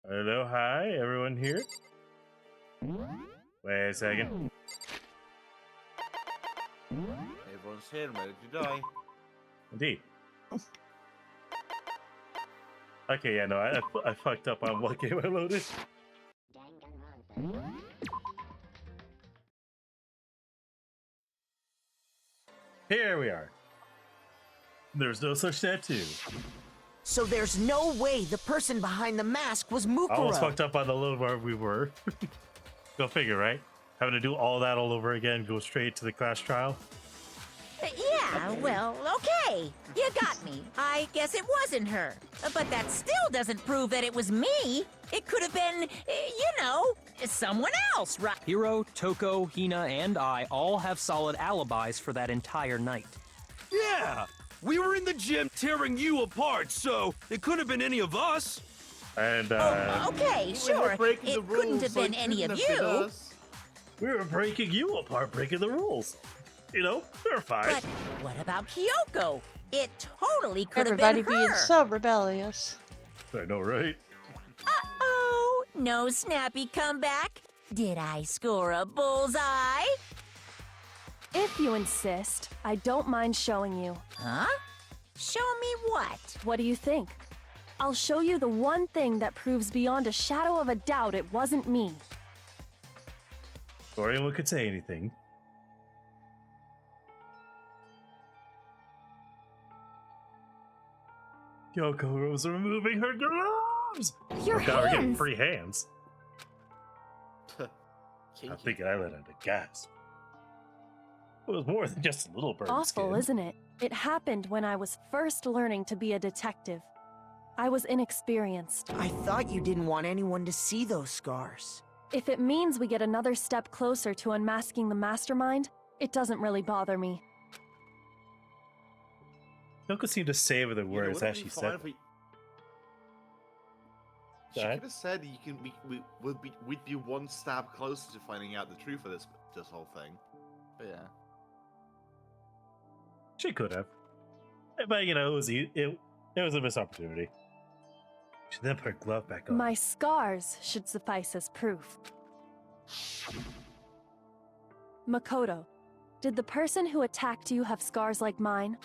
Hello, hi, everyone here? Wait a second. Everyone's here, ready to die. Indeed. Okay, yeah, no, I fucked up on what game I loaded. Here we are. There's no such tattoo. So there's no way the person behind the mask was Mukuro. I almost fucked up on the load bar we were. Go figure, right? Having to do all that all over again, go straight to the class trial. Yeah, well, okay. You got me. I guess it wasn't her. But that still doesn't prove that it was me. It could have been, you know, someone else, right? Hiro, Toko, Hina, and I all have solid alibis for that entire night. Yeah! We were in the gym tearing you apart, so it could have been any of us. And, Okay, sure. It couldn't have been any of you. We were breaking you apart, breaking the rules. You know, we're fine. But what about Kyoko? It totally could have Everybody been her. being so rebellious. I know, right? Uh-oh, no snappy comeback? Did I score a bullseye? If you insist, I don't mind showing you. Huh? Show me what? What do you think? I'll show you the one thing that proves beyond a shadow of a doubt it wasn't me. Before anyone could say anything. Kyoko was removing her gloves! Your God, we're getting hands! free hands. I'm thinking I let out a gasp. It was more than just a little bird Awful, skin. isn't it? It happened when I was first learning to be a detective. I was inexperienced. I thought you didn't want anyone to see those scars. If it means we get another step closer to unmasking the mastermind, it doesn't really bother me. Kyoko seemed to savor the words as she said. She could have said you can. We'd be one stab closer to finding out the truth of this whole thing. But yeah, She could have. But, you know, it was a missed opportunity. She then put her glove back on. My scars should suffice as proof. Makoto, did the person who attacked you have scars like mine?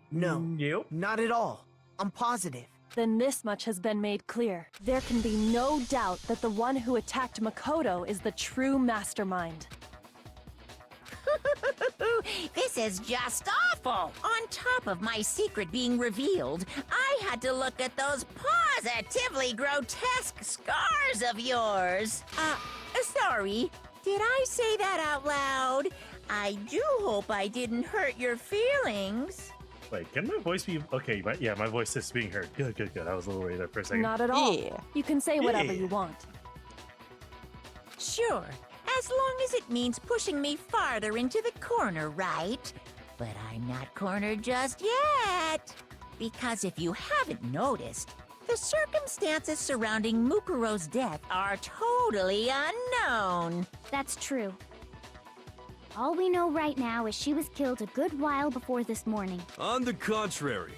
No, Yep. not at all. I'm positive. Then this much has been made clear. There can be no doubt that the one who attacked Makoto is the true mastermind. This is just awful! On top of my secret being revealed, I had to look at those positively grotesque scars of yours. Sorry. Did I say that out loud? I do hope I didn't hurt your feelings. Wait, can my voice be... Okay, my voice is being heard. Good. I was a little worried there for a second. Not at all. Yeah. You can say whatever Yeah. you want. Sure, as long as it means pushing me farther into the corner, right? But I'm not cornered just yet. Because if you haven't noticed, the circumstances surrounding Mukuro's death are totally unknown. That's true. All we know right now is she was killed a good while before this morning. On the contrary,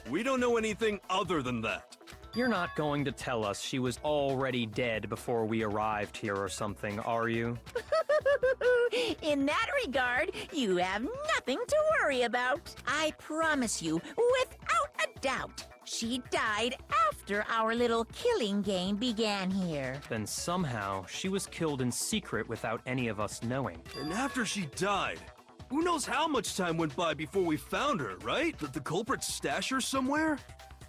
we don't know anything other than that. You're not going to tell us she was already dead before we arrived here or something, are you? In that regard, you have nothing to worry about. I promise you, without a doubt, she died after our little killing game began here. Then somehow she was killed in secret without any of us knowing. And after she died, who knows how much time went by before we found her, right? Did the culprit stash her somewhere?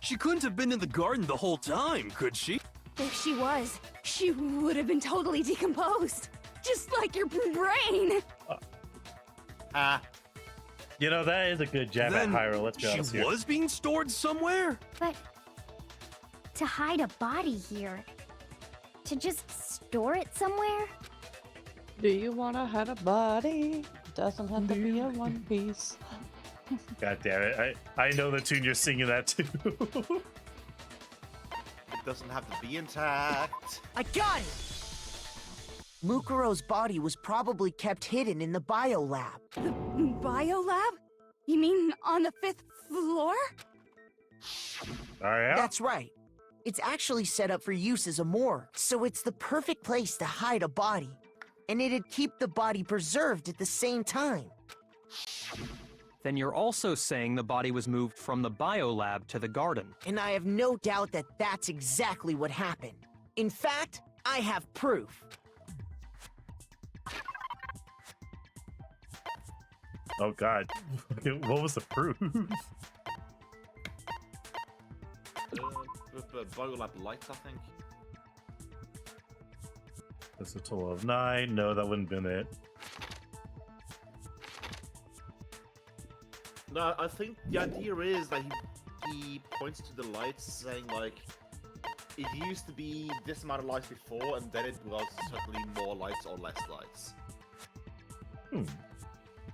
She couldn't have been in the garden the whole time, could she? If she was, she would have been totally decomposed. Just like your brain. You know, that is a good jab Then at Hyrule, let's be honest she here. was being stored somewhere? But to hide a body here, to just store it somewhere? Do you want to hide a body? Doesn't have to be a one piece. God damn it. I know the tune you're singing that too. it doesn't have to be intact. I got it! Mukuro's body was probably kept hidden in the biolab. The biolab? You mean on the 5th floor? All right. That's right. It's actually set up for use as a morgue, so it's the perfect place to hide a body. And it'd keep the body preserved at the same time. Then you're also saying the body was moved from the biolab to the garden. And I have no doubt that that's exactly what happened. In fact, I have proof. Oh God, what was the proof? With the biolab lights, I think. That's a total of 9. No, that wouldn't have been it. No, I think the idea is that he points to the lights, saying like, it used to be this amount of lights before, and then it was suddenly more lights or less lights.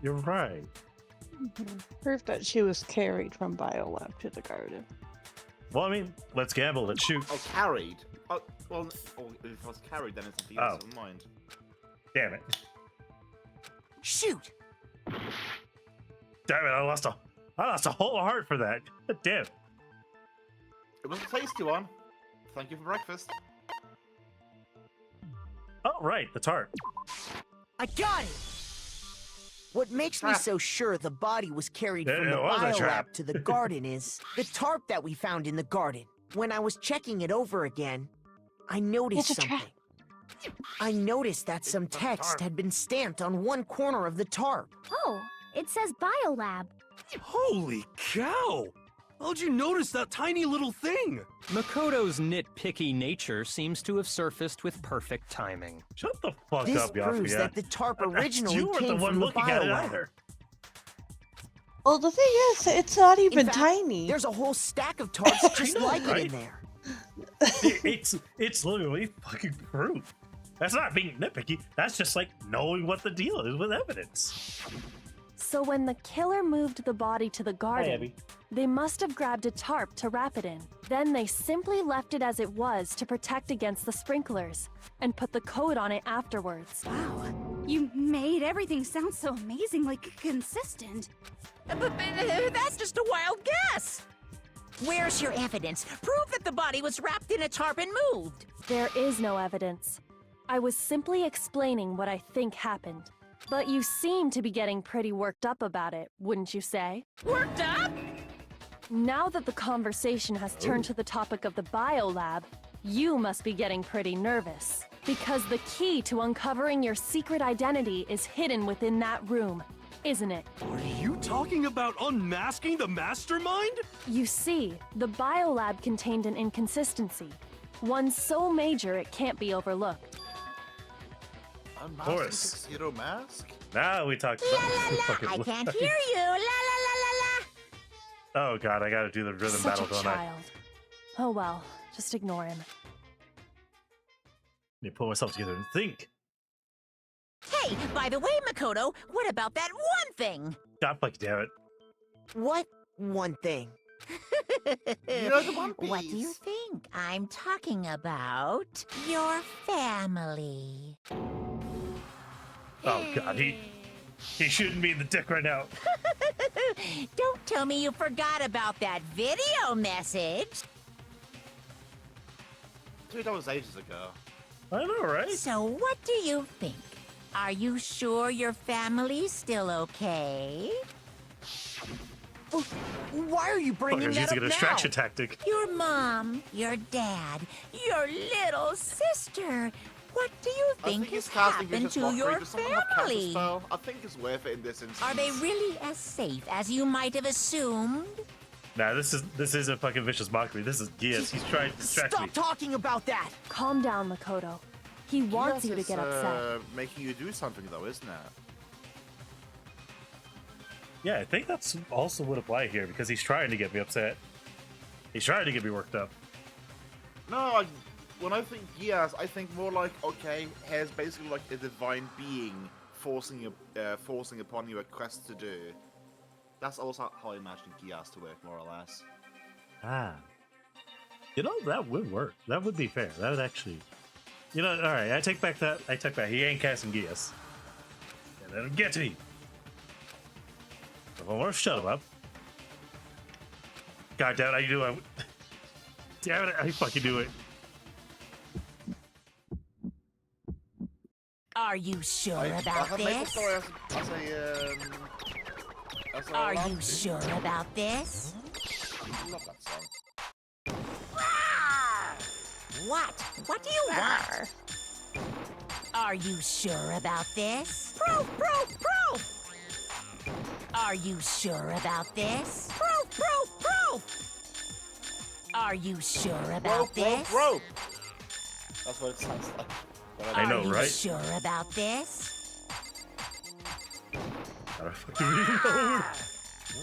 You're right. Proof that she was carried from biolab to the garden. Well, I mean, let's gamble. Let's shoot. Oh, carried? Oh, well, if it was carried, then it's a deal. Never mind. Damn it. Shoot! Damn it, I lost a whole heart for that. God damn. It was a tasty one. Thank you for breakfast. Oh, right, the tarp. I got it! What makes me so sure the body was carried from the It was a trap. biolab to the garden is the tarp that we found in the garden. When I was checking it over again, I noticed It's a trap. something. I noticed that some the text tarp. had been stamped on one corner of the tarp. Oh, it says biolab. Holy cow! How'd you notice that tiny little thing? Makoto's nitpicky nature seems to have surfaced with perfect timing. Shut the fuck This up, proves Yafuya. that the tarp originally You weren't came the one from the looking at it biolab. either. Well, the thing is, it's not even In fact, tiny. There's a whole stack of tarps just know, like it right? in there. It's literally fucking proof. That's not being nitpicky. That's just like knowing what the deal is with evidence. So when the killer moved the body to the garden, Abby. they must have grabbed a tarp to wrap it in. Then they simply left it as it was to protect against the sprinklers, and put the coat on it afterwards. Wow, you made everything sound so amazingly consistent. But that's just a wild guess. Where's your evidence? Prove that the body was wrapped in a tarp and moved. There is no evidence. I was simply explaining what I think happened. But you seem to be getting pretty worked up about it, wouldn't you say? Worked up? Now that the conversation has turned to the topic of the biolab, you must be getting pretty nervous. Because the key to uncovering your secret identity is hidden within that room, isn't it? Are you talking about unmasking the mastermind? You see, the biolab contained an inconsistency. One so major it can't be overlooked. Unmasking course. tuxedo mask? Now we talked La about la la, fucking I can't lies. hear you. La la la la la. Oh God, I gotta do the rhythm Such battle, a don't I? child. Oh well, just ignore him. Need to pull myself together and think. Hey, by the way, Makoto, what about that one thing? God fucking damn it. What one thing? You know the One Piece. What do you think? I'm talking about your family. Oh God, he shouldn't be in the dick right now. Don't tell me you forgot about that video message. Dude, that was ages ago. I know, right? So what do you think? Are you sure your family's still okay? Why are you bringing Fucker's that using up a now? distraction tactic. Your mom, your dad, your little sister. What do you I think think has it's casting happened vicious to mockery. your Does someone have counter family? spell? I think it's worth it in this instance. Are they really as safe as you might have assumed? Nah, this isn't fucking vicious mockery. This is Gias. He's trying to distract Stop me. talking about that! Calm down, Makoto. He wants Yes, you to it's, get upset. Making you do something though, isn't it? Yeah, I think that's also would apply here because he's trying to get me upset. He's trying to get me worked up. No, when I think Gias, I think more like, okay, here's basically like a divine being forcing upon you a quest to do. That's also how I imagine Gias to work, more or less. Ah. You know, that would work. That would be fair. That would actually... You know, alright, I take back that. I take back. He ain't casting Gias. And let him get to me. So, well, shut him up. God damn it, I do it. Damn it, I fucking do it. Are you sure I about have made the this? story as a Are allowed you to. sure about this? I love that song. What? What do you want? Are you sure about this? Proof, proof, proof! Are you sure about this? Proof, proof, proof! Are you sure about Rope, this? rope, rope! That's what it sounds like. I know, Are you right? sure about this? Gotta fucking reload.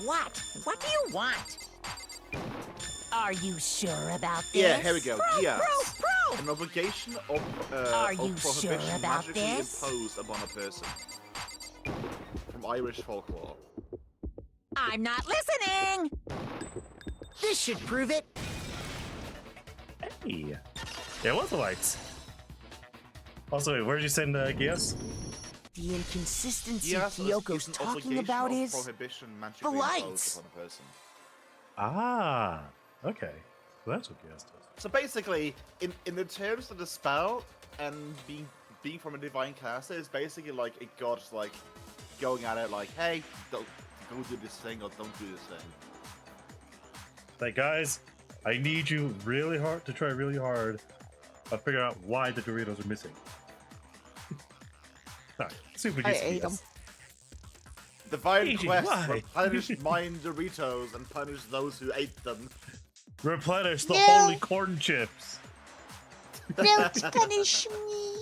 What? What do you want? Are you sure about this? Yeah, here we go. Proof, Yes. proof, proof! An obligation of Are you sure prohibition about magically this? imposed upon a person. From Irish folklore. I'm not listening! This should prove it. Hey. Yeah, what the lights? Also, wait, where did you send Gias? The inconsistency Yes, Kyoko's an talking obligation about of is prohibition magically lights. imposed upon a person. Ah, okay. So that's what Gias does. So basically, in the terms of the spell and being from a divine caster, it's basically like a god like going at it like, hey, don't go do this thing or don't do this thing. Like, guys, I need you really hard to try really hard to figure out why the Doritos are missing. Alright, super I decent. ate them. Divine Eiji, quest why? replenish mine Doritos and punish those who ate them. Replenish the No. holy corn chips. Don't punish me.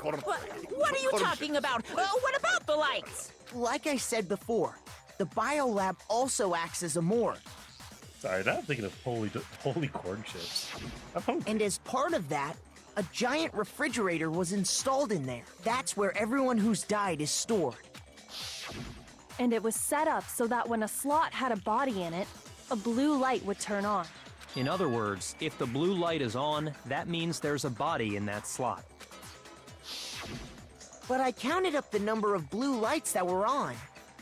What are you talking about? What about the lights? like I said before, the biolab also acts as a morgue. Sorry, now I'm thinking of holy corn chips. I'm hungry. And as part of that, a giant refrigerator was installed in there. That's where everyone who's died is stored. And it was set up so that when a slot had a body in it, a blue light would turn on. In other words, if the blue light is on, that means there's a body in that slot. But I counted up the number of blue lights that were on,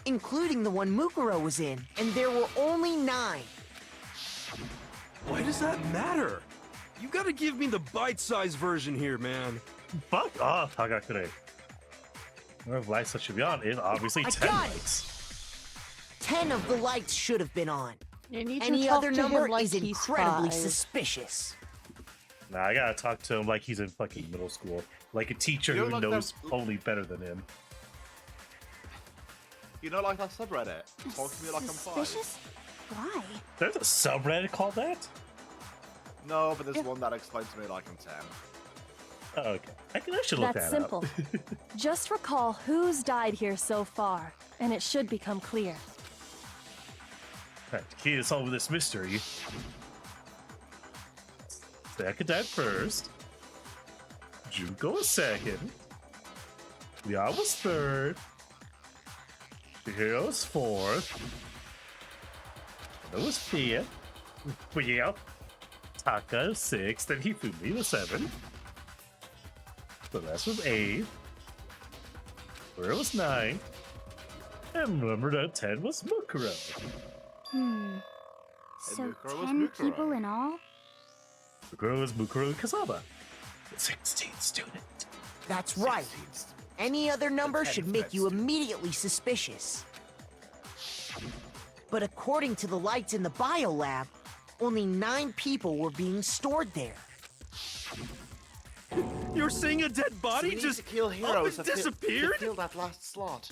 including the one Mukuro was in, and there were only 9. Why does that matter? You gotta give me the bite-sized version here, man. Fuck off, Hagakure. Number of lights that should be on is obviously I 10 got it. lights. 10 of the lights should have been on. You need Any to talk other to number him like is he's incredibly 5. suspicious. Nah, I gotta talk to him like he's in fucking middle school. Like a teacher You're who like knows that- only better than him. You know, like that subreddit. Talk to me like I'm 5. Suspicious? Why? There's a subreddit called that? No, but there's one that explains to me like I'm 10. Oh, okay. I should look That's that simple. up. Just recall who's died here so far, and it should become clear. Alright, the key to solve this mystery. Saka died first. Junko was second. Leon was third. Chihiro was fourth. That was fifth. Yeah. Taka was sixth, and Hifumi was seventh. The rest was eighth. Where was ninth. And remember that 10 was Mukuro. So Mukuro was 10 Mukuro. people in all? Mukuro was Mukuro and Kazama. The 16th student. That's right. Any other number should make you Student. immediately suspicious. But according to the lights in the biolab, only 9 people were being stored there. You're saying a dead So body we need just to kill up heroes and to disappeared? fill that last slot.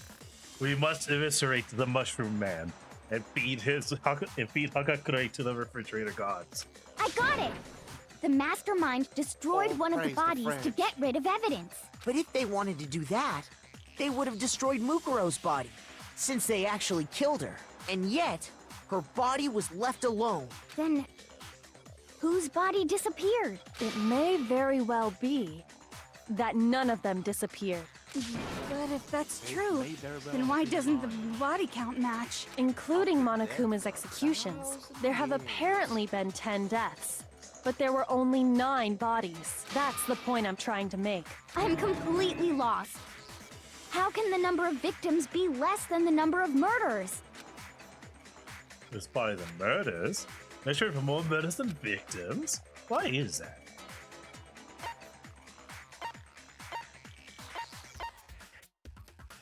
We must eviscerate the mushroom man and feed Hagakure to the refrigerator gods. I got it! The mastermind destroyed Oh, one of the praise the bodies to French. get rid of evidence. But if they wanted to do that, they would have destroyed Mukuro's body, since they actually killed her. And yet, her body was left alone. Then, whose body disappeared? It may very well be that none of them disappeared, But if that's true, may very well then why be doesn't the lying. body count match? including Monokuma's executions. There have apparently been 10 deaths, but there were only 9 bodies. That's the point I'm trying to make. I'm completely lost. How can the number of victims be less than the number of murderers? despite the murders. Measuring for more murders than victims? Why is that?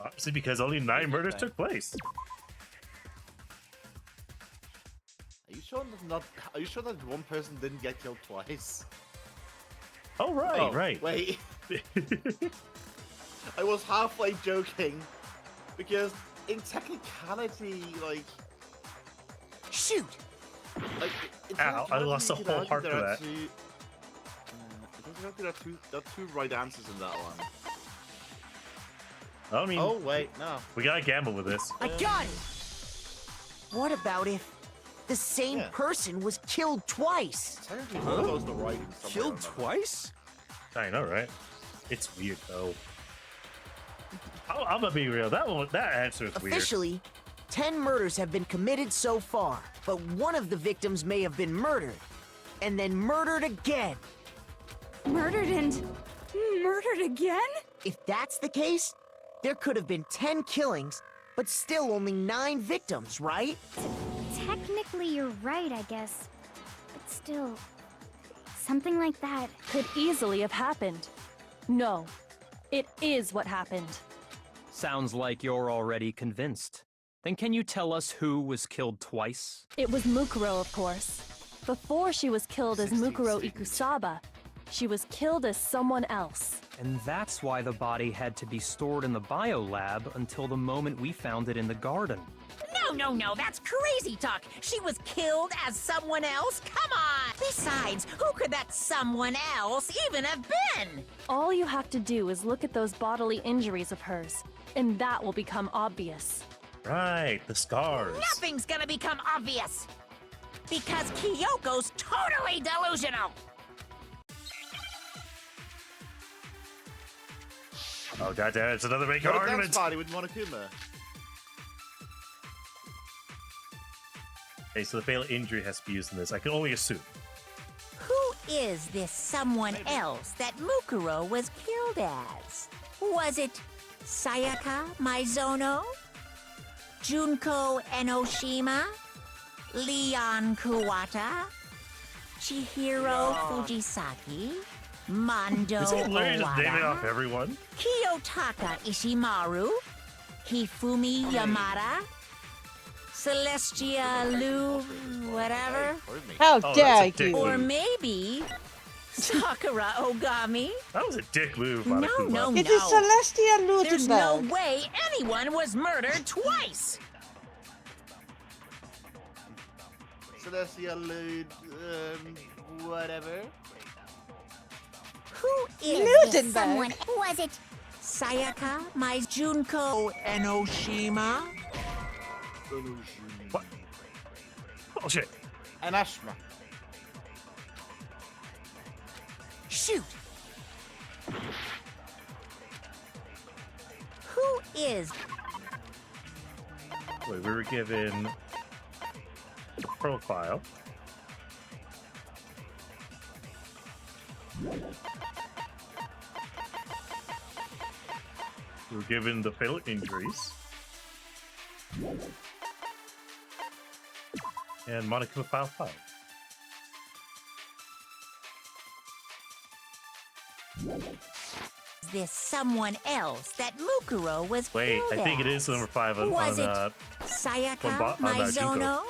Obviously because only 9 murders took place. Are you sure that Are you sure that one person didn't get killed twice? Oh right, Oh, right. Wait. I was halfway joking because in technicality, like, Shoot! like in Ow, I lost a technicality, you could whole argue heart there for are that. two- it doesn't look like there are two right answers in that one. I mean, Oh wait, no. we gotta gamble with this. I got it! What about if the same Yeah. person was killed twice? Technically, one of those the right. in some way or Killed another. twice? I know, right? It's weird though. I'm gonna be real. That answer is weird. Officially, 10 murders have been committed so far, but one of the victims may have been murdered, and then murdered again. Murdered and murdered again? If that's the case, there could have been 10 killings, but still only 9 victims, right? Technically, you're right, I guess. But still, something like that. Could easily have happened. No, it is what happened. Sounds like you're already convinced. Then can you tell us who was killed twice? It was Mukuro, of course. Before she was killed as 16 Mukuro seconds. Ikusaba, she was killed as someone else. And that's why the body had to be stored in the biolab until the moment we found it in the garden. No, that's crazy talk. She was killed as someone else? Come on! Besides, who could that someone else even have been? All you have to do is look at those bodily injuries of hers, and that will become obvious. Right, the scars. Nothing's gonna become obvious. Because Kyoko's totally delusional. Oh goddamn, it's another maker Got a argument. dance party with Monokuma. Okay, so the fatal injury has to be used in this. I can only assume. Who is this someone else that Mukuro was killed as? Was it Sayaka Maizono? Junko Enoshima? Leon Kuwata? Chihiro Fujisaki? Mondo Is he literally just naming off Owada? everyone? Kiyotaka Ishimaru? Hifumi Yamada? Celestia Lu... whatever? How Oh, dare that's a dick you? Or maybe Sakura Ogami? That was a dick move. No, Monokuma. no, It is Celestia There's no 𝓲𝓼. way anyone was murdered twice! Celestia Lude, whatever. Who is this 𝓲𝓼. someone? Was it Sayaka, my Junko Enoshima? What? Bullshit. And Ashma. Shoot! Who is Wait, we were given profile. We were given the fatal injuries. And Monokuma file 5. this someone else that Mukuro was Wait, killed I think it as? is number 5 on, Was on it Sayaka on Maizono? Again,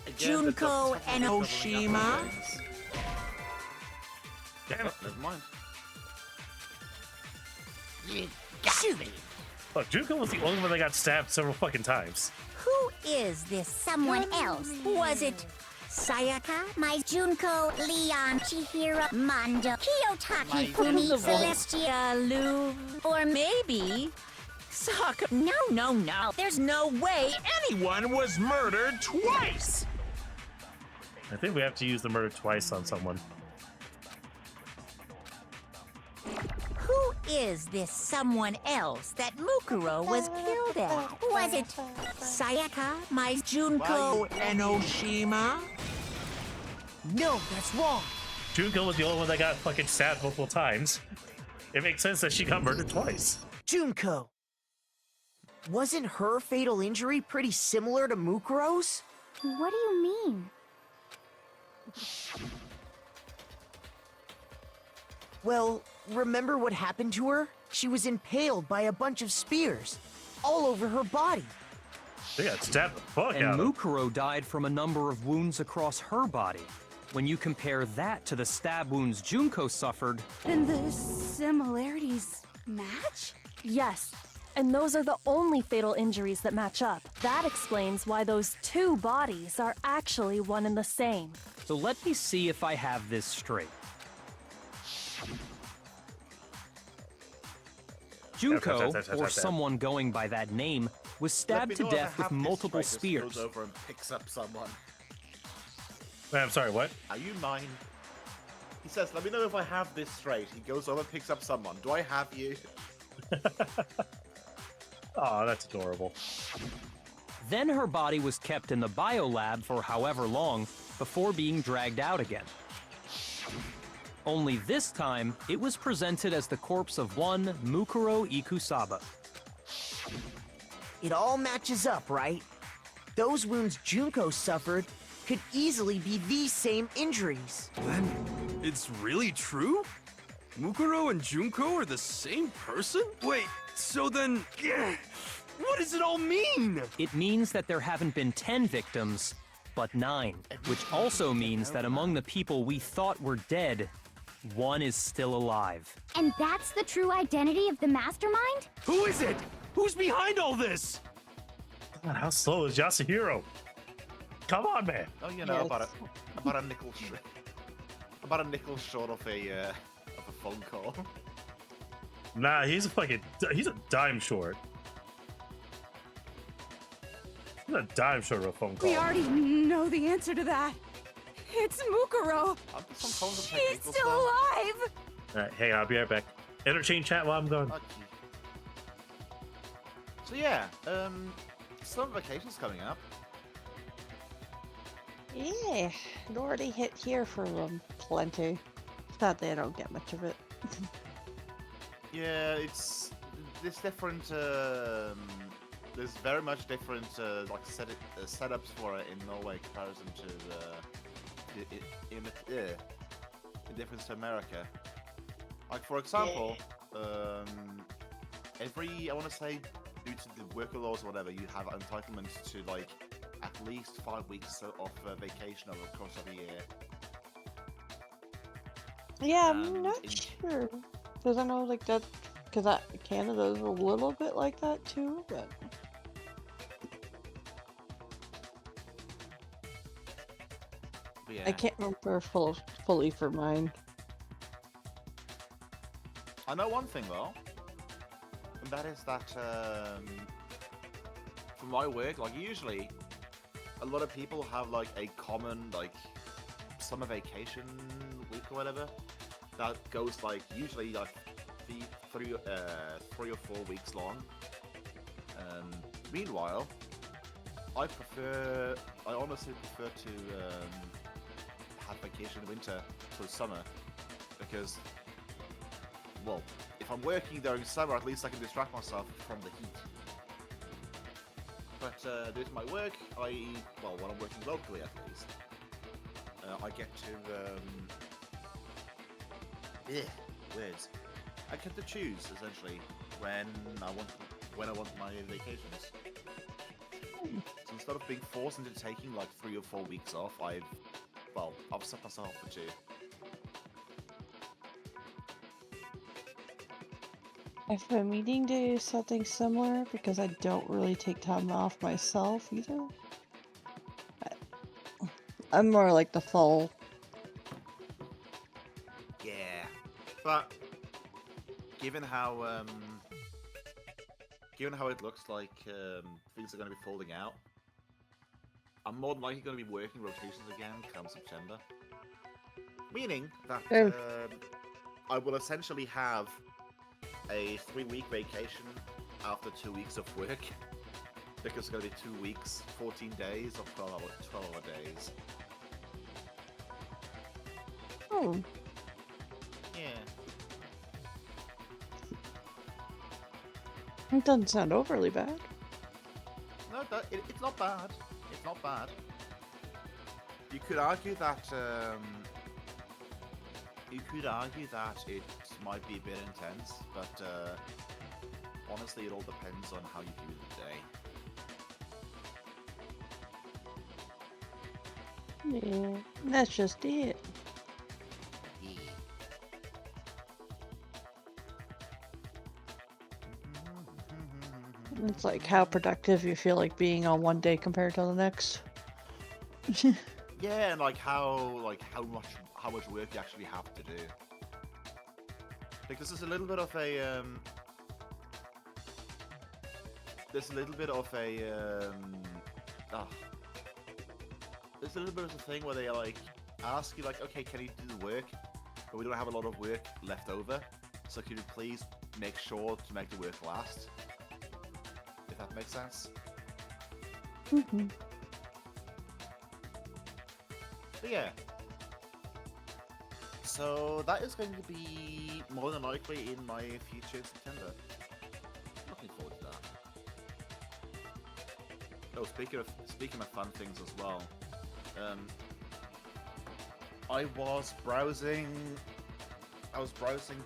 that Junko doesn't technically Enoshima? cover up things. Damn it. Never mind. You got me. Look, Junko was the only one that got stabbed several fucking times. Who is this someone else? Was it Sayaka, my Junko, Leon, Chihiro, Mondo, Kiyotaki, Fumi, Celestia, Lu, or maybe Sakura? No. There's no way anyone was murdered twice. I think we have to use the murder twice on someone. Who is this someone else that Mukuro was killed at? Was it Sayaka, my Junko, Enoshima? No, that's wrong. Junko was the only one that got fucking stabbed multiple times. It makes sense that she got murdered twice. Junko. Wasn't her fatal injury pretty similar to Mukuro's? What do you mean? Well, remember what happened to her? She was impaled by a bunch of spears, all over her body. They got stabbed the fuck And out of. 𝓕𝓻𝓲 died from a number of wounds across her body. When you compare that to the stab wounds Junko suffered, Then the similarities match? Yes, and those are the only fatal injuries that match up. That explains why those two bodies are actually one and the same. so let me see if I have this straight. Junko, or someone going by that name, was stabbed to death with multiple spears. Goes over and picks up someone. Wait, I'm sorry, what? Are you mine? He says, let me know if I have this straight. He goes over and picks up someone. Do I have you? Oh, that's adorable. Then her body was kept in the biolab for however long before being dragged out again. Only this time, it was presented as the corpse of one Mukuro Ikusaba. It all matches up, right? Those wounds Junko suffered could easily be these same injuries. Then, it's really true? Mukuro and Junko are the same person? Wait, so then... what does it all mean? It means that there haven't been 10 victims, but 9. Which also means that among the people we thought were dead, one is still alive. And that's the true identity of the mastermind? Who is it? Who's behind all this? God, how slow is Yasuhiro? Come on, man. Oh, you know, about a nickel about a nickel short of a phone call. Nah, he's a dime short. He's a dime short of a phone call. We already know the answer to that. It's Mukuro. She's still alive. All right, hey, I'll be right back. Interchange chat while I'm gone. Okay. So yeah, summer vacation's coming up. Yeah, it already hit here for them plenty. Thought they don't get much of it. Yeah, there's different. There's very much different like setups for it in Norway in comparison to in difference to America. Like for example, every I want to say due to the worker laws or whatever, you have entitlement to like at least 5 weeks of vacation over the course of a year. Yeah, I'm not sure. Because I know like that, because Canada's a little bit like that too, but... Yeah. I can't remember fully for mine. I know one thing though, and that is that for my work, like usually, a lot of people have like a common like summer vacation week or whatever that goes like usually like 3 or 4 weeks long. Meanwhile, I honestly prefer to have vacation in winter to summer because, well, if I'm working during summer, at least I can distract myself from the heat. But due to my work, when I'm working locally at least, I get to words. I get to choose essentially when I want my vacations. So instead of being forced into taking like 3 or 4 weeks off, I've set myself for 2. I've been meaning to do something similar because I don't really take time off myself either. I'm more like the fall. Yeah, but given how it looks like things are going to be folding out, I'm more than likely going to be working rotations again come September. Meaning that I will essentially have a 3-week vacation after 2 weeks of work. Because it's going to be 2 weeks, 14 days, or 12-hour days. Oh. Yeah. It doesn't sound overly bad. No, it's not bad. It's not bad. You could argue that it might be a bit intense, but honestly, it all depends on how you view the day. Yeah, that's just it. It's like how productive you feel like being on one day compared to the next. Yeah, and like how much work you actually have to do. Like this is a little bit of a there's a little bit of a thing where they like ask you like, okay, can you do the work? But we don't have a lot of work left over, so could you please make sure to make the work last? If that makes sense. Mm-hmm. But yeah. So that is going to be more than likely in my future September. Looking forward to that. Oh, speaking of fun things as well, I was browsing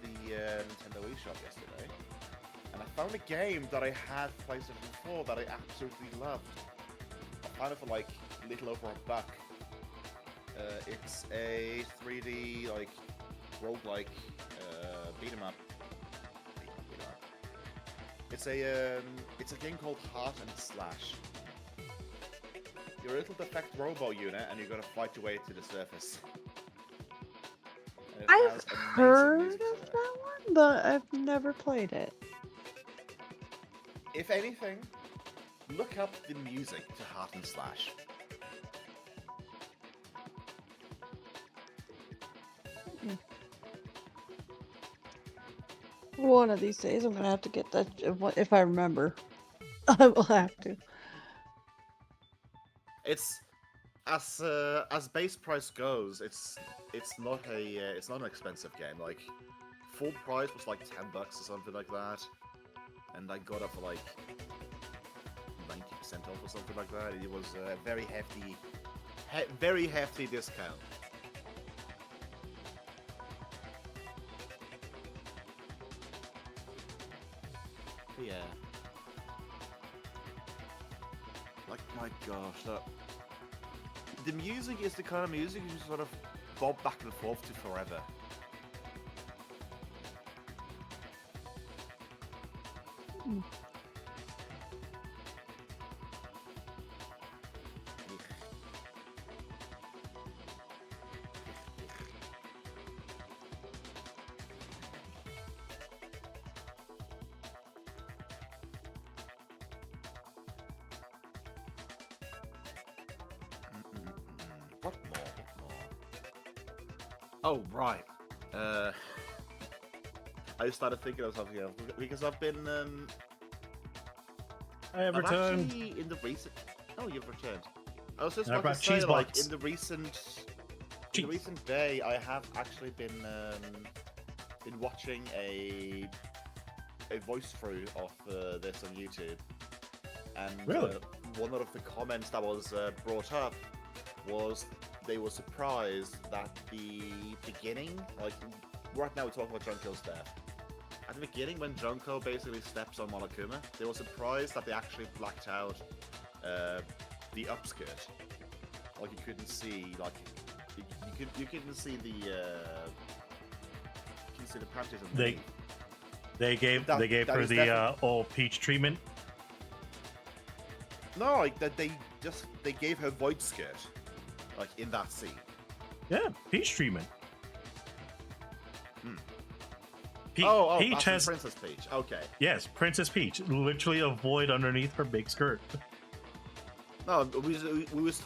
the Nintendo eShop yesterday, and I found a game that I had PlayStation 4 that I absolutely loved. I found it for like a little over $1. It's a 3D like roguelike beat 'em up. It's a game called 𝓕𝓵𝓷𝓵. You're a little defect robot unit, and you're gonna fight your way to the surface. I've heard of that one, but I've never played it. If anything, look up the music to 𝓕𝓵𝓷𝓵. One of these days, I'm gonna have to get that if I remember. I will have to. It's as base price goes, it's not an expensive game. Like full price was like $10 or something like that, and I got it for like 90% off or something like that. It was a very hefty discount. But yeah. Like, my gosh, the music is the kind of music you just sort of bob back and forth to forever. Mm. What more? Oh, right. I just started thinking of something else because I've been I have returned. Actually in the recent. Oh, you've returned. I was just And I about to brought say, cheese like box. in the recent day, I have actually been watching a voice through of this on YouTube, and Really? one of the comments that was brought up was they were surprised that the beginning, like right now we're talking about Junko's death. At the beginning, when Junko basically steps on Monokuma, they were surprised that they actually blacked out the upskirt. Like you couldn't see, like you couldn't see the panties underneath. They gave That her is the definitely- all peach treatment. No, like that they gave her void skirt, like in that scene. Yeah, peach treatment. Hmm. Peach that's has Princess Peach. Okay. yes, Princess Peach, literally a void underneath her big skirt. No, we was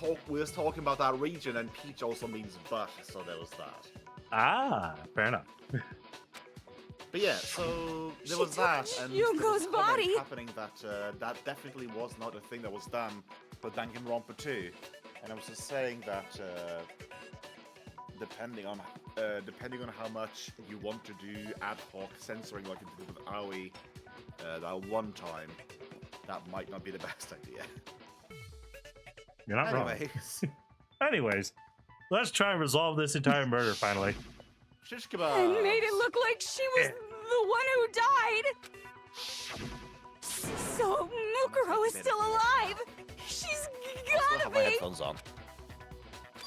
talking about that region, and Peach also means butt, so there was that. Ah, fair enough. But yeah, so there She was took that, and there was Yugo's a comment body. happening that that definitely was not a thing that was done for Danganronpa 2, and I was just saying that depending on how much you want to do ad hoc censoring like you did with Aoi that one time, that might not be the best idea. You're not wrong. Anyways, Anyways, Let's try and resolve this entire murder finally. Shish kebab. And made it look like she was the one who died. So Mukuro is still alive. She's gotta have my be. headphones on.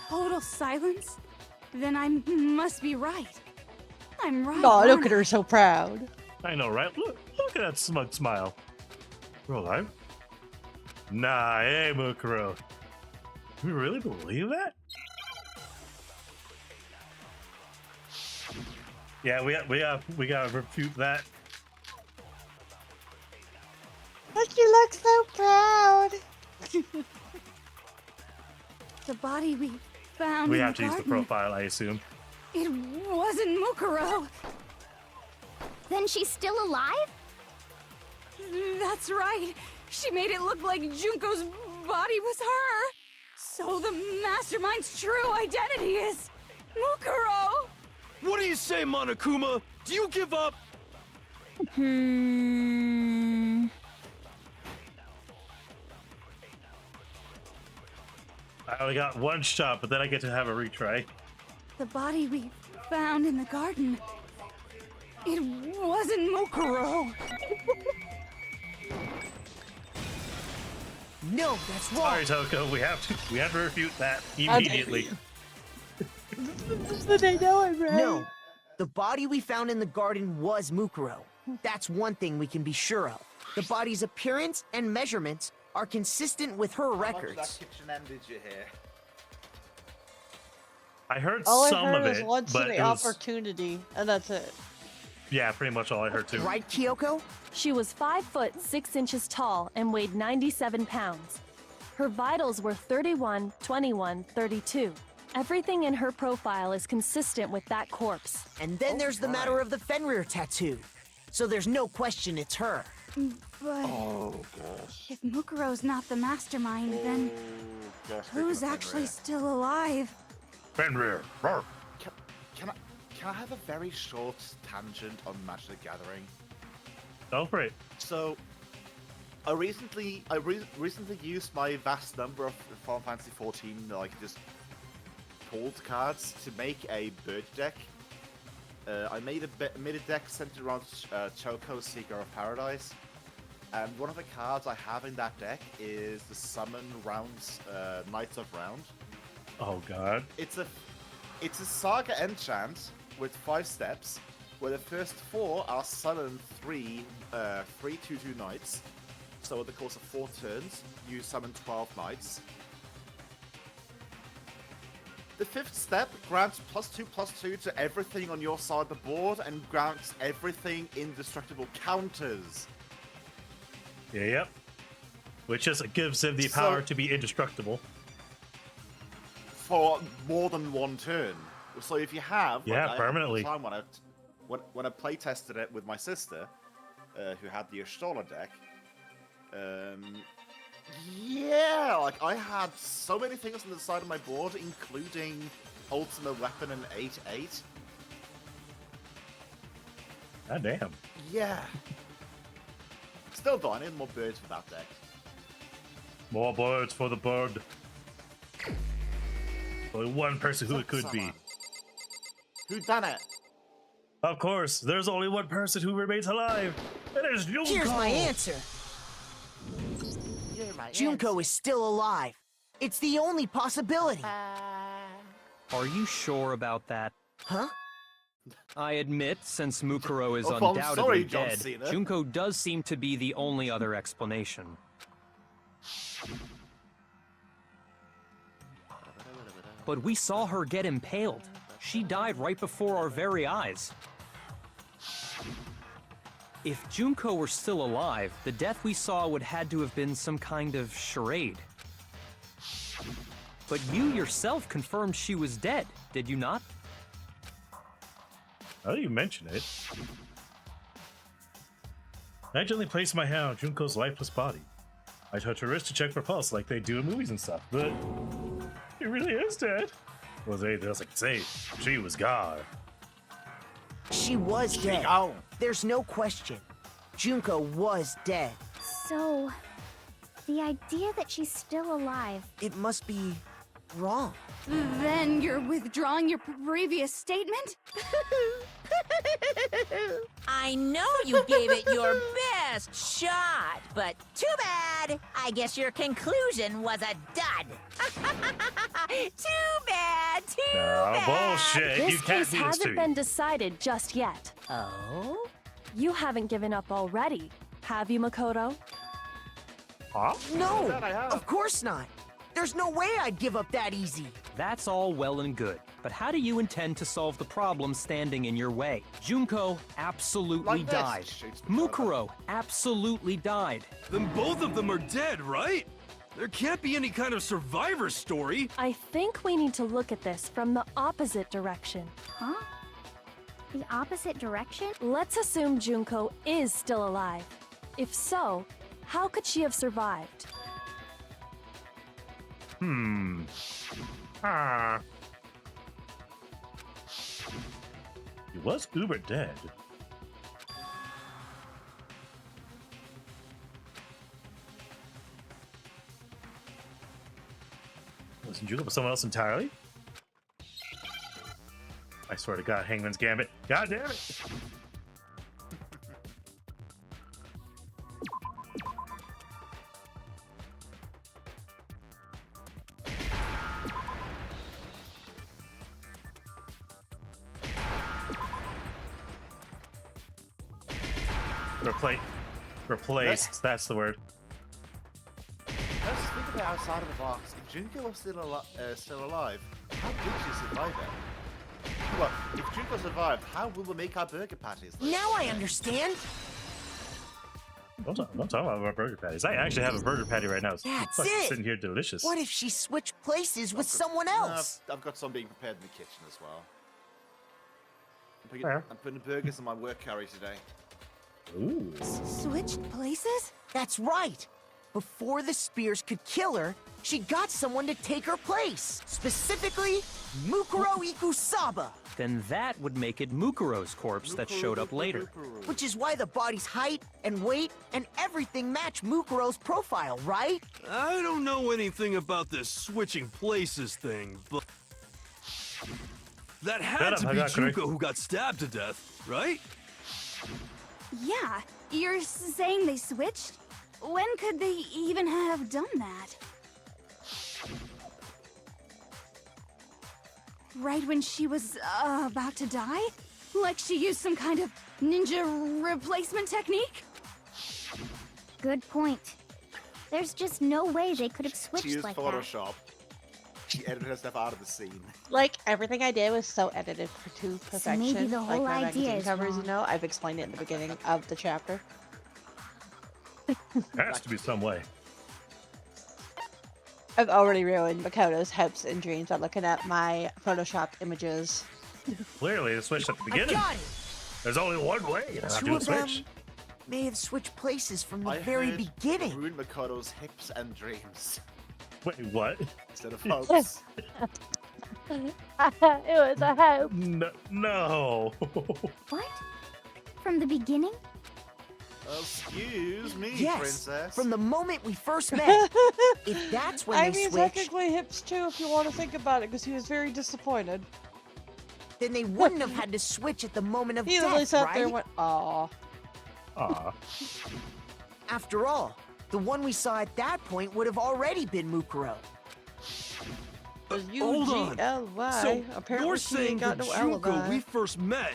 Total silence? Then I must be right. I'm right. Oh, look aren't at her, so proud. I know, right? Look at that smug smile. We're alive? Nah, hey, Mukuro. Do we really believe that? Yeah, we gotta refute that. But you look so proud. The body we found We in have to use the garden, profile, I assume. It wasn't Mukuro. Then she's still alive? That's right. She made it look like Junko's body was her. So the mastermind's true identity is Mukuro. What do you say, Monokuma? Do you give up? I only got one shot, but then I get to have a retry. The body we found in the garden. It wasn't Mukuro. No, that's wrong. Sorry, Toko. We have to refute that immediately. But I know I'm right. No, the body we found in the garden was Mukuro. That's one thing we can be sure of. The body's appearance and measurements are consistent with her records. That kitchen ended you here. I heard All some I heard of was it, once but in it the was, opportunity, and that's it. yeah, pretty much all I heard too. Right, Kyoko? She was 5 foot 6 inches tall and weighed 97 pounds. Her vitals were 31, 21, 32. Everything in her profile is consistent with that corpse. And then there's the matter of the 𝓓𝓪𝓷 tattoo. So there's no question it's her. But Oh gosh. if Mukuro's not the mastermind, then Gosh, who's actually still alive? Fenrir. Roar. Can I have a very short tangent on Magic the Gathering? Go for it. So, I recently used my vast number of Final Fantasy 14 like just pulled cards to make a bird deck. I made a deck centered around Choco, Seeker of Paradise, and one of the cards I have in that deck is the Summon Rounds Knights of Round. Oh god. It's a Saga enchant with 5 steps, where the first 4 are summon 3 2/2 knights. So over the course of 4 turns, you summon 12 knights. The 5th step grants +2/+2 to everything on your side of the board and grants everything indestructible counters. Yep. Which just gives him the power to be indestructible. For more than 1 turn. So if you have... Yeah, like, permanently. I had one time when I play tested it with my sister, who had the 𝓲𝓷𝓚 deck, yeah, like I had so many things on the side of my board, including ultimate weapon and 8/8. God damn. Yeah. Still though, I need more birds for that deck. More birds for the bird. Only one person who it could be. Who done it? Of course, there's only one person who remains alive. And it's Junko. Here's my answer. Junko is still alive. It's the only possibility. Are you sure about that? Huh? I admit, since Mukuro is Oh, I'm undoubtedly sorry, John dead, Cena. Junko does seem to be the only other explanation. But we saw her get impaled. She died right before our very eyes. If Junko were still alive, the death we saw would had to have been some kind of charade. But you yourself confirmed she was dead, did you not? Now that you mention it. I gently placed my hand on Junko's lifeless body. I touched her wrist to check for pulse like they do in movies and stuff, but he really is dead. Well, they just like say, she was gone. She was dead. There's no question. Junko was dead. So, the idea that she's still alive. It must be wrong. Then you're withdrawing your previous statement? I know you gave it your best shot, but too bad. I guess your conclusion was a dud. Too bad, too bad. Bullshit. You This can't case do this to hasn't you. been decided just yet. Oh? You haven't given up already, have you, Makoto? Huh? No, that I have. of course not. There's no way I'd give up that easy. That's all well and good, but how do you intend to solve the problem standing in your way? Junko absolutely Like this. died. Shoots me Mukuro absolutely died. Then both of them are dead, right? There can't be any kind of survivor story. I think we need to look at this from the opposite direction. Huh? The opposite direction? Let's assume Junko is still alive. If so, how could she have survived? He was uber dead. Wasn't Junko, but someone else entirely? I swear to God, Hangman's Gambit. God damn it! Replaced. That's the word. Let's think about outside of the box. If Junko was still alive, how did she survive it? Well, if Junko survived, how will we make our burger patties? Now I understand. Don't talk about our burger patties. I actually have a burger patty right now. It's That's fucking it. sitting here delicious. What if she switched places with someone else? I've got some being prepared in the kitchen as well. Fair. I'm putting burgers in my work carry today. Ooh. Switched places? That's right. Before the spears could kill her, she got someone to take her place. Specifically, Mukuro Ikusaba. Then that would make it Mukuro's corpse that showed up later. Which is why the body's height and weight and everything match Mukuro's profile, right? I don't know anything about this switching places thing, but that had to be Junko who got stabbed to death, right? Yeah, you're saying they switched? When could they even have done that? Right when she was about to die? Like she used some kind of ninja replacement technique? Good point. There's just no way they could have She switched used like that. Photoshop. She edited herself out of the scene. Like, everything I did was so edited to perfection. maybe the whole like my idea magazine is covers, wrong. you know, I've explained it in the beginning of the chapter. Has to be some way. I've already ruined Makoto's hopes and dreams by looking at my photoshopped images. Clearly, the switch at the I beginning. got it. There's only one way to Two do a of them switch. may have switched places from the I very heard beginning. Ruin Makoto's hips and dreams Wait, what? instead of hopes. It was a hope. No. What? From the beginning? Excuse me, Yes, princess. from the moment we first met. If that's when I they mean, switched, technically hips too, if you want to think about it, because he was very disappointed. then they wouldn't have had to switch at the moment of He literally death, sat right? there and went, "Aw." Aw. After all, the one we saw at that point would have already been Mukuro. Hold on. U-G-L-Y. So Apparently you're she saying ain't got the no Junko alibi. we first met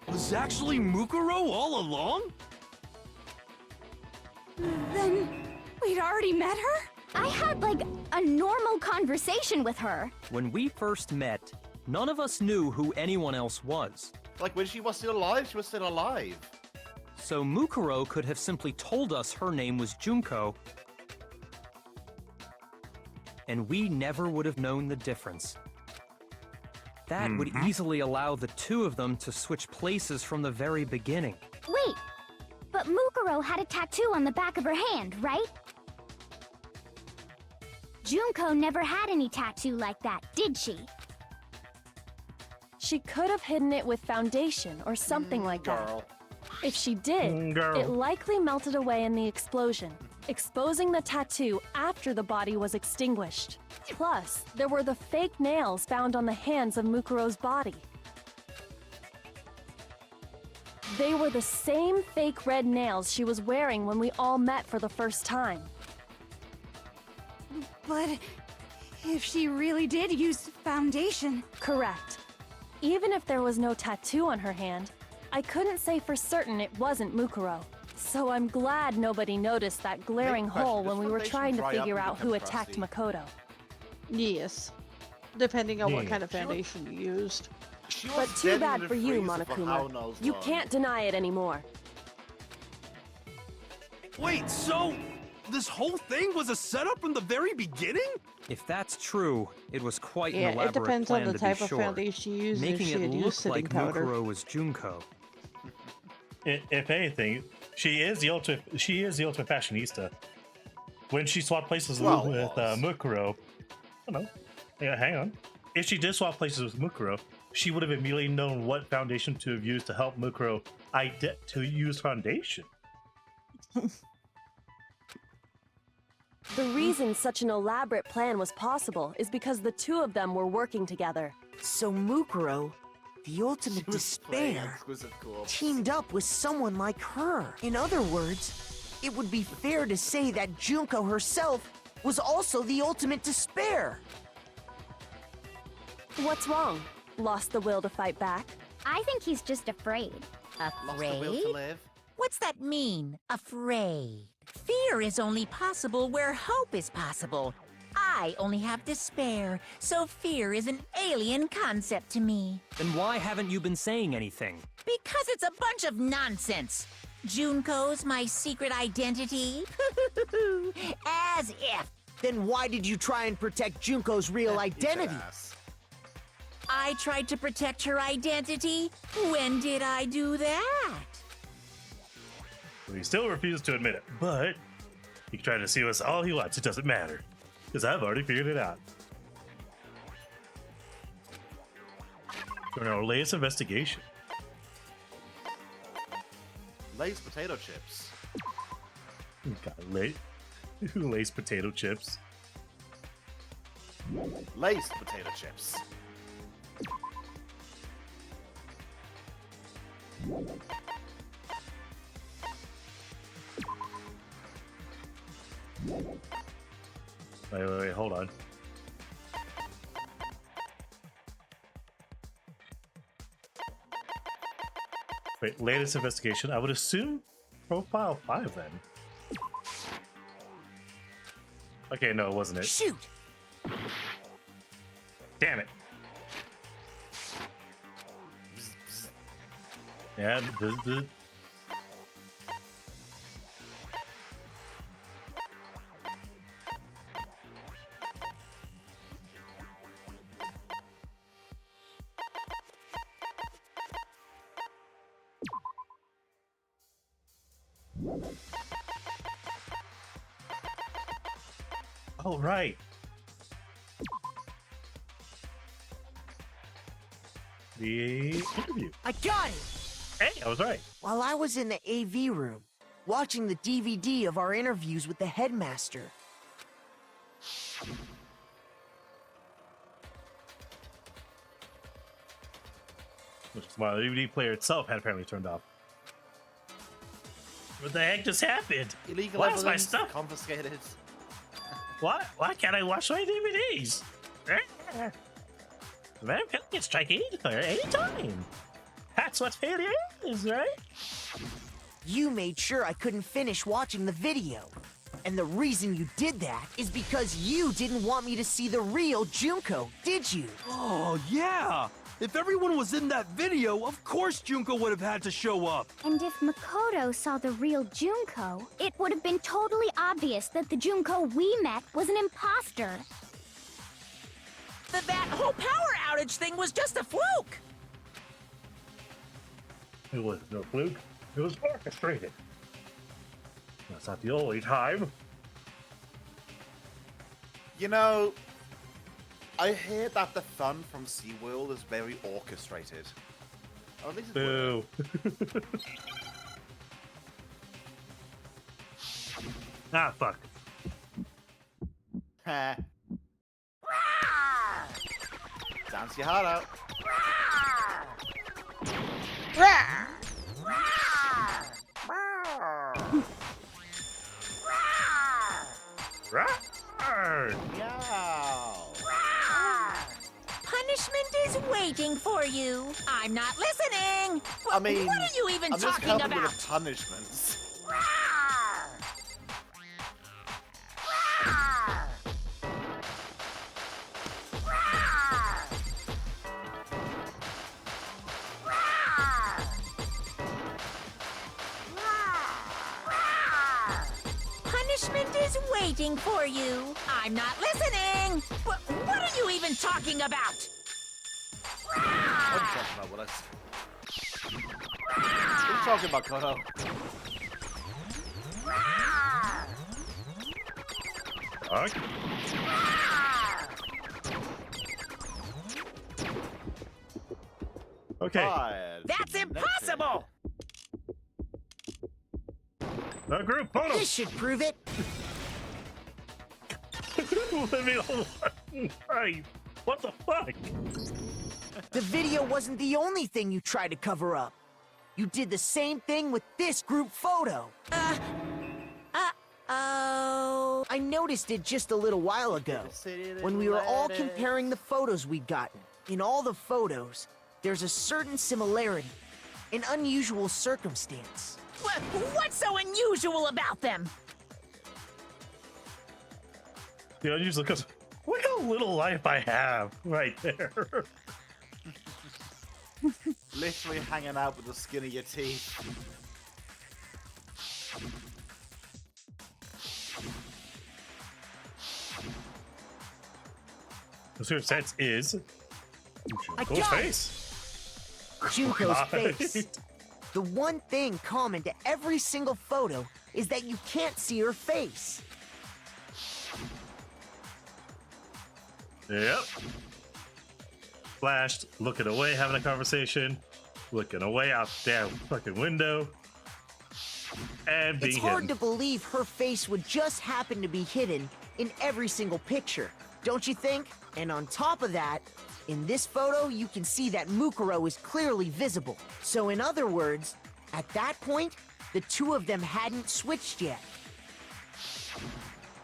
was actually Mukuro all along? Then we'd already met her? I had like a normal conversation with her. When we first met, none of us knew who anyone else was. Like when she was still alive, she was still alive. So Mukuro could have simply told us her name was Junko, and we never would have known the difference. That would easily allow the two of them to switch places from the very beginning. Wait, but Mukuro had a tattoo on the back of her hand, right? Junko never had any tattoo like that, did she? She could have hidden it with foundation or something like that. Girl. If she did, Girl. it likely melted away in the explosion. exposing the tattoo after the body was extinguished. Plus, there were the fake nails found on the hands of Mukuro's body. They were the same fake red nails she was wearing when we all met for the first time. But if she really did use foundation... Correct. Even if there was no tattoo on her hand, I couldn't say for certain it wasn't Mukuro. So I'm glad nobody noticed that glaring hole when we were trying to figure out who attacked Makoto. Yes. Depending on what kind of foundation you used. But too bad for you, Monokuma. You can't deny it anymore. Wait, so this whole thing was a setup from the very beginning? If that's true, it was quite an Yeah, elaborate it depends plan on the to type be of sure, foundation you use. making If she it had used look sitting like powder. Mukuro was Junko. If anything, she is the ultimate fashionista. When she swapped places with Mukuro, I don't know. Yeah, hang on. If she did swap places with Mukuro, she would have immediately known what foundation to have used to help Mukuro to use foundation. The reason such an elaborate plan was possible is because the two of them were working together. So Mukuro, the ultimate despair, teamed up with someone like her. In other words, it would be fair to say that Junko herself was also the ultimate despair. What's wrong? Lost the will to fight back? I think he's just afraid. Afraid? What's that mean, afraid? Fear is only possible where hope is possible. I only have despair, so fear is an alien concept to me. Then why haven't you been saying anything? Because it's a bunch of nonsense. Junko's my secret identity? As if. Then why did you try and protect Junko's real identity? I tried to protect her identity? When did I do that? Well, he still refuses to admit it, but he can try to see us all he wants. It doesn't matter, because I've already figured it out. During our latest investigation. Lay's potato chips. God, Lay's potato chips. Lay's potato chips. Wait, hold on. Wait, latest investigation. I would assume profile 5 then. Okay, no, it wasn't it. Shoot! Damn it. Yeah, oh, right. The interview. I got it! Hey, I was right. While I was in the AV room, watching the DVD of our interviews with the headmaster. Which is why the DVD player itself had apparently turned off. What the heck just happened? Illegal Why is my evidence stuff confiscated. Why can't I watch my DVDs? Man can strike anytime. That's what failure is, right? You made sure I couldn't finish watching the video. And the reason you did that is because you didn't want me to see the real Junko, did you? Oh, yeah! If everyone was in that video, of course Junko would have had to show up. And if Makoto saw the real Junko, it would have been totally obvious that the Junko we met was an imposter. That whole power outage thing was just a fluke. It was no fluke. It was orchestrated. That's not the only time. You know, I hear that the fun from SeaWorld is very orchestrated. Or at least it's Boo. Ah, fuck. Heh. Dance your heart out. Meow. Punishment is waiting for you. I'm not listening. I mean, what are you even I'm just talking helping about? with the punishments. Punishment is waiting for you. I'm not listening. What are you even talking about? I'm talking about what I said. What are you talking about, Koto? Fuck. Okay. Five. That's impossible. The group photo. This should prove it. Leave me alone. Hey, what the fuck? The video wasn't the only thing you tried to cover up. You did the same thing with this group photo. Oh. I noticed it just a little while ago, when we were all comparing the photos we'd gotten. In all the photos, there's a certain similarity, an unusual circumstance. What's so unusual about them? The unusual because look how little life I have right there. Literally hanging out with the skin of your teeth. The circumstance is I Junko's got it. face. Junko's Right. face. The one thing common to every single photo is that you can't see her face. Yep. Flashed, looking away, having a conversation, looking away out that fucking window, and being It's hard hidden. to believe her face would just happen to be hidden in every single picture, don't you think? And on top of that, in this photo, you can see that Mukuro is clearly visible. So in other words, at that point, the two of them hadn't switched yet.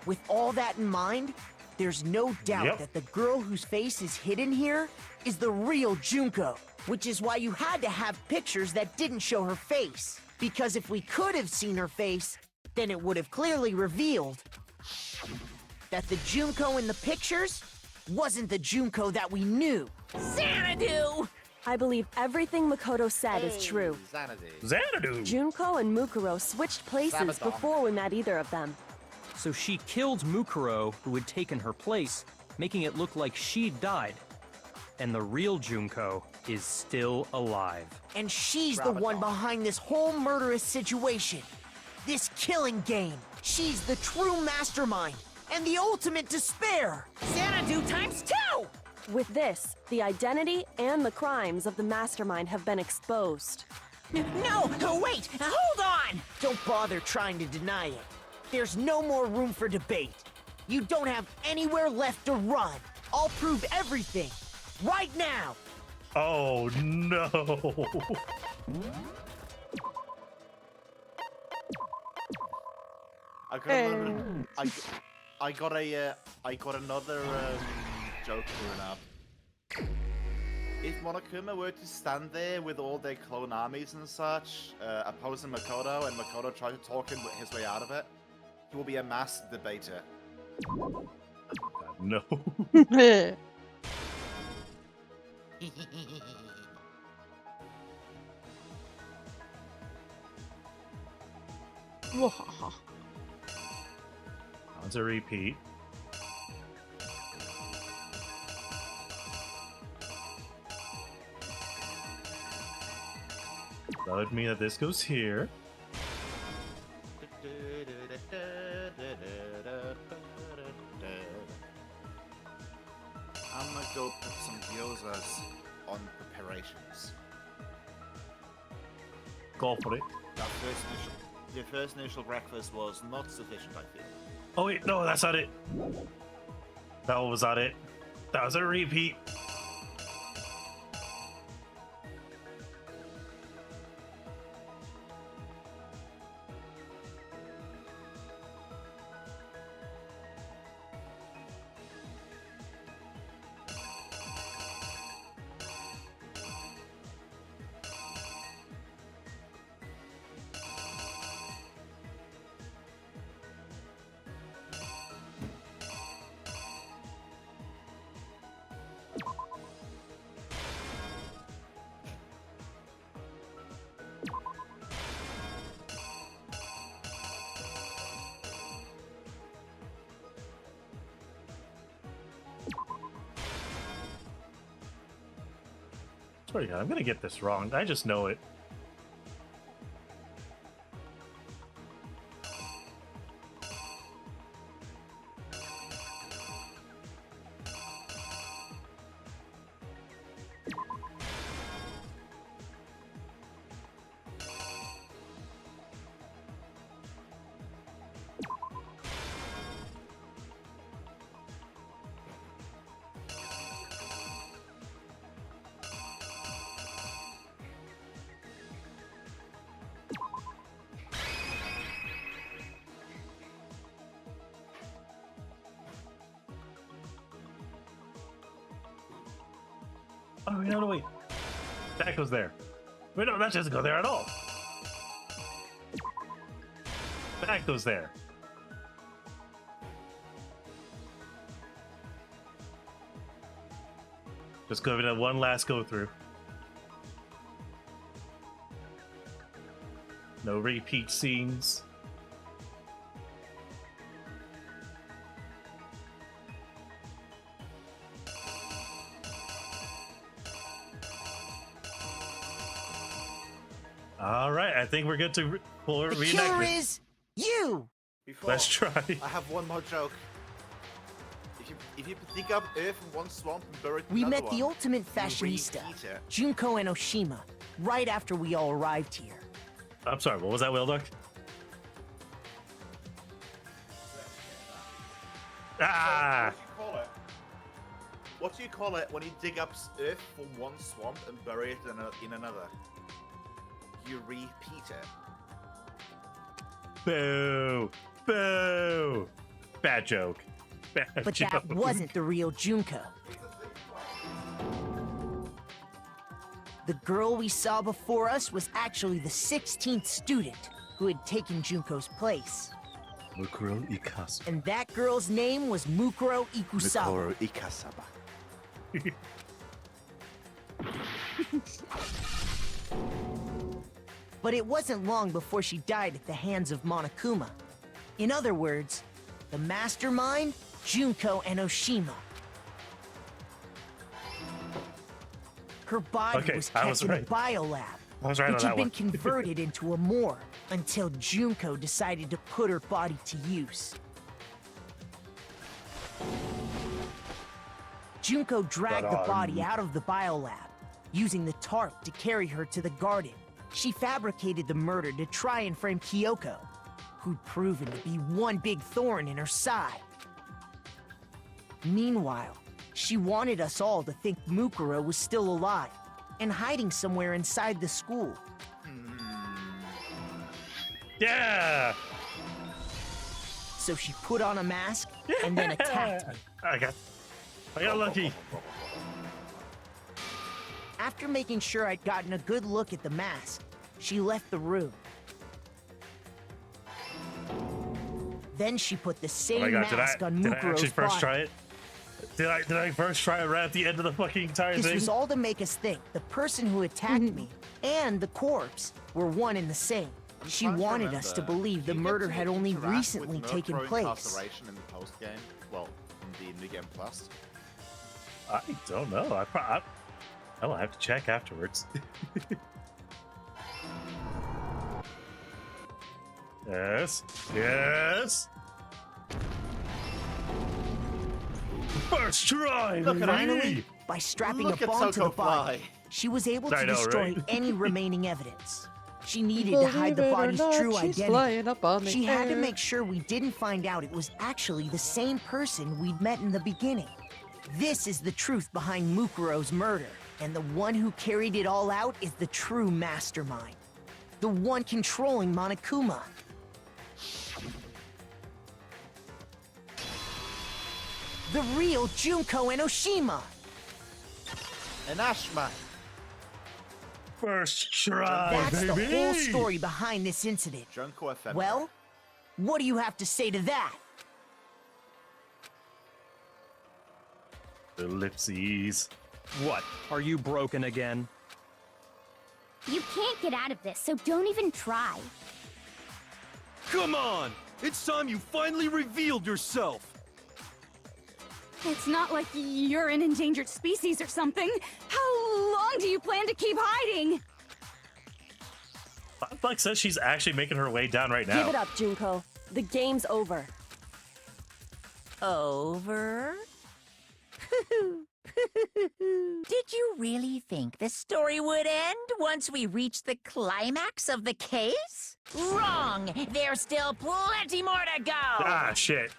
With all that in mind, there's no doubt that the girl whose face is hidden here is the real Junko, which is why you had to have pictures that didn't show her face. Because if we could have seen her face, then it would have clearly revealed that the Junko in the pictures wasn't the Junko that we knew. Xanadu! I believe everything Makoto said is true. Xanadu! Junko and Mukuro switched places Sabaton. before we met either of them. So she killed Mukuro, who had taken her place, making it look like she'd died. And the real Junko is still alive. And she's the one behind this whole murderous situation. This killing game. She's the true mastermind and the ultimate despair. Xanadu times 2! With this, the identity and the crimes of the mastermind have been exposed. No, wait, hold on! Don't bother trying to deny it. There's no more room for debate. You don't have anywhere left to run. I'll prove everything. Right now. Oh no! I got another. I got another joke brewing up. If Monokuma were to stand there with all their clone armies and such, opposing Makoto, and Makoto tried to talk his way out of it, he will be a masked debater. No. That's a repeat. That would mean that this goes here. I'm gonna go put some gyozas on preparations. Go for it. Now first mission. The first initial breakfast was not sufficient, I feel. Oh wait, no, that's not it. That was not it. That was a repeat. Swear to God, I'm gonna get this wrong. I just know it. Oh, no, wait. That goes there. Wait, no, that doesn't go there at all. That goes there. Just go to one last go through. No repeat scenes. All right, I think we're good to pull a The reenactment. killer is you! Before, Let's try. I have one more joke. If you dig up earth from one swamp and bury it in We another met the one, ultimate you fashionista, repeat it. Junko Enoshima, right after we all arrived here. I'm sorry, what was that, Whaleduck? Ah! What do you call it when you dig up earth from one swamp and bury it in another? You repeat it. Boo! Boo! Bad joke. Bad But joke. that wasn't the real Junko. The girl we saw before us was actually the 16th student who had taken Junko's place. Mukuro Ikasu. And that girl's name was Mukuro Ikusawa. Ikasaba. But it wasn't long before she died at the hands of Monokuma. In other words, the mastermind, Junko Enoshima. Her body was I kept was in right. a biolab, I was right on which had that been one. converted into a morgue until Junko decided to put her body to use. Junko dragged the body out of the biolab, using the tarp to carry her to the garden. She fabricated the murder to try and frame Kyoko, who'd proven to be one big thorn in her side. Meanwhile, she wanted us all to think Mukuro was still alive and hiding somewhere inside the school. Yeah! So she put on a mask and then attacked me. I got lucky. After making sure I'd gotten a good look at the mask, she left the room. Then she put the Oh same my God, mask on did I Mukuro's actually first body. try it? Did I first try it right at the end of the fucking entire This thing? was all to make us think the person who attacked me and the corpse were one and the same. She trying to wanted us to remember. believe the Do you murder get to had only interact with recently taken Murkrow place. Incarceration in the post game? Well, in the New Game Plus. I don't know. I will have to check afterwards. Yes. Yes. First try. Look at Finally, by strapping Look a at bomb to the Toko body, fly. she was able to I know, destroy right? any remaining evidence. She needed to hide the body's true she's identity. flying up on the She had to air. make sure we didn't find out it was actually the same person we'd met in the beginning. This is the truth behind Mukuro's murder, and the one who carried it all out is the true mastermind. The one controlling Monokuma. The real Junko Enoshima. And Ashma. First try, That's baby. the whole story behind this incident. Junko 𝓮𝓵. Well, what do you have to say to that? Ellipses. What? Are you broken again? You can't get out of this, so don't even try. Come on! It's time you finally revealed yourself! It's not like you're an endangered species or something. How long do you plan to keep hiding? Like says she's actually making her way down right now. Give it up, Junko. The game's over. Over? Did you really think the story would end once we reached the climax of the case? Wrong! There's still plenty more to go! Ah, shit.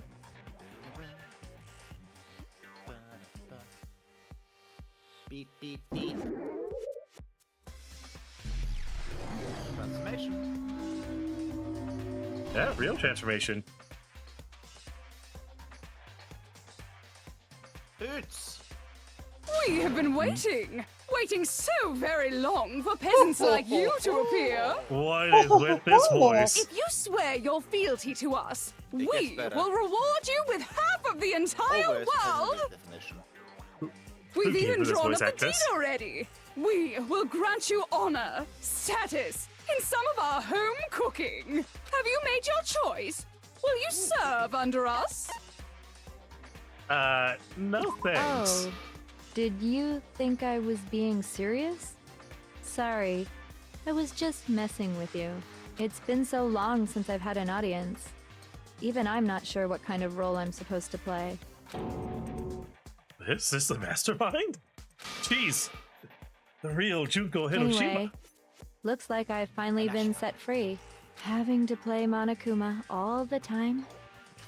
Beep, beep, beep. Transformation. Yeah, real transformation. Boots. We have been waiting so very long for peasants like you to appear. What is with this voice? If you swear your fealty to us, It gets we better. will reward you with half of the entire Always world. in this definition. We've Who gave even her this drawn voice up the deed actress? already. We will grant you honor, status, in some of our home cooking. Have you made your choice? Will you serve under us? No thanks. Oh, did you think I was being serious? Sorry, I was just messing with you. It's been so long since I've had an audience. Even I'm not sure what kind of role I'm supposed to play. Is this the mastermind? Jeez. The real Junko Hiroshima. Anyway, looks like I've finally been set free. Having to play Monokuma all the time,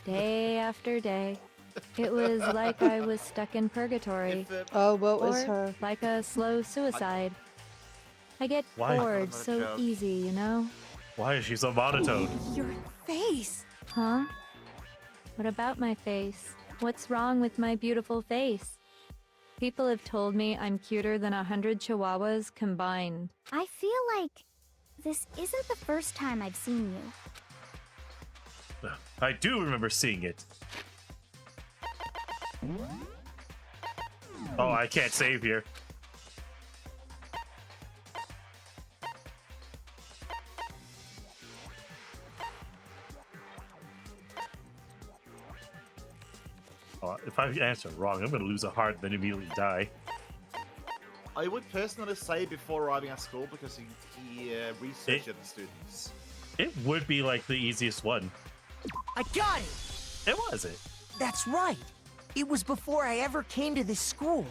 day after day. It was like I was stuck in purgatory. Oh, what was Or her? like a slow suicide. I get Why? bored so easy, you know? Why is she so monotone? Your face. Huh? What about my face? What's wrong with my beautiful face? People have told me I'm cuter than 100 chihuahuas combined. I feel like this isn't the first time I've seen you. I do remember seeing it. Oh, I can't save here. Oh, if I answer wrong, I'm gonna lose a heart and then immediately die. I would personally say before arriving at school because he researched the students. It would be like the easiest one. I got it! It was it. That's right. It was before I ever came to this school.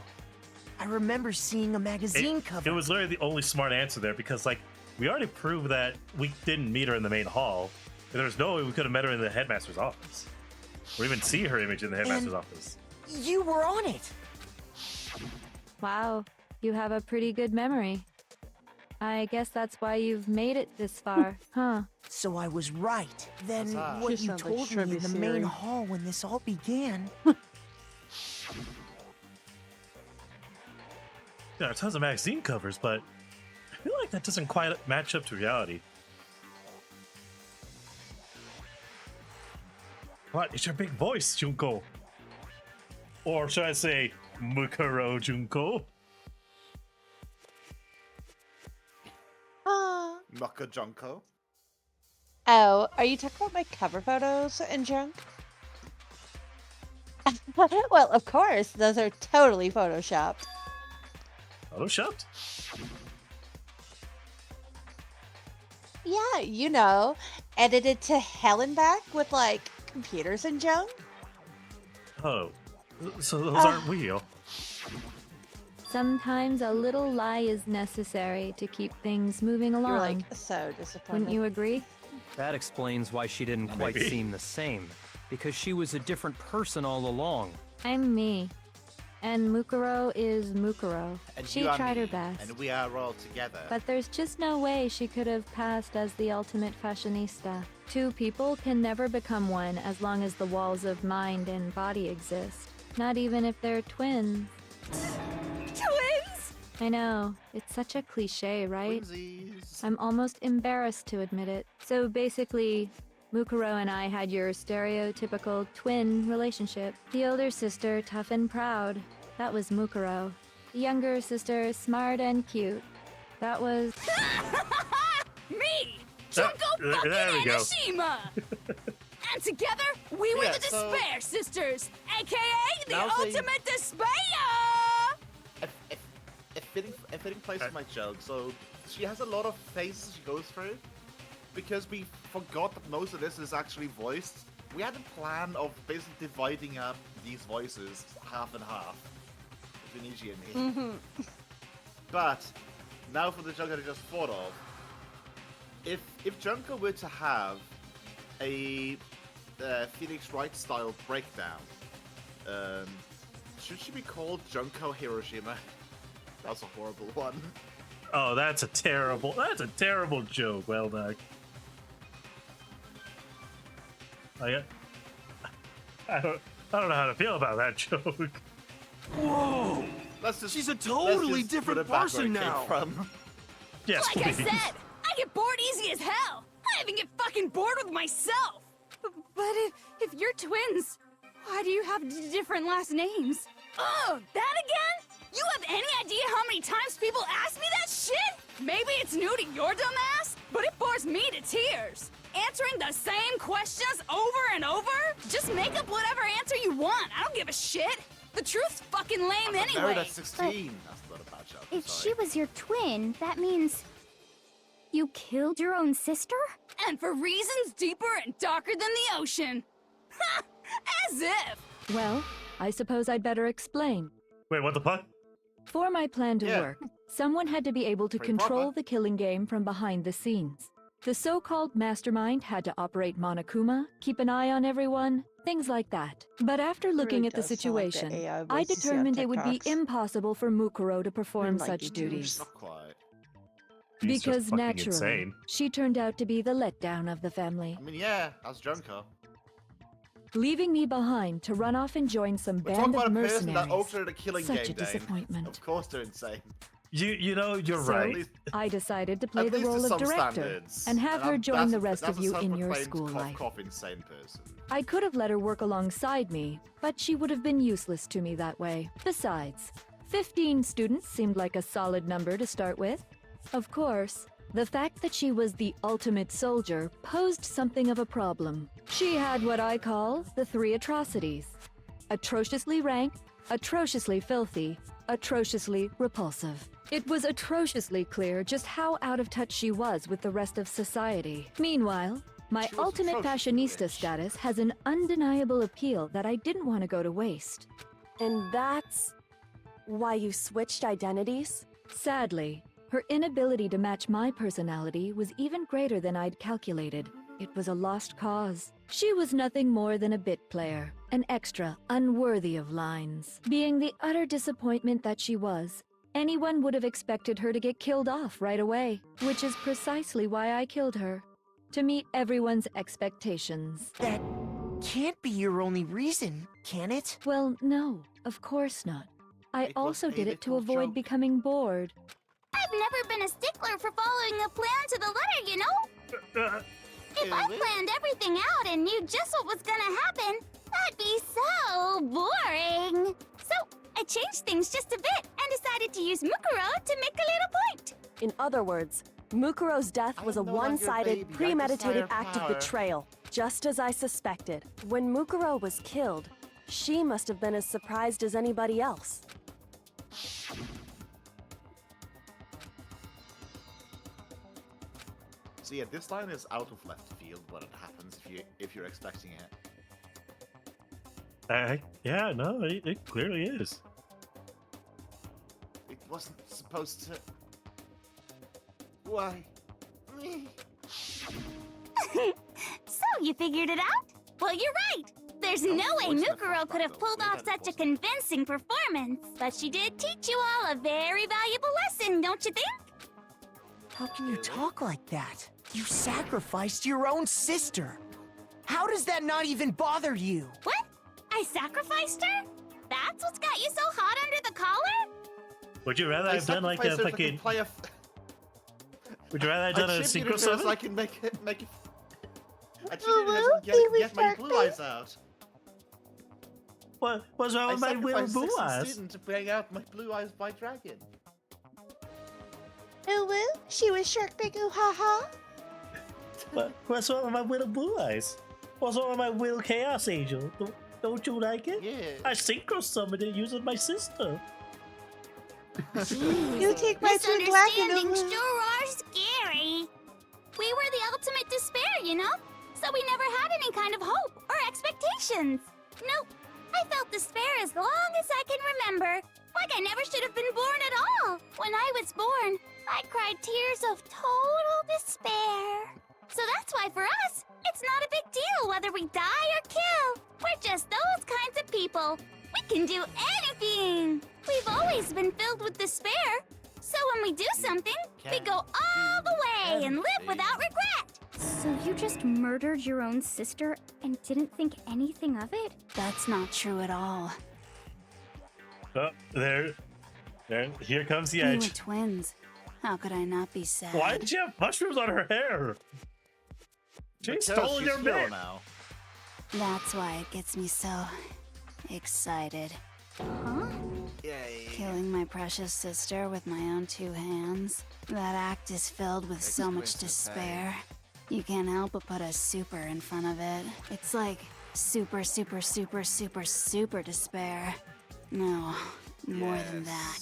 I remember seeing a magazine cover. It was literally the only smart answer there because, like, we already proved that we didn't meet her in the main hall. And there's no way we could have met her in the headmaster's office. Or even see her image in the headmaster's office. You were on it. Wow, you have a pretty good memory. I guess that's why you've made it this far, huh? So I was right. Then Huzzah. what She you sounds like told me in Shrimmy the main Siri. hall when this all began. There are tons of magazine covers, but I feel like that doesn't quite match up to reality. What? It's your big voice, Junko. Or should I say, Mukuro Junko? Maka Junko. Oh, are you talking about my cover photos and junk? Well, of course, those are totally photoshopped. Photoshopped? Yeah, you know, edited to hell and back with like computers and junk. Oh, so those aren't real. Sometimes a little lie is necessary to keep things moving along. You're like so disappointed. Wouldn't you agree? That explains why she didn't quite Maybe. seem the same. Because she was a different person all along. I'm me. And Mukuro is Mukuro. And She you are tried me, her best. And we are all together. But there's just no way she could have passed as the ultimate fashionista. Two people can never become one as long as the walls of mind and body exist. Not even if they're twins. Twins? I know, it's such a cliche, right? Twinsies. I'm almost embarrassed to admit it. So basically, Mukuro and I had your stereotypical twin relationship. The older sister, tough and proud. That was Mukuro. The younger sister, smart and cute. That was... Me! Junko fucking there we go. Enoshima! And together, we were Yeah, the so- Despair Sisters, aka the Now they- ultimate despair! A fitting place for my joke. So she has a lot of phases she goes through. Because we forgot that most of this is actually voiced, we had a plan of basically dividing up these voices half and half. Between Eiji and me. But, now for the joke that I just thought of. If Junko were to have a Phoenix Wright style breakdown, should she be called Junko Hiroshima? That's a horrible one. Oh, that's a terrible joke. Well done. I don't know how to feel about that joke. Whoa! She's a totally different person now. Yes, Like I please. said, I get bored easy as hell! I even get fucking bored with myself! But if you're twins, why do you have different last names? Oh, that again? You have any idea how many times people ask me that shit? Maybe it's new to your dumb ass, but it bores me to tears. Answering the same questions over and over? Just make up whatever answer you want. I don't give a shit. The truth's fucking lame Married anyway. at 16. That's not a bad joke. If sorry. she was your twin, that means you killed your own sister? And for reasons deeper and darker than the ocean. Ha! As if! Well, I suppose I'd better explain. Wait, what the fuck? For my plan to Yeah. work, someone had to be able to Pretty control proper. the killing game from behind the scenes. The so-called mastermind had to operate Monokuma, keep an eye on everyone, things like that. But after looking really at the does sound like the situation, AI I voices you see on determined it would be TikToks. impossible for Mukuro to perform like such YouTubers. duties. Not quite. He's just Because fucking naturally, insane. she turned out to be the letdown of the family, I mean, yeah, that's Junko. leaving me behind to run off and join some We're band talking about of a person that mercenaries. altered a killing Such game, a disappointment. Of course they're insane. You know, you're So, right. I decided to play At the least to role of some director standards. and have her I'm- join that's the a- rest that's of a you in your self-proclaimed school life. cough insane person. I could have let her work alongside me, but she would have been useless to me that way. Besides, 15 students seemed like a solid number to start with. Of course, the fact that she was the ultimate soldier posed something of a problem. She had what I call the three atrocities: atrociously rank, atrociously filthy, atrociously repulsive. It was atrociously clear just how out of touch she was with the rest of society. Meanwhile, my She was ultimate atrociously fashionista rich. status has an undeniable appeal that I didn't want to go to waste. And that's why you switched identities? Sadly, her inability to match my personality was even greater than I'd calculated. It was a lost cause. She was nothing more than a bit player, an extra unworthy of lines. Being the utter disappointment that she was, anyone would have expected her to get killed off right away, which is precisely why I killed her. To meet everyone's expectations. That can't be your only reason, can it? Well, no, of course not. I It was also a did it to little avoid joke. becoming bored. I've never been a stickler for following a plan to the letter, you know? If I planned everything out and knew just what was gonna happen, that'd be so boring. So I changed things just a bit and decided to use Mukuro to make a little point. In other words, Mukuro's death was a I'm no longer a one-sided, baby. I premeditated desire act of power. betrayal, just as I suspected. When Mukuro was killed, she must have been as surprised as anybody else. So yeah, this line is out of left field when it happens if you're expecting it. Yeah, no, it clearly is. wasn't supposed to. Why? Me? So you figured it out? Well, you're right. There's no way Mukuro could have pulled off such a convincing performance. But she did teach you all a very valuable lesson, don't you think? How can you talk like that? You sacrificed your own sister. How does that not even bother you? What? I sacrificed her? That's what's got you so hot under the collar? Would you rather have done like a fucking... Would you rather have done a secret summon? I can make it... I cheated get my blue eyes out. What's wrong with my little blue eyes? To bring out my blue eyes by dragon. Woo, she was shark big ooh ha ha. What's wrong with my little blue eyes? What's wrong with my little chaos angel? Don't you like it? Yeah. I synchro summoned it using my sister. You take my twin black and Misunderstandings sure are scary. We were the ultimate despair, you know? So we never had any kind of hope or expectations. Nope. I felt despair as long as I can remember. Like I never should have been born at all. When I was born, I cried tears of total despair. So that's why for us, it's not a big deal whether we die or kill. We're just those kinds of people. We can do anything. We've always been filled with despair. So when we do something, we go all the way and live without regret. So you just murdered your own sister and didn't think anything of it? That's not true at all. Oh, there. Here comes the We edge. were twins. How could I not be sad? Why did you have mushrooms on her hair? She stole your hair now. That's why it gets me so excited. Huh? Yay. Killing my precious sister with my own two hands. That act is filled with so much despair. You can't help but put a super in front of it. It's like super, super, super, super, super despair. No, more than that.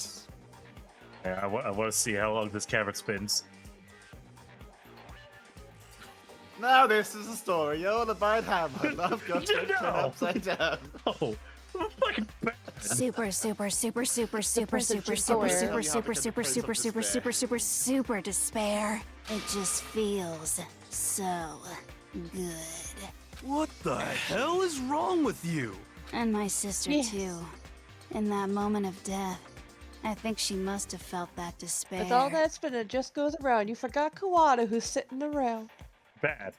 Yeah, I want to see how long this camera spins. Now this is a story all about Hammer. Love got turned upside down. Oh, fucking bad. Super, super, super, super, super, super, super, super, super, super, super, super, super, super, super, super despair. It just feels so good. What the hell is wrong with you? And my sister too. In that moment of death, I think she must have felt that despair. With all that spinning just goes around, you forgot Kawada who's sitting around. Bad.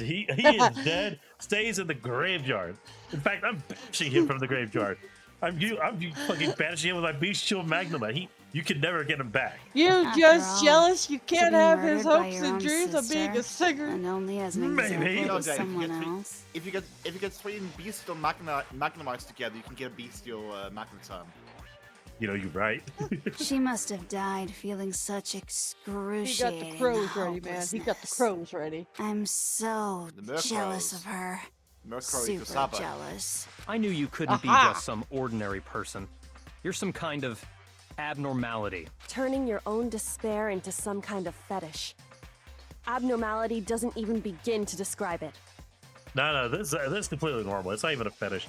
He is dead. Stays in the graveyard. In fact, I'm banishing him from the graveyard. I'm fucking banishing him with my beast shield magnum. You can never get him back. You're just jealous you can't have his hopes and dreams of being a singer. And only as an example of someone else. If you get three bestial magnumized together, you can get a bestial magneton. You know, you're right. She must have died feeling such excruciating He got the crows ready, man. He got the crows ready. I'm so jealous of her. Super jealous. I knew you couldn't be just some ordinary person. You're some kind of abnormality. Turning your own despair into some kind of fetish. Abnormality doesn't even begin to describe it. No, this is completely normal. It's not even a fetish.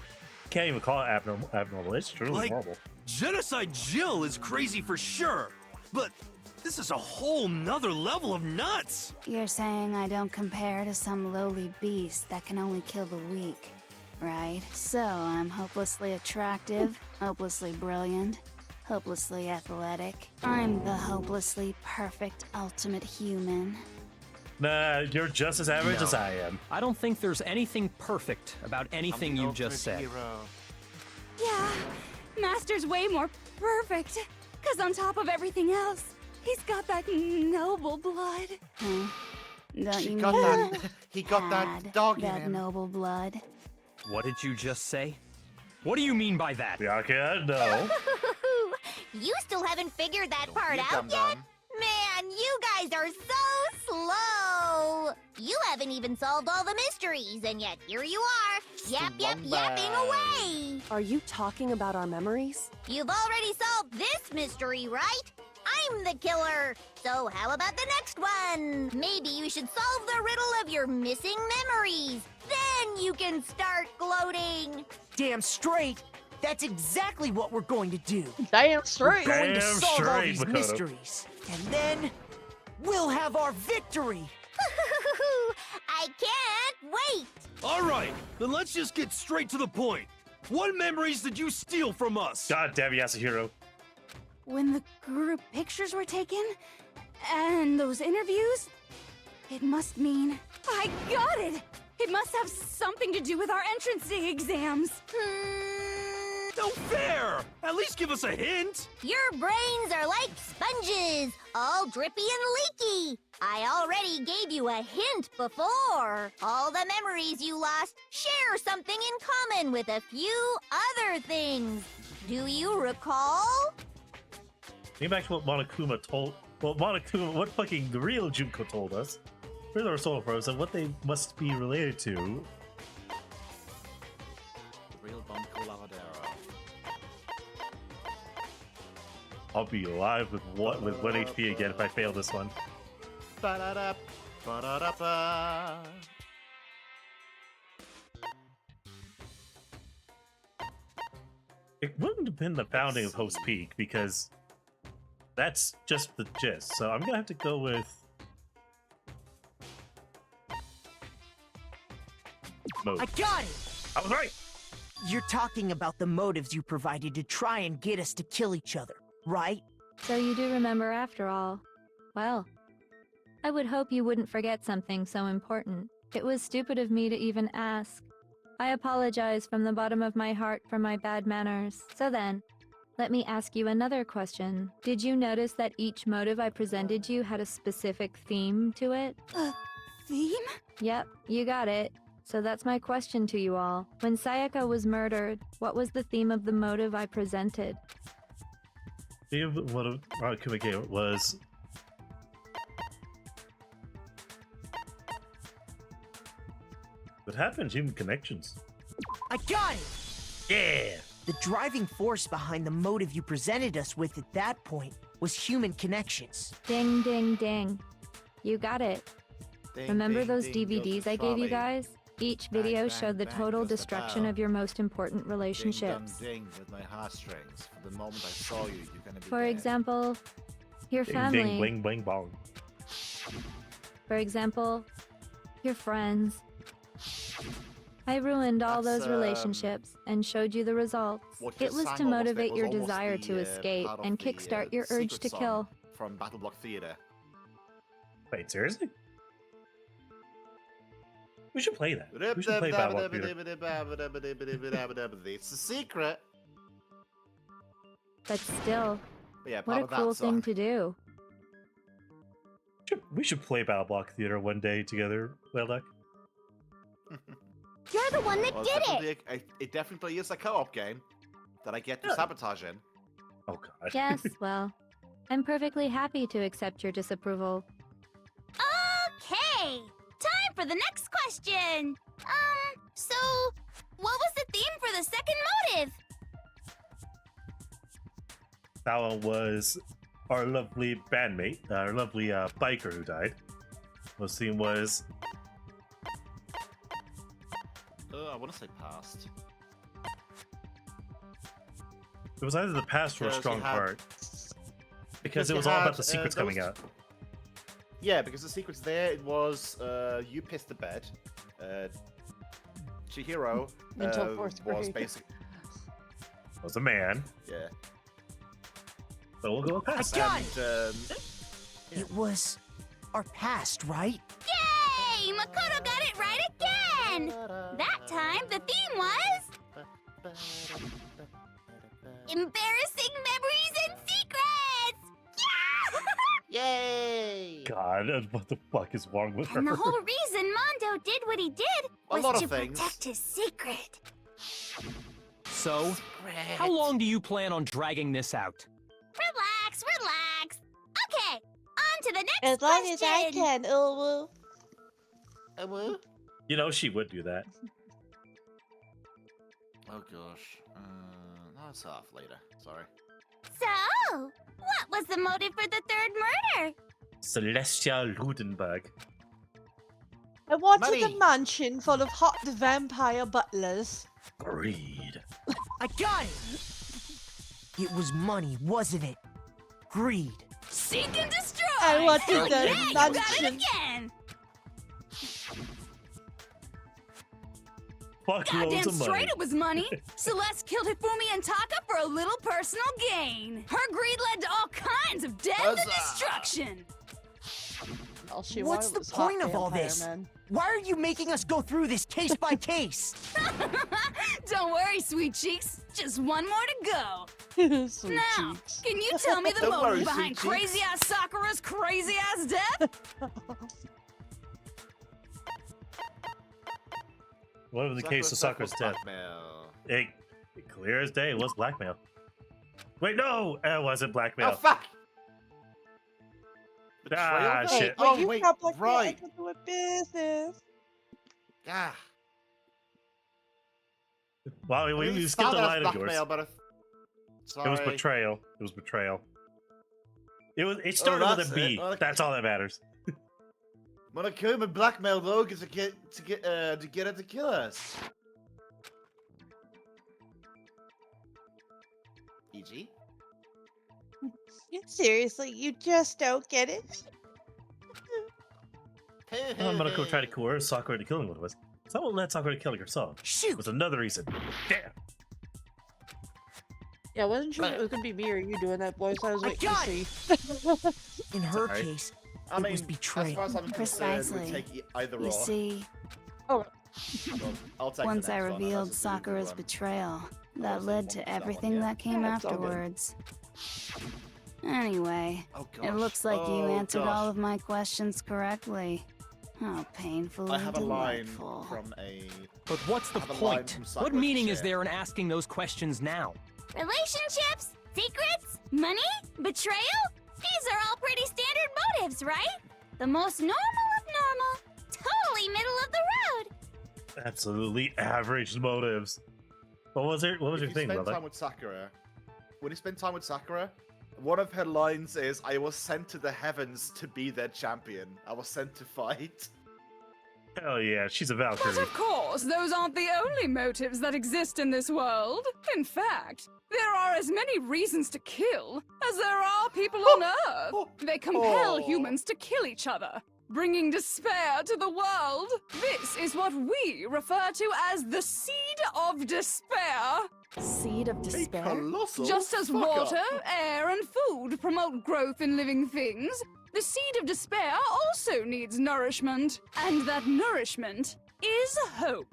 Can't even call it abnormal. It's truly normal. Genocide Jill is crazy for sure, but this is a whole nother level of nuts. You're saying I don't compare to some lowly beast that can only kill the weak, right? So I'm hopelessly attractive, hopelessly brilliant, hopelessly athletic. I'm the hopelessly perfect ultimate human. Nah, you're just as average as I am. I don't think there's anything perfect about anything you just said. Yeah, Master's way more perfect. Cause on top of everything else, he's got that noble blood. Huh? Don't you He got that dog in that him. noble blood? What did you just say? What do you mean by that? Bianca, no. You still haven't figured that part out yet? Man, you guys are so slow! You haven't even solved all the mysteries, and yet here you are, yapping away! Are you talking about our memories? You've already solved this mystery, right? I'm the killer! So how about the next one? Maybe you should solve the riddle of your missing memories. Then you can start gloating! Damn straight! That's exactly what we're going to do. Damn straight. We're going to Damn solve all straight, these Makoto. mysteries. And then we'll have our victory. I can't wait! Alright, then let's just get straight to the point. What memories did you steal from us? God damn Yasuhiro. When the group pictures were taken, and those interviews, it must mean... I got it! It must have something to do with our entrance exams. No fair! At least give us a hint! Your brains are like sponges, all drippy and leaky. I already gave you a hint before. All the memories you lost share something in common with a few other things. Do you recall? Think back to what Monokuma told. Well, Monokuma, what fucking the real Junko told us. We're the soul froze and what they must be related to. Real Don Coladero. I'll be alive with 1 HP again if I fail this one. Ba-da-da, ba-da-da-ba. It wouldn't have been the founding of Host Peak because that's just the gist. So I'm gonna have to go with Mode. I got it! I was right! You're talking about the motives you provided to try and get us to kill each other, right? So you do remember after all. Well, I would hope you wouldn't forget something so important. It was stupid of me to even ask. I apologize from the bottom of my heart for my bad manners. So then, let me ask you another question. Did you notice that each motive I presented you had a specific theme to it? Theme? Yep, you got it. So that's my question to you all. When Sayaka was murdered, what was the theme of the motive I presented? The theme of what Monokuma gave was what happened? Human connections. I got it! Yeah! The driving force behind the motive you presented us with at that point was human connections. Ding, ding, ding. You got it. Ding, Remember ding, those ding, goes DVDs the I gave you trolley. guys? Each Bang, video bang, showed the bang total goes the destruction bell. of your most important Ding relationships. dong ding with my heartstrings. For the moment I saw you, you're gonna be For dead. example, your Ding family. ding bling bling bong. For example, your friends. I ruined all That's, those relationships and showed you the results. what you It was sang to almost there motivate was your almost desire the, to escape part of and the, kickstart your urge secret to song kill. From Battle Block Theater. Wait, seriously? We should play that. We should play Battle Block Theater. It's a secret. But still, But yeah, what part a of that cool song. thing to do. We should play Battle Block Theater one day together, Whaleduck. You're the one that Well, did it! it definitely is a co-op game that I get to sabotage in. Oh god. Yes, well, I'm perfectly happy to accept your disapproval. Okay! Time for the next question! So, what was the theme for the second motive? That one was our lovely bandmate, our lovely biker who died. The theme was I want to say past. it was either the past or a Because strong you had- part. Because it you was all about had, the secrets those- coming out. Yeah, because the secrets there, it was you pissed the bed. Chihiro Until fourth was grade. basically Was a man. yeah. So we'll go with I past. got And it! It was our past, right? Yay! Makoto got it right again! That time, the theme was... Embarrassing memories and secrets! Yeah! Yay! God, what the fuck is wrong with And her? the whole reason Mondo did what he did A was lot to of things. protect his secret. So, how long do you plan on dragging this out? Relax, relax. Okay, on to the next As long question. as I can, Uwu. You know she would do that. Oh gosh. No, it's off later. Sorry. So, what was the motive for the third murder? 𝓕𝓻𝓷𝓵𝓘. I wanted Money. a mansion full of hot vampire butlers. Greed. I got it! It was money, wasn't it? Greed. Seek and destroy! I want to Hell do yeah, you got it nonsense. again! Fuck Goddamn loads of straight money. it was money. Celeste killed Hifumi and Taka for a little personal gain. Her greed led to all kinds of death and destruction. All she What's wanted the was hot point of all vampire this? men. Why are you making us go through this case by case? Don't worry, sweet cheeks. Just one more to go. Sweet Now, cheeks. can you tell me the Don't worry, motive behind sweet cheeks. crazy-ass Sakura's crazy-ass death? What was the case of Sakura's death? It clear as day. It was blackmail. Wait, no! It wasn't blackmail. Oh, fuck! Ah, Betrayal? shit. Oh, you wait, got black right. I can do a business. Ah. Wow, I we mean, it skipped a started as line of yours. blackmail, but It was sorry. betrayal. It was betrayal. It started with that's a B. it. Okay. That's all that matters. Monokuma blackmailed Logan to get her to kill us. Eiji? Seriously, you just don't get it? Monoko tried to coerce Sakura into killing one of us. Someone led Sakura to killing herself. Shoot! Was another reason. Damn. Yeah, I wasn't sure if it was gonna be me or you doing that, boys. I was I waiting to got see. In her alright. case, I it mean, was as betrayal. far as I'm concerned, we take either You or. see, Well, I'll take the once I next one, revealed unless it's a good Sakura's one. betrayal, was that like, led one to for someone, everything yeah. that came Yeah, it's all good. afterwards. Anyway, Oh, it gosh. looks like you Oh, answered gosh. all of my questions correctly. How painfully I have a line delightful. from a. But what's the I have a line point? from What Sakura's meaning is share. there in asking those questions now? Relationships? Secrets? Money? Betrayal? These are all pretty standard motives, right? The most normal of normal. Totally middle of the road. Absolutely average motives. What was your If you thing, spend Love? time with Sakura, when you spend time with Sakura, one of her lines is, "I was sent to the heavens to be their champion. I was sent to fight." Hell yeah, she's a But Valkyrie. of course, those aren't the only motives that exist in this world. In fact, there are as many reasons to kill as there are people on Earth. They compel humans to kill each other, bringing despair to the world. This is what we refer to as the seed of despair. Seed of despair? Colossal Just as fuck up. water, air, and food promote growth in living things, the seed of despair also needs nourishment. And that nourishment is hope.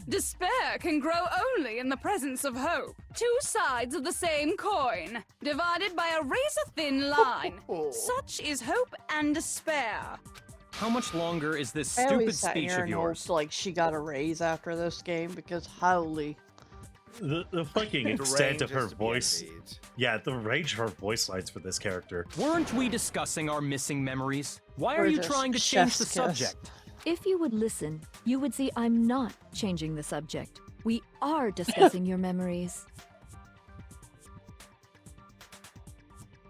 Despair can grow only in the presence of hope. Two sides of the same coin, divided by a razor-thin line. Such is hope and despair. How much longer is this I stupid always sat speech here of and yours? hoped, like, she got a raise after this game because holy. The fucking The extent range of her is to be voice. envied. Yeah, the range of her voice lines for this character. Weren't we discussing our missing memories? Why Or are you just trying to change the chef's kiss. subject? If you would listen, you would see I'm not changing the subject. We are discussing your memories.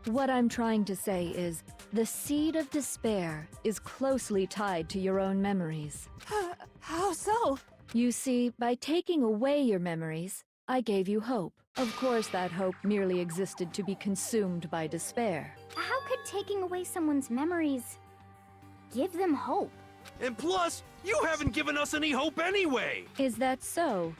What I'm trying to say is, the seed of despair is closely tied to your own memories. How so? You see, by taking away your memories, I gave you hope. Of course, that hope merely existed to be consumed by despair. How could taking away someone's memories give them hope? And plus, you haven't given us any hope anyway! Is that so?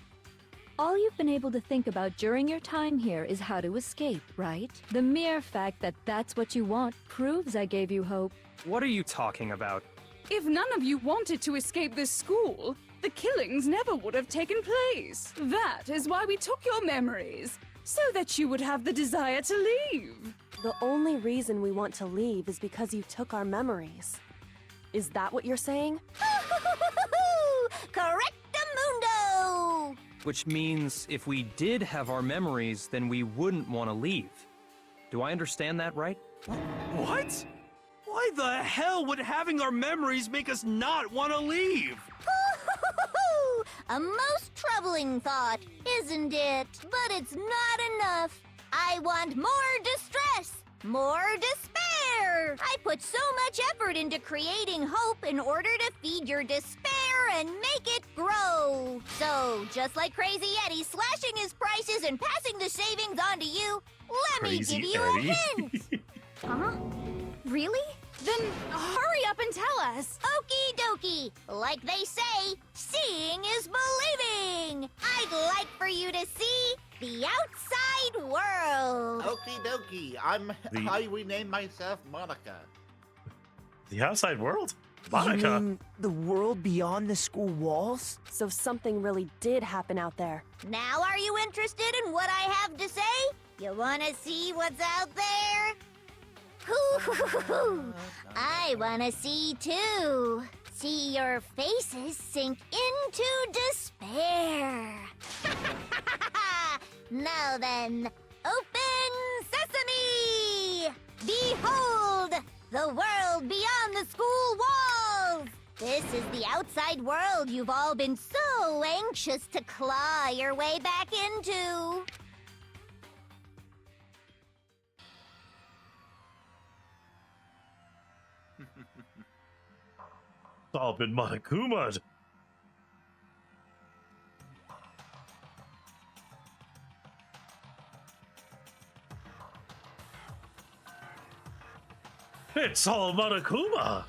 All you've been able to think about during your time here is how to escape, right? The mere fact that that's what you want proves I gave you hope. What are you talking about? If none of you wanted to escape this school, the killings never would have taken place. That is why we took your memories, so that you would have the desire to leave. The only reason we want to leave is because you took our memories. Is that what you're saying? Correctamundo! Which means if we did have our memories, then we wouldn't want to leave. Do I understand that right? What? Why the hell would having our memories make us not want to leave? A most troubling thought, isn't it? But it's not enough. I want more distress, more despair. I put so much effort into creating hope in order to feed your despair and make it grow. So, just like Crazy Eddie slashing his prices and passing the savings on to you, let me give you a hint. Huh? Really? Then hurry up and tell us. Okie dokie. Like they say, seeing is believing. I'd like for you to see the outside world. Okie dokie. I rename myself Monica. The outside world? You Monica? mean the world beyond the school walls? So something really did happen out there. Now are you interested in what I have to say? You wanna see what's out there? Hoo-hoo-hoo-hoo. I wanna see too. See your faces sink into despair. Now then, open sesame! Behold, the world beyond the school walls! This is the outside world you've all been so anxious to claw your way back into. It's all been Monokuma. It's all Monokuma.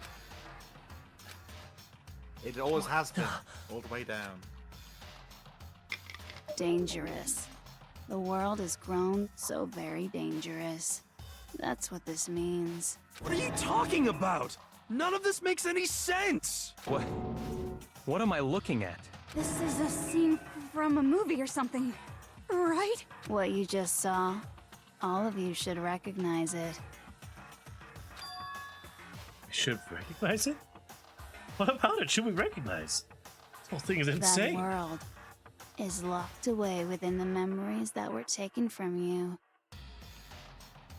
It always has been, all the way down. Dangerous. The world has grown so very dangerous. That's what this means. What are you talking about? None of this makes any sense! What am I looking at? This is a scene from a movie or something, right? What you just saw, all of you should recognize it. We should recognize it? What about it should we recognize? This whole thing is That insane. world is locked away within the memories that were taken from you.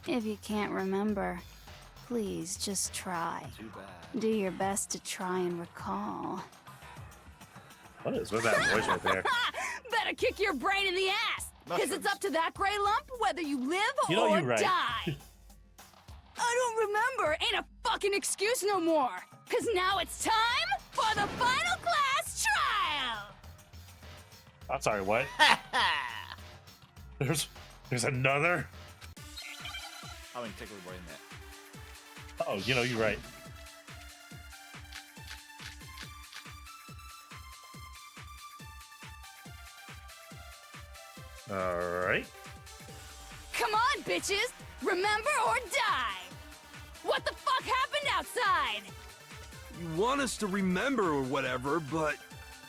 If you can't remember, please just try. Too bad. Do your best to try and recall. What is with that voice right there? Better kick your brain in the ass, because it's up to that gray lump whether you live You know or you're right. die. I don't remember ain't a fucking excuse no more, because now it's time for the final class trial. I'm sorry, what? There's another? I mean, take a brain there. Oh, you know, you're right. Alright. Come on, bitches! Remember or die! What the fuck happened outside? You want us to remember or whatever, but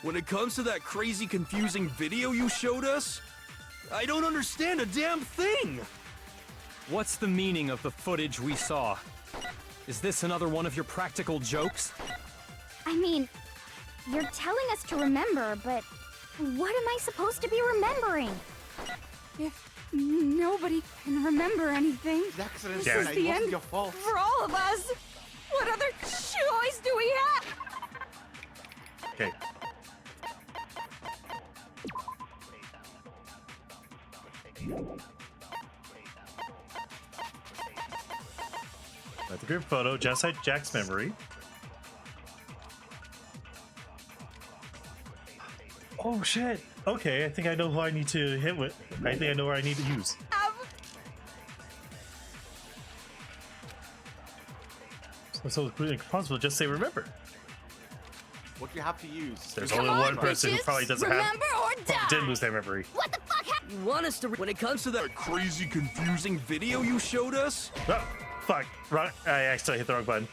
when it comes to that crazy confusing video you showed us, I don't understand a damn thing! What's the meaning of the footage we saw? Is this another one of your practical jokes? I mean, you're telling us to remember, but what am I supposed to be remembering? If nobody can remember anything, Accident, this is it the wasn't end your fault. for all of us. What other choice do we have? Okay. That's a group photo, just like Jack's memory. Oh shit! Okay, I think I know who I need to hit with. I think I know where I need to use. So it's responsible. Just say remember. What do you have to use? There's Come only on, one person who bitches. probably doesn't Remember or have. die. Didn't lose their memory. What the fuck happened? You want us to when it comes to that crazy confusing video you showed us? Oh, fuck! Wrong. I accidentally hit the wrong button.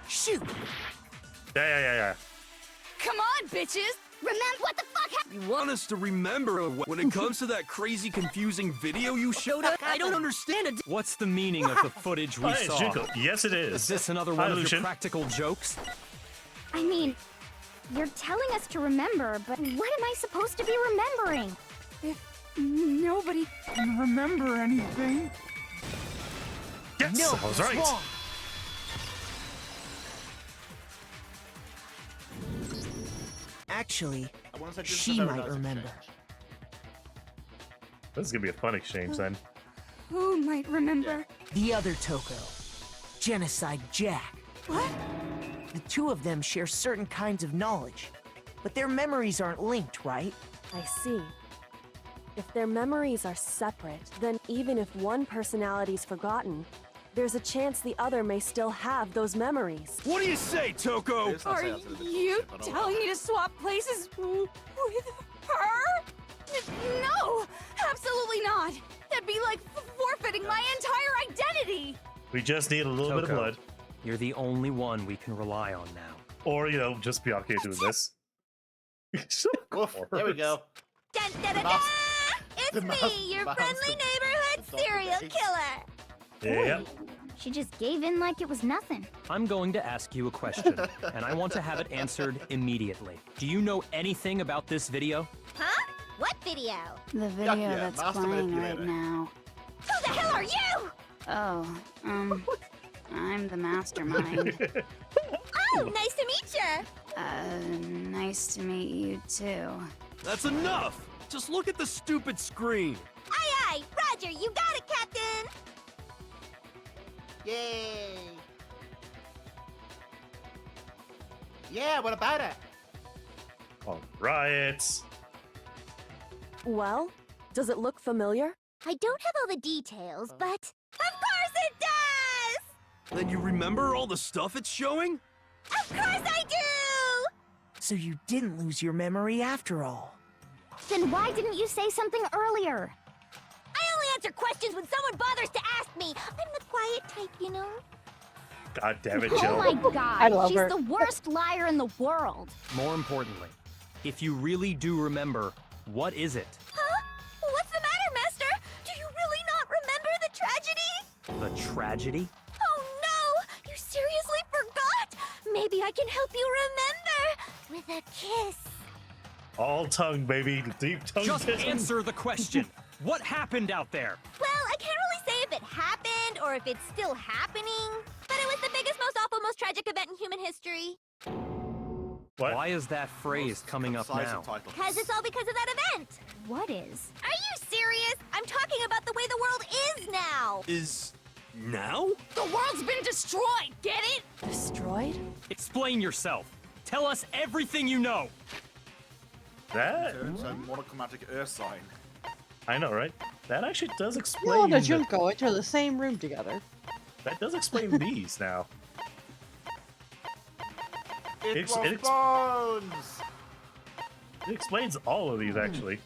Shoot! Yeah. Come on, bitches! Remember what the fuck happened? You want us to remember or when it comes to that crazy confusing video you showed us? I don't understand it. What's the meaning of the footage we Hi, it's saw? Junko. Yes, it is. Is this another Hi, one of Lucian. your practical jokes? I mean, you're telling us to remember, but what am I supposed to be remembering? If nobody can remember anything. Yes, No, I was it's right. wrong. Actually, I wanna say just she remember might that's remember. This is gonna be a fun exchange then. Who might remember? The other Toko, Genocide Jack. What? The two of them share certain kinds of knowledge. but their memories aren't linked, right? I see. If their memories are separate, then even if one personality's forgotten, there's a chance the other may still have those memories. What do you say, Toko? Are you telling me to swap places with her? No! Absolutely not! That'd be like forfeiting my entire identity! We just need a little bit of blood. You're the only one we can rely on now. Or, you know, just Byakuya doing this. Oof, there we go. Dun, dun, dun, dun! It's me, your friendly neighborhood serial killer! Yep. She just gave in like it was nothing. I'm going to ask you a question, and I want to have it answered immediately. Do you know anything about this video? Huh? What video? The video that's playing right now. Who the hell are you? Oh, I'm the mastermind. Oh, nice to meet you. Nice to meet you too. That's enough! Just look at the stupid screen. Aye, aye. Roger, you got it, Captain. Yay! Yeah, what about it? All right. Well, does it look familiar? I don't have all the details, but... Of course it does! Then you remember all the stuff it's showing? Of course I do! So you didn't lose your memory after all. Then why didn't you say something earlier? I only answer questions when someone bothers to ask me. I'm the quiet type, you know? God damn it, Oh Jill. my god, I love she's her. the worst liar in the world. More importantly, if you really do remember, what is it? Huh? What's the matter, Master? Do you really not remember the tragedy? The tragedy? Oh no! You seriously forgot? Maybe I can help you remember with a kiss. All tongue, baby. Deep tongue. Just kissing. answer the question. What happened out there? Well, I can't really say if it happened or if it's still happening, but it was the biggest, most awful, most tragic event in human history. What? Why is that phrase coming up now? Because it's all because of that event. What is? Are you serious? I'm talking about the way the world is now. Is now? The world's been destroyed, get it? Destroyed? Explain yourself. Tell us everything you know. That? It's a monochromatic earth sign. I know, right? That actually does Well, explain. the Junko enter the same room together. That does explain these now. It was it bones! It explains all of these, actually.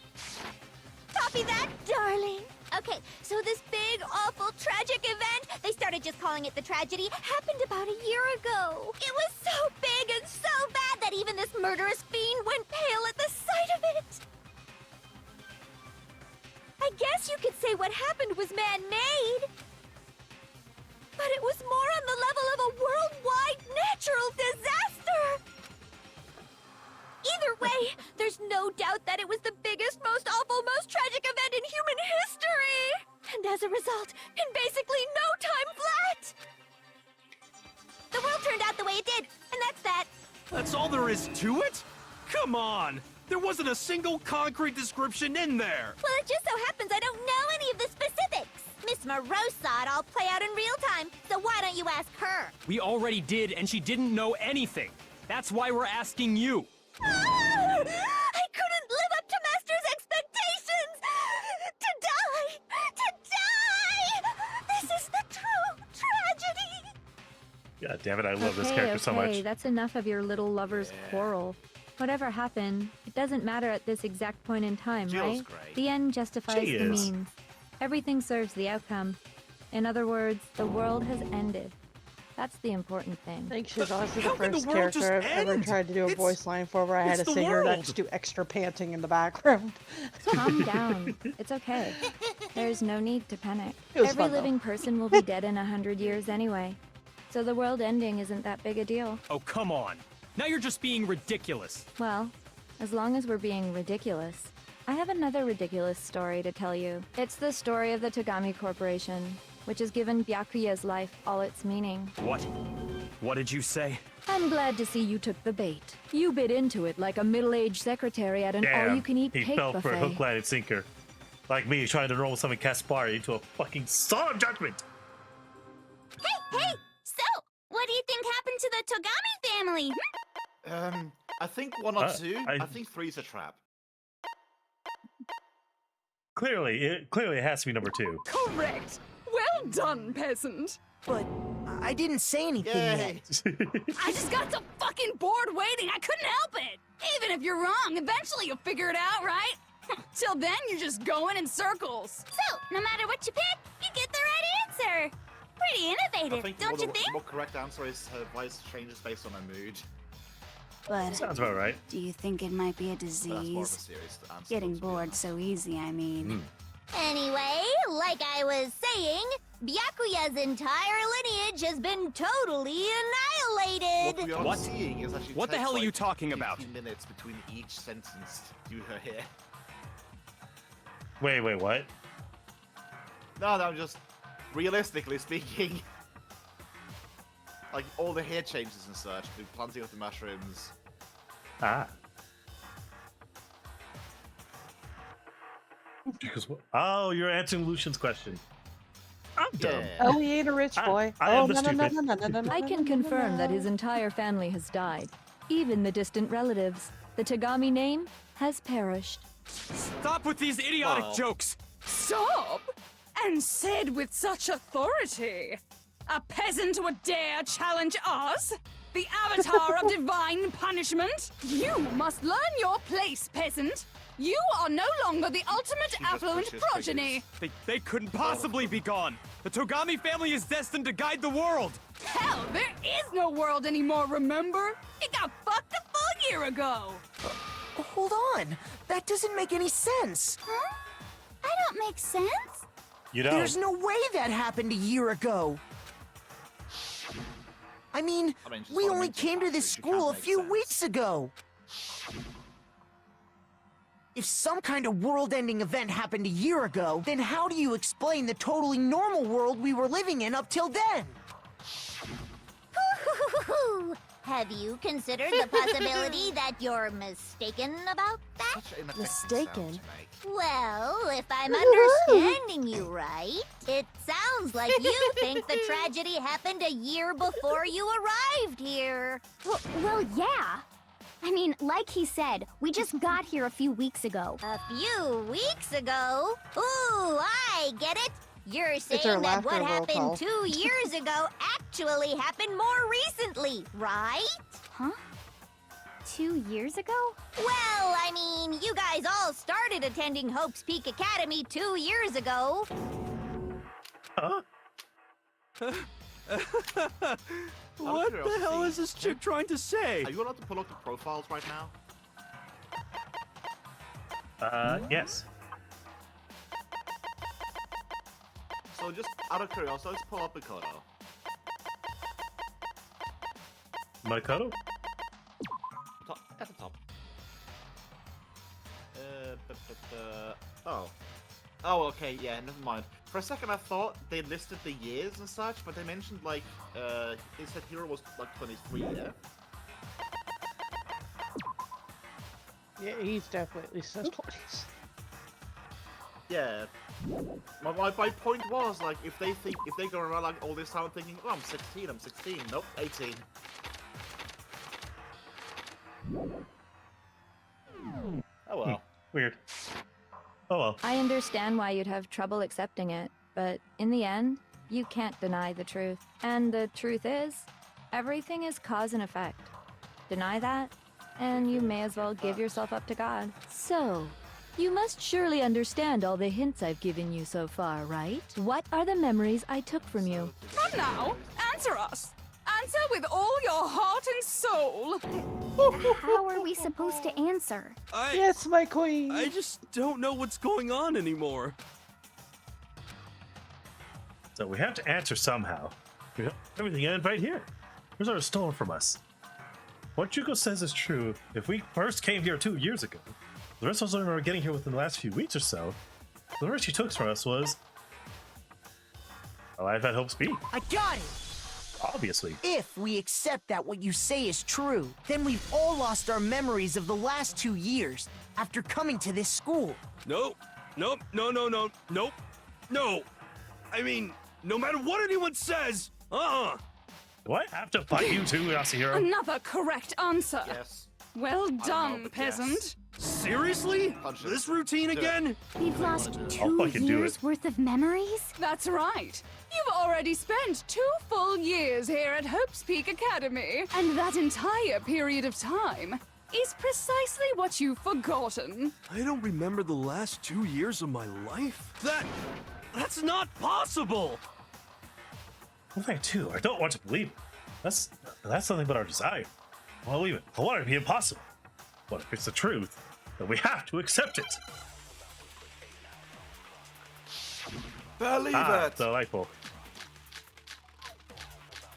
Copy that, darling. Okay, so this big, awful, tragic event, they started just calling it the tragedy, happened about a year ago. It was so big and so bad that even this murderous fiend went pale at the sight of it. I guess you could say what happened was man-made. But it was more on the level of a worldwide natural disaster. Either way, there's no doubt that it was the biggest, most awful, most tragic event in human history. And as a result, in basically no time flat, the world turned out the way it did, and that's that. That's all there is to it? Come on! There wasn't a single concrete description in there! Well, it just so happens I don't know any of the specifics. Miss Moreau saw it all play out in real time, so why don't you ask her? We already did, and she didn't know anything. That's why we're asking you. I couldn't live up to Master's expectations! To die! To die! This is the true tragedy! God damn it, I love this Okay, character so much. that's enough of your little lover's quarrel. Whatever happened, it doesn't matter at this exact point in time, Jill's right? great. The end justifies She the is. means. Everything serves the outcome. In other words, the world has ended. That's the important thing. I think she's honestly the How can the first world character just I've ever end? tried to do a It's- voice line for where I had a it's the singer that world. just do extra panting in the background. Calm down. It's okay. There's no need to panic. It was Every fun, though. living person will be dead in 100 years anyway. So the world ending isn't that big a deal. Oh, come on. Now you're just being ridiculous. Well, as long as we're being ridiculous. I have another ridiculous story to tell you. It's the story of the Togami Corporation, which has given Byakuya's life all its meaning. What? What did you say? I'm glad to see you took the bait. You bit into it like a middle-aged secretary at an Damn, all-you-can-eat he cake fell for a buffet. hook, line, and sinker. Like me trying to roll something Caspari into a fucking solemn judgment. Hey, so, what do you think happened to the Togami family? I think 1 or 2. I think 3 is a trap. Clearly, it has to be number 2. Correct. Well done, peasant. But I didn't say anything yet. I just got so fucking bored waiting, I couldn't help it. Even if you're wrong, eventually you'll figure it out, right? Till then, you're just going in circles. So, no matter what you pick, you get the right answer. Pretty innovative, don't you think? The more correct answer is her voice changes based on her mood. But Sounds about right. do you think it might be a But that's more of a disease? serious answer. Getting bored so easy, I mean. Anyway, like I was saying, Byakuya's entire lineage has been totally annihilated. What we are What? seeing is actually What the takes, hell are like, you talking about? 15 minutes between each sentence to do her hair. Wait, what? No, I'm just realistically speaking. Like all the hair changes and such, the planting of the mushrooms. Ah. Because oh, you're answering Lucian's question. I'm dumb. Oh, he ain't a rich boy. Oh, no, no. I can confirm that his entire family has died. Even the distant relatives. The Tagami name has perished. Stop with these idiotic Wow. jokes! Stop! And said with such authority. A peasant would dare challenge us? The avatar of divine punishment? You must learn your place, peasant. You are no longer the ultimate affluent pushes progeny. They couldn't possibly be gone! The Togami family is destined to guide the world! Hell, there is no world anymore, remember? It got fucked a full year ago. Hold on. That doesn't make any sense. Huh? I don't make sense. You don't. There's no way that happened a year ago. I mean, just we wanna only mention came to that, this which you can't school a make few sense. weeks ago. If some kind of world-ending event happened a year ago, then how do you explain the totally normal world we were living in up till then? Have you considered the possibility that you're mistaken about that? Such an effective Mistaken? sound to make. Well, if I'm understanding you right, it sounds like you think the tragedy happened a year before you arrived here. Well, yeah. I mean, like he said, we just got here a few weeks ago. A few weeks ago? Ooh, I get it. You're our saying that what laughter roll happened call. 2 years ago actually happened more recently, right? Huh? 2 years ago? Well, I mean, you guys all started attending Hope's Peak Academy 2 years ago. Huh? What the hell is this chick trying to say? Are you allowed to pull up the profiles right now? Yes. So just out of curiosity, let's pull up Makoto. Makoto? At the top. Oh. Oh, okay, yeah, never mind. For a second I thought they listed the years and such, but they mentioned, like, they said Hero was, like, 23, yeah? Yeah, he's definitely says 20s. Yeah. My point was, like, if they go around, like, all this time thinking, oh, I'm 16, nope, 18. Oh well. Weird. Oh well. I understand why you'd have trouble accepting it, but in the end, you can't deny the truth. And the truth is, everything is cause and effect. Deny that, and you may as well give yourself up to God. So, you must surely understand all the hints I've given you so far, right? What are the memories I took from you? Come now, answer us. Answer with all your heart and soul. How are we supposed to answer? Yes, my queen. I just don't know what's going on anymore. So we have to answer somehow. We have everything in right here. Here's our stolen from us. What Juko says is true. If we first came here 2 years ago, the rest of us are getting here within the last few weeks or so. The first she took from us was a life at Hope's Peak. I got it! Obviously. If we accept that what you say is true, then we've all lost our memories of the last 2 years after coming to this school. Nope. No. I mean, no matter what anyone says, Do I have to fight you too, Yasuhiro? Another correct answer. Yes. Well done, peasant. Seriously? This routine again? We've lost I'll 2 fucking do years it. worth of memories? That's right. You've already spent 2 full years here at Hope's Peak Academy, and that entire period of time is precisely what you've forgotten. I don't remember the last 2 years of my life? That's not possible! Well, I too. I don't want to believe it. That's nothing but our desire. I won't believe it. I want it to be impossible. But if it's the truth, then we have to accept it. Believe it! Delightful.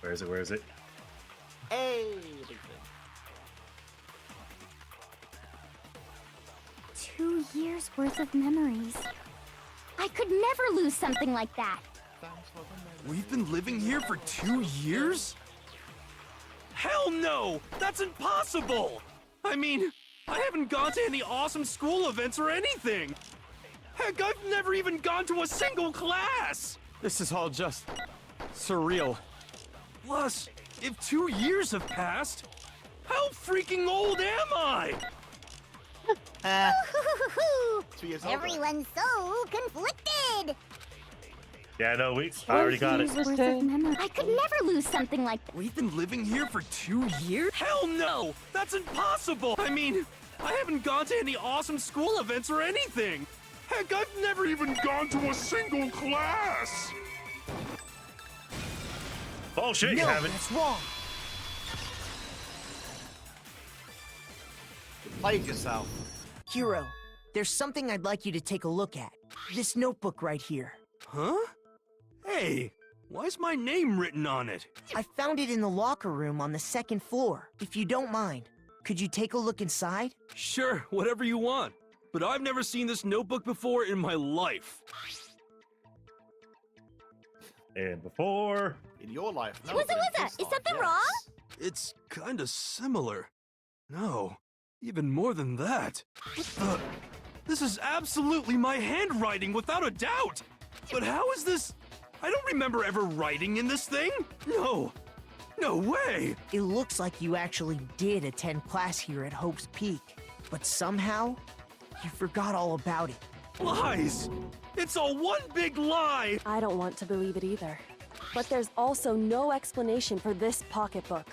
Where is it? Where is it? Hey! 2 years worth of memories. I could never lose something like that. We've been living here for 2 years? Hell no! That's impossible! I mean, I haven't gone to any awesome school events or anything! Heck, I've never even gone to a single class! This is all just surreal. Plus, if 2 years have passed, how freaking old am I? 2 years older. Everyone's so conflicted. Yeah, no, I already got it. Worth of memory. I could never lose something like that. We've been living here for 2 years? Hell no! That's impossible! I mean, I haven't gone to any awesome school events or anything! Heck, I've never even gone to a single class! Bullshit, you haven't. That's wrong. You played yourself. Hero, there's something I'd like you to take a look at. This notebook right here. Huh? Hey, why's my name written on it? I found it in the locker room on the 2nd floor. If you don't mind, could you take a look inside? Sure, whatever you want. But I've never seen this notebook before in my life. And before... In your life, no. What's but in that? his Is life, something yes. wrong? It's kinda similar. No, even more than that. What the? This is absolutely my handwriting, without a doubt! But how is this? I don't remember ever writing in this thing! No! No way! It looks like you actually did attend class here at Hope's Peak, but somehow, you forgot all about it. Lies! It's all one big lie! I don't want to believe it either. But there's also no explanation for this pocketbook.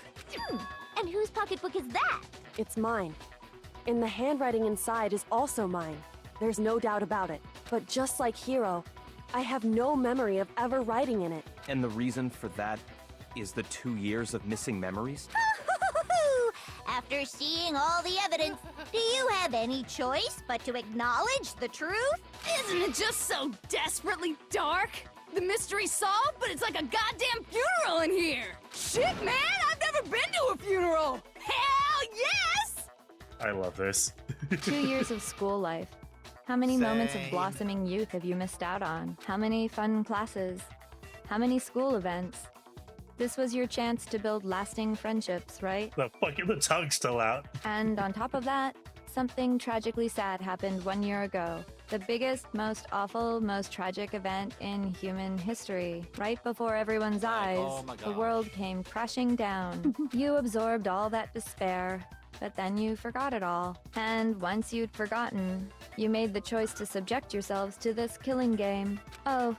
And whose pocketbook is that? It's mine. And the handwriting inside is also mine. There's no doubt about it. But just like Hero, I have no memory of ever writing in it. And the reason for that is the 2 years of missing memories? After seeing all the evidence, do you have any choice but to acknowledge the truth? Isn't it just so desperately dark? The mystery's solved, but it's like a goddamn funeral in here! Shit, man! I've never been to a funeral! Hell yes! I love this. 2 years of school life. How many moments of Same. blossoming youth have you missed out on? How many fun classes? How many school events? This was your chance to build lasting friendships, right? The tongue's still out. And on top of that, something tragically sad happened 1 year ago. The biggest, most awful, most tragic event in human history. Right before everyone's eyes, oh my the God. world came crashing down. You absorbed all that despair, but then you forgot it all. And once you'd forgotten, you made the choice to subject yourselves to this killing game. Oh,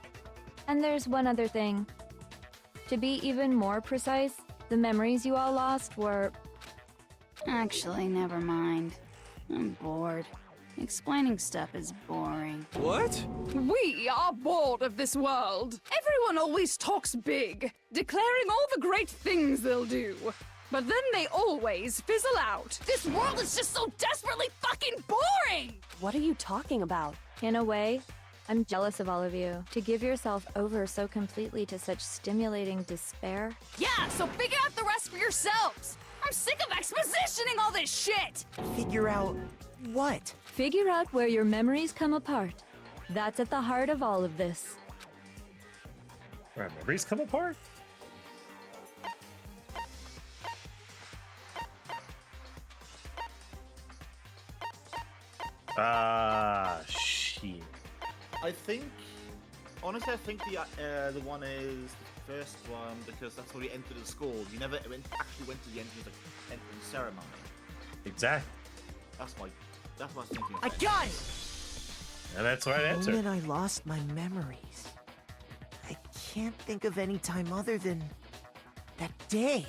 and there's one other thing. To be even more precise, the memories you all lost were... Actually, never mind. I'm bored. Explaining stuff is boring. What? We are bored of this world. Everyone always talks big, declaring all the great things they'll do. But then they always fizzle out. This world is just so desperately fucking boring! What are you talking about? In a way, I'm jealous of all of you. To give yourself over so completely to such stimulating despair. Yeah, so figure out the rest for yourselves! I'm sick of expositioning all this shit! Figure out what? Figure out where your memories come apart. That's at the heart of all of this. Where our memories come apart? Shit. I think, honestly, I think the one is the first one because that's where you entered the school. You never actually went to the entrance ceremony. Exactly. That's my thinking. I got it! And that's the right The answer. moment I lost my memories, I can't think of any time other than that day.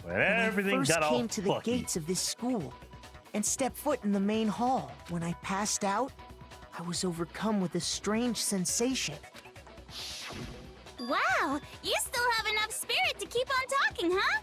When everything I first got all came to the fucky. gates of this school and stepped foot in the main hall. When I passed out, I was overcome with a strange sensation. Wow, you still have enough spirit to keep on talking, huh?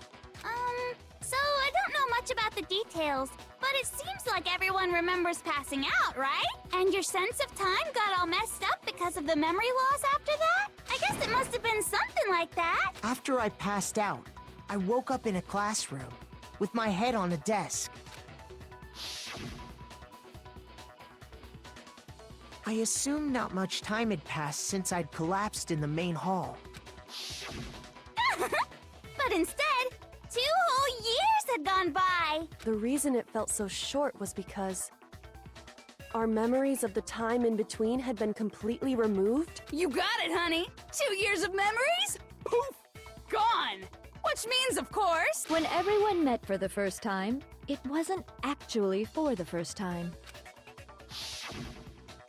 So I don't know much about the details, but it seems like everyone remembers passing out, right? And your sense of time got all messed up because of the memory loss after that? I guess it must have been something like that. After I passed out, I woke up in a classroom with my head on a desk. I assumed not much time had passed since I'd collapsed in the main hall. But instead, 2 whole years had gone by. The reason it felt so short was because our memories of the time in between had been completely removed. You got it, honey. 2 years of memories? Poof! Gone! Which means, of course... When everyone met for the first time, it wasn't actually for the first time.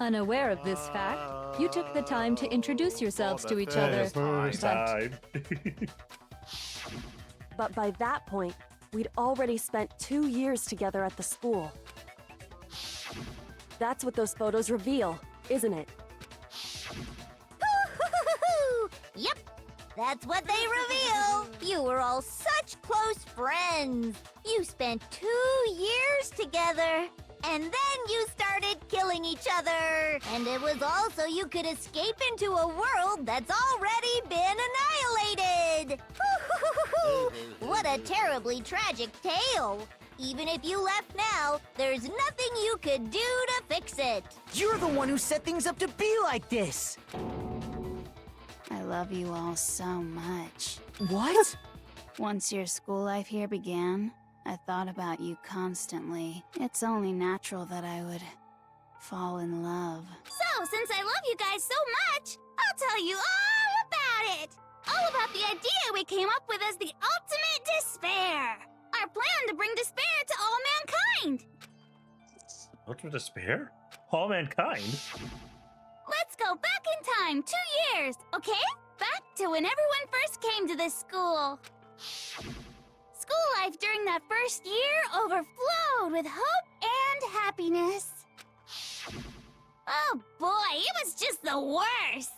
Unaware of this fact, you took the time to introduce yourselves to each other. First time. But by that point, we'd already spent 2 years together at the school. That's what those photos reveal, isn't it? Yep, that's what they reveal. You were all such close friends. You spent 2 years together. And then you started killing each other. And it was all so you could escape into a world that's already been annihilated. What a terribly tragic tale. Even if you left now, there's nothing you could do to fix it. You're the one who set things up to be like this! I love you all so much. What? Once your school life here began, I thought about you constantly. It's only natural that I would fall in love. So, since I love you guys so much, I'll tell you all about it. All about the idea we came up with as the ultimate despair. Our plan to bring despair to all mankind. Ultimate despair? All mankind? Let's go back in time 2 years, okay? Back to when everyone first came to this school. School life during that first year overflowed with hope and happiness. Oh boy, it was just the worst.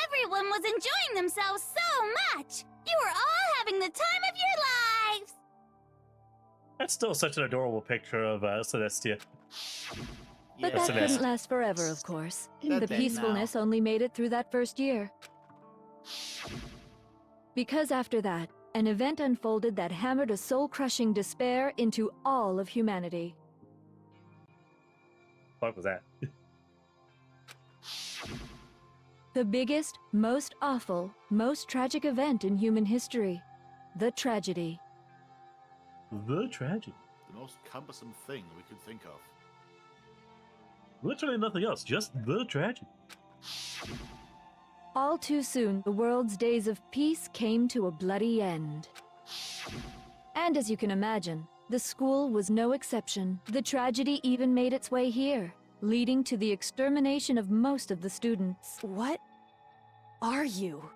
Everyone was enjoying themselves so much. You were all having the time of your lives. That's still such an adorable picture of Celestia. But that couldn't last forever, of course. The peacefulness only made it through that first year. Because after that, an event unfolded that hammered a soul-crushing despair into all of humanity. What was that? The biggest, most awful, most tragic event in human history. The tragedy. The tragedy. The most cumbersome thing we could think of. Literally nothing else, just the tragedy. All too soon, the world's days of peace came to a bloody end. And as you can imagine, the school was no exception. The tragedy even made its way here, leading to the extermination of most of the students. What are you?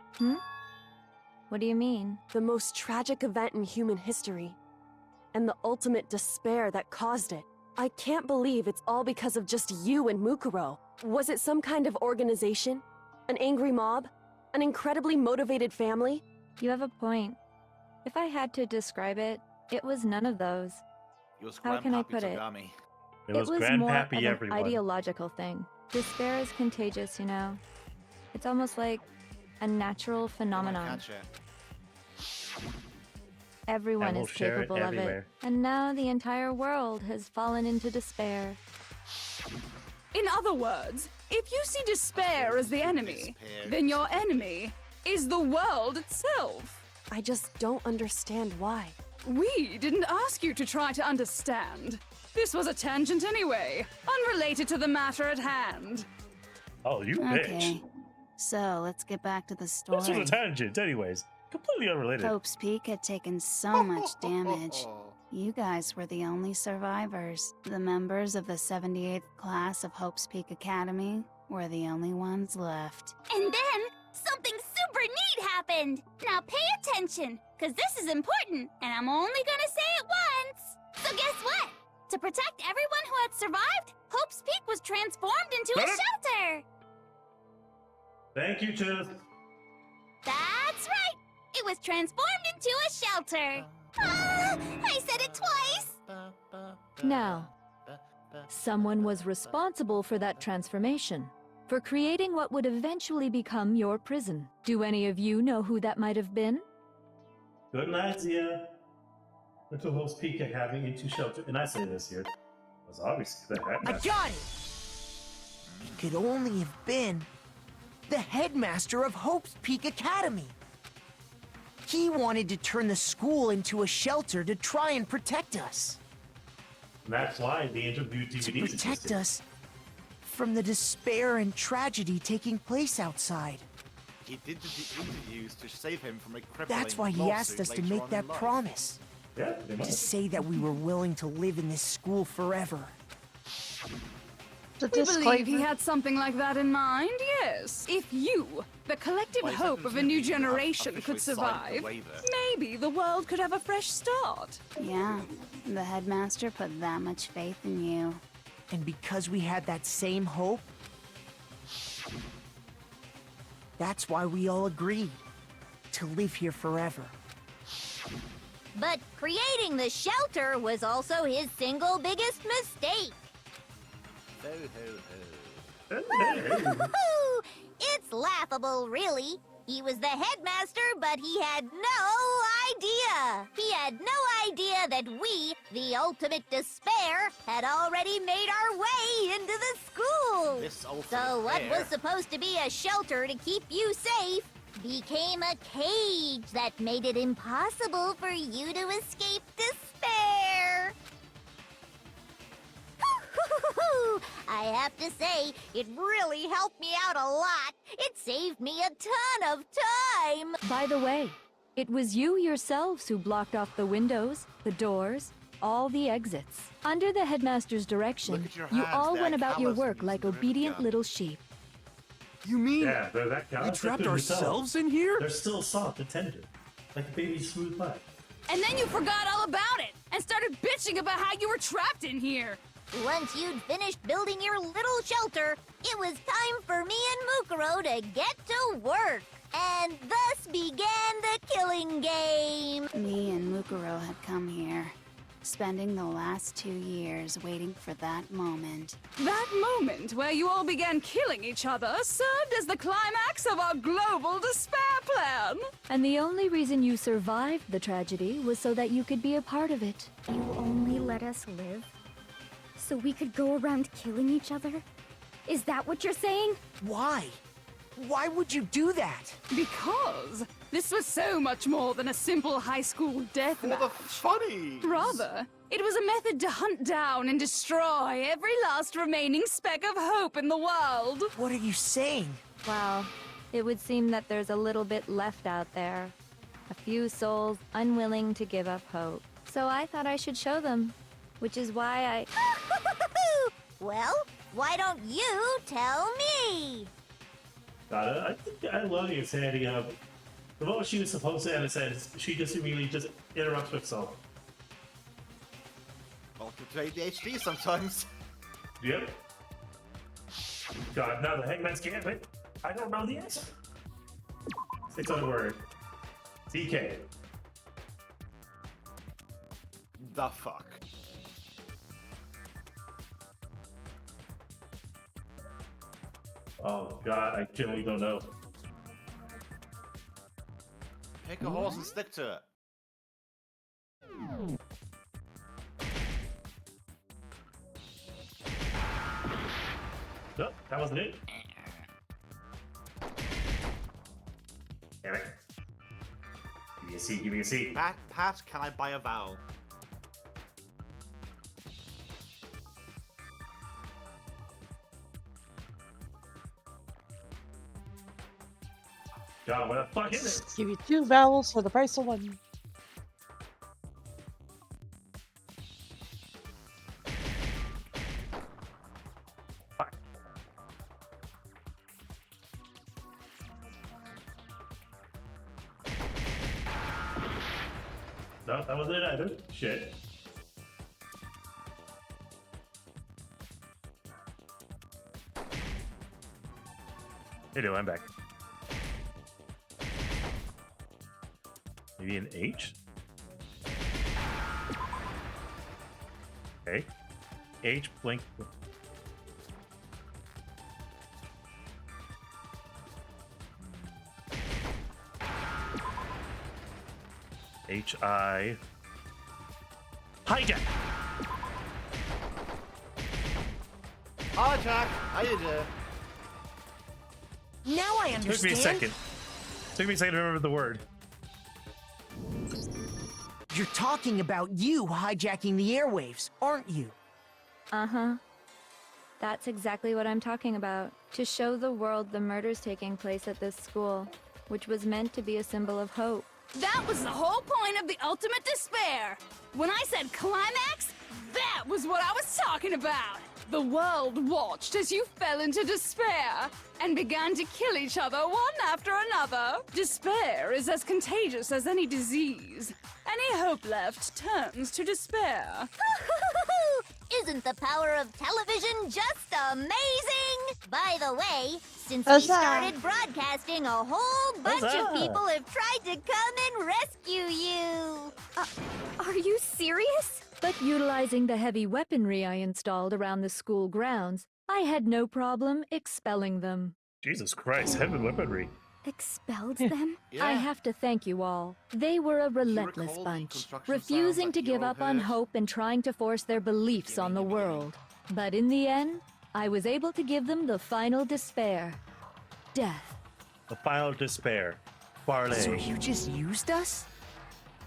What do you mean? The most tragic event in human history, and the ultimate despair that caused it. I can't believe it's all because of just you and Mukuro. Was it some kind of organization? An angry mob? An incredibly motivated family? You have a point. If I had to describe it, it was none of those. How can I put it? It was more of Grandpappy an everyone. ideological thing. Despair is contagious, you know. It's almost like a natural phenomenon. Everyone And we'll is share it capable of it. everywhere. And now the entire world has fallen into despair. In other words, if you see despair as the enemy, then your enemy is the world itself. I just don't understand why. We didn't ask you to try to understand. This was a tangent anyway, unrelated to the matter at hand. Oh, you Okay. bitch. So, let's get back to the story. This was a tangent, anyways. Completely unrelated. Hope's Peak had taken so much damage. You guys were the only survivors. The members of the 78th class of Hope's Peak Academy were the only ones left. And then, something super neat happened! Now pay attention, because this is important, and I'm only gonna say it once! So guess what? To protect everyone who had survived, Hope's Peak was transformed into a shelter! Thank you, Chiz. That's right! It was transformed into a shelter! Ah, I said it twice! Now, someone was responsible for that transformation, for creating what would eventually become your prison. Do any of you know who that might have been? Good night, Zia. Went to Hope's Peak Academy into shelter, and I say this here was obviously the headmaster. I got it! It could only have been the headmaster of Hope's Peak Academy. He wanted to turn the school into a shelter to try and protect us. And that's why the interview DVDs To protect us from the despair and tragedy taking place outside. He did the interviews to save him from a crippling That's why he asked us to make that promise. Yeah, they To must. say that we were willing to live in this school forever. The We believe he disclaimer. had something like that in mind, yes. If you, the collective Well, he hope said of a new you have generation, officially could signed the survive, waiver. maybe the world could have a fresh start. Yeah, the headmaster put that much faith in you. And because we had that same hope, that's why we all agreed to live here forever. But creating the shelter was also his single biggest mistake. Ho, ho, ho. It's laughable, really. He was the headmaster, but he had no idea. He had no idea that we, the ultimate despair, had already made our way into the school. This ultimate So what despair. was supposed to be a shelter to keep you safe became a cage that made it impossible for you to escape despair. I have to say, it really helped me out a lot. It saved me a ton of time. By the way, it was you yourselves who blocked off the windows, the doors, all the exits. Under the headmaster's direction, Look at your you hands, all they're went about your callous work and like using the obedient gun. little sheep. You mean Yeah, they're that guy. we trapped ourselves in here? They're still soft and tender, like a baby's smooth butt. And then you forgot all about it and started bitching about how you were trapped in here. Once you'd finished building your little shelter, it was time for me and Mukuro to get to work. And thus began the killing game. Me and Mukuro had come here, spending the last 2 years waiting for that moment. That moment where you all began killing each other served as the climax of our global despair plan. And the only reason you survived the tragedy was so that you could be a part of it. You only let us live so we could go around killing each other? Is that what you're saying? Why? Why would you do that? Because this was so much more than a simple high school death For match. the funny. Rather, it was a method to hunt down and destroy every last remaining speck of hope in the world. What are you saying? Well, it would seem that there's a little bit left out there. A few souls unwilling to give up hope. So I thought I should show them, which is why I... Well, why don't you tell me? I think I love the insanity of the moment she was supposed to, and it says she just immediately just interrupts with herself. Welcome to ADHD sometimes. Yep. God, now the hangman's gambit. I don't know the answer. 600 word. CK. The fuck. Oh God, I genuinely don't know. Pick a horse and stick to it. Nope, that wasn't it. Damn it. Give me a C, give me a C. Pat, can I buy a vowel? God, what the fuck is it? Give you 2 vowels for the price of 1. No, that wasn't it either. Shit. Hey, do I'm back. Maybe an H? Okay. H blink. H-I. Hijack! Hi, Jack. How you doing? Now I understand. Took me a second. Took me a second to remember the word. You're talking about you hijacking the airwaves, aren't you? Uh-huh. That's exactly what I'm talking about. To show the world the murders taking place at this school, which was meant to be a symbol of hope. That was the whole point of the ultimate despair. When I said climax, that was what I was talking about. The world watched as you fell into despair and began to kill each other one after another. Despair is as contagious as any disease. Any hope left turns to despair. Isn't the power of television just amazing? By the way, since we started broadcasting, a whole bunch of people have tried to come and rescue you. Are you serious? But utilizing the heavy weaponry I installed around the school grounds, I had no problem expelling them. Jesus Christ, heaven weaponry. Expelled them? I have to thank you all. They were a relentless bunch, refusing to give up on hope and trying to force their beliefs on the world. But in the end, I was able to give them the final despair. Death. The final despair. Barley. So you just used us?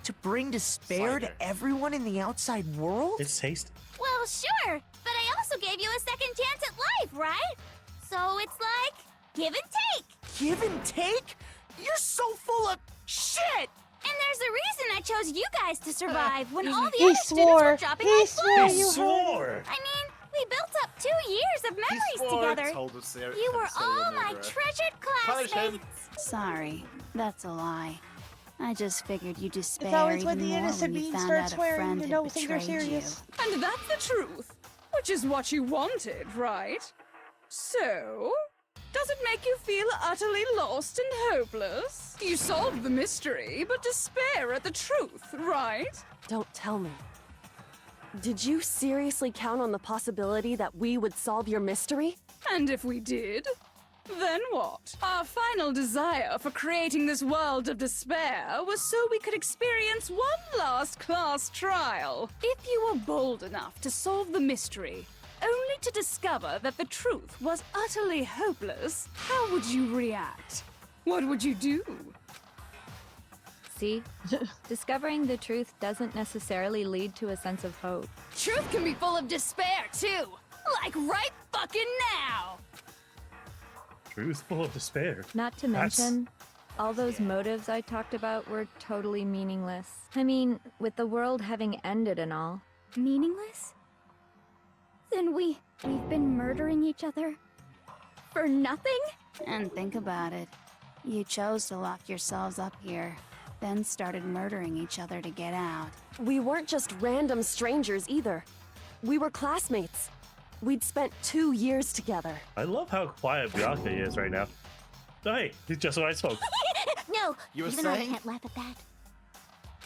To bring despair to everyone in the outside world? It's tasty. Well, sure, but I also gave you a second chance at life, right? So it's like, give and take. Give and take? You're so full of shit! And there's a reason I chose you guys to survive when all the He other students were dropping like flies. He swore! I mean, we built up 2 years of memories together. You were all my treasured classmates. Sorry, that's a lie. I just figured you despair It's always even when the more innocent when you beings found start out a swearing friend you had don't think they're betrayed serious. And that's the truth, which is what you wanted, right? So, does it make you feel utterly lost and hopeless? You solved the mystery, but despair at the truth, right? Don't tell me. Did you seriously count on the possibility that we would solve your mystery? And if we did, then what? Our final desire for creating this world of despair was so we could experience one last class trial. If you were bold enough to solve the mystery, only to discover that the truth was utterly hopeless, how would you react? What would you do? See? Discovering the truth doesn't necessarily lead to a sense of hope. Truth can be full of despair, too! Like right fucking now! Truth full of despair. Not to mention, all those motives I talked about were totally meaningless. I mean, with the world having ended and all. Meaningless? Then we've been murdering each other for nothing? And think about it. You chose to lock yourselves up here, then started murdering each other to get out. We weren't just random strangers either. We were classmates. We'd spent 2 years together. I love how quiet Bianca is right now. Oh, hey, he's just what I spoke. No, You were even I saying? can't laugh at that.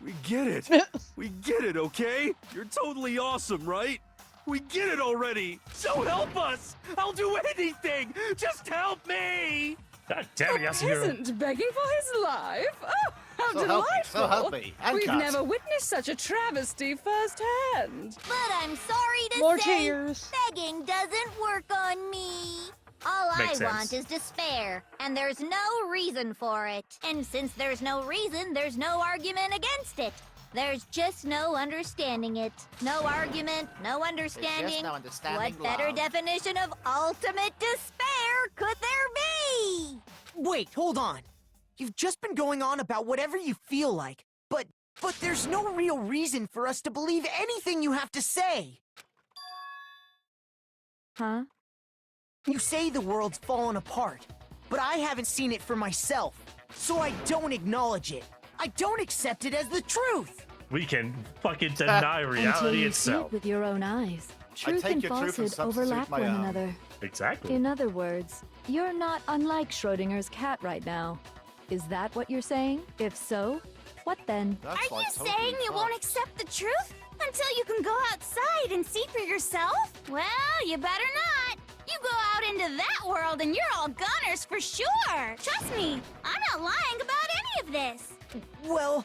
We get it. We get it, okay? You're totally awesome, right? We get it already. So help us. I'll do anything. Just help me. God damn it, Yasuhiro. Peasant begging for his life? Oh, how So delightful! help me. And We've cut. never witnessed such a travesty firsthand. But I'm sorry to More say, tears. begging doesn't work on me. All Makes I want sense. is despair, and there's no reason for it. And since there's no reason, there's no argument against it. There's just no understanding it. No argument, no understanding. no understanding What better love. definition of ultimate despair could there be? Wait, hold on. You've just been going on about whatever you feel like, but there's no real reason for us to believe anything you have to say. Huh? You say the world's fallen apart, but I haven't seen it for myself, so I don't acknowledge it. I don't accept it as the truth. We can fucking deny Until reality you see itself. it with your own eyes. Truth and falsehood overlap one another. Exactly. In other words, you're not unlike Schrödinger's cat right now. Is that what you're saying? If so, what then? Are you saying you won't accept the truth until you can go outside and see for yourself? Well, you better not. You go out into that world and you're all gunners for sure. Trust me, I'm not lying about any of this. Well,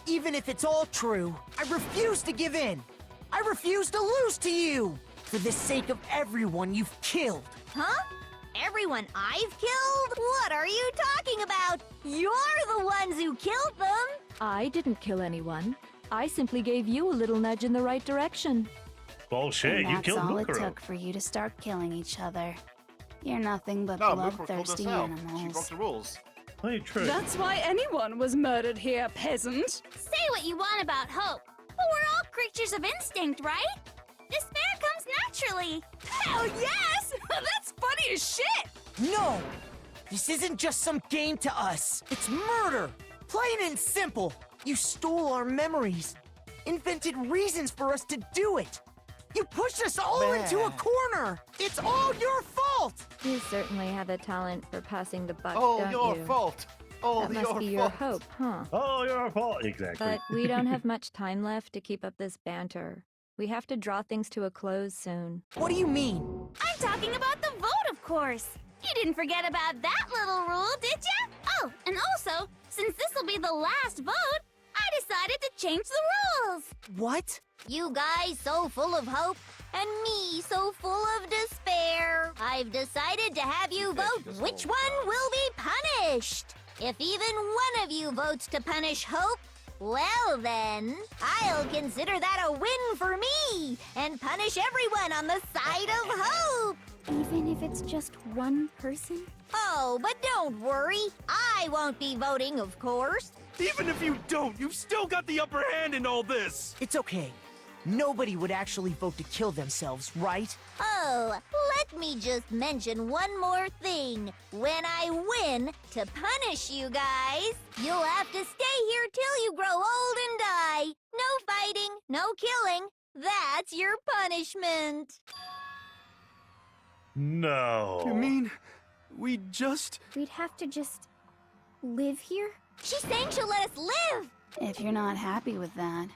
even if it's all true, I refuse to give in. I refuse to lose to you, for the sake of everyone you've killed. Huh? Everyone I've killed? What are you talking about? You're the ones who killed them! I didn't kill anyone. I simply gave you a little nudge in the right direction. Bullshit, you That's killed all it Mukuro. took for you to start killing each other. You're nothing but No, Mukuro killed bloodthirsty herself. She animals. broke the rules. Hey, true. That's why anyone was murdered here, peasant. Say what you want about hope, but we're all creatures of instinct, right? Despair comes naturally. Hell yes! That's funny as shit! No! This isn't just some game to us. It's murder! Plain and simple. You stole our memories. Invented reasons for us to do it. You pushed us all into a corner. It's all your fault! You certainly have a talent for passing the buck, Oh, don't your you? fault. Oh, That must your be your fault. hope, huh? Oh, your fault. Exactly. But we don't have much time left to keep up this banter. We have to draw things to a close soon. What do you mean? I'm talking about the vote, of course. You didn't forget about that little rule, did ya? Oh, and also, since this will be the last vote, I decided to change the rules. What? You guys so full of hope, and me so full of despair. I've decided to have you vote which one will be punished. If even one of you votes to punish Hope, well then, I'll consider that a win for me, and punish everyone on the side of Hope. Even if it's just one person? Oh, but don't worry. I won't be voting, of course. Even if you don't, you've still got the upper hand in all this! It's okay. Nobody would actually vote to kill themselves, right? Oh, let me just mention one more thing. When I win, to punish you guys, you'll have to stay here till you grow old and die. No fighting, no killing. That's your punishment. No. You mean we just... We'd have to just live here? She's saying she'll let us live. If you're not happy with that,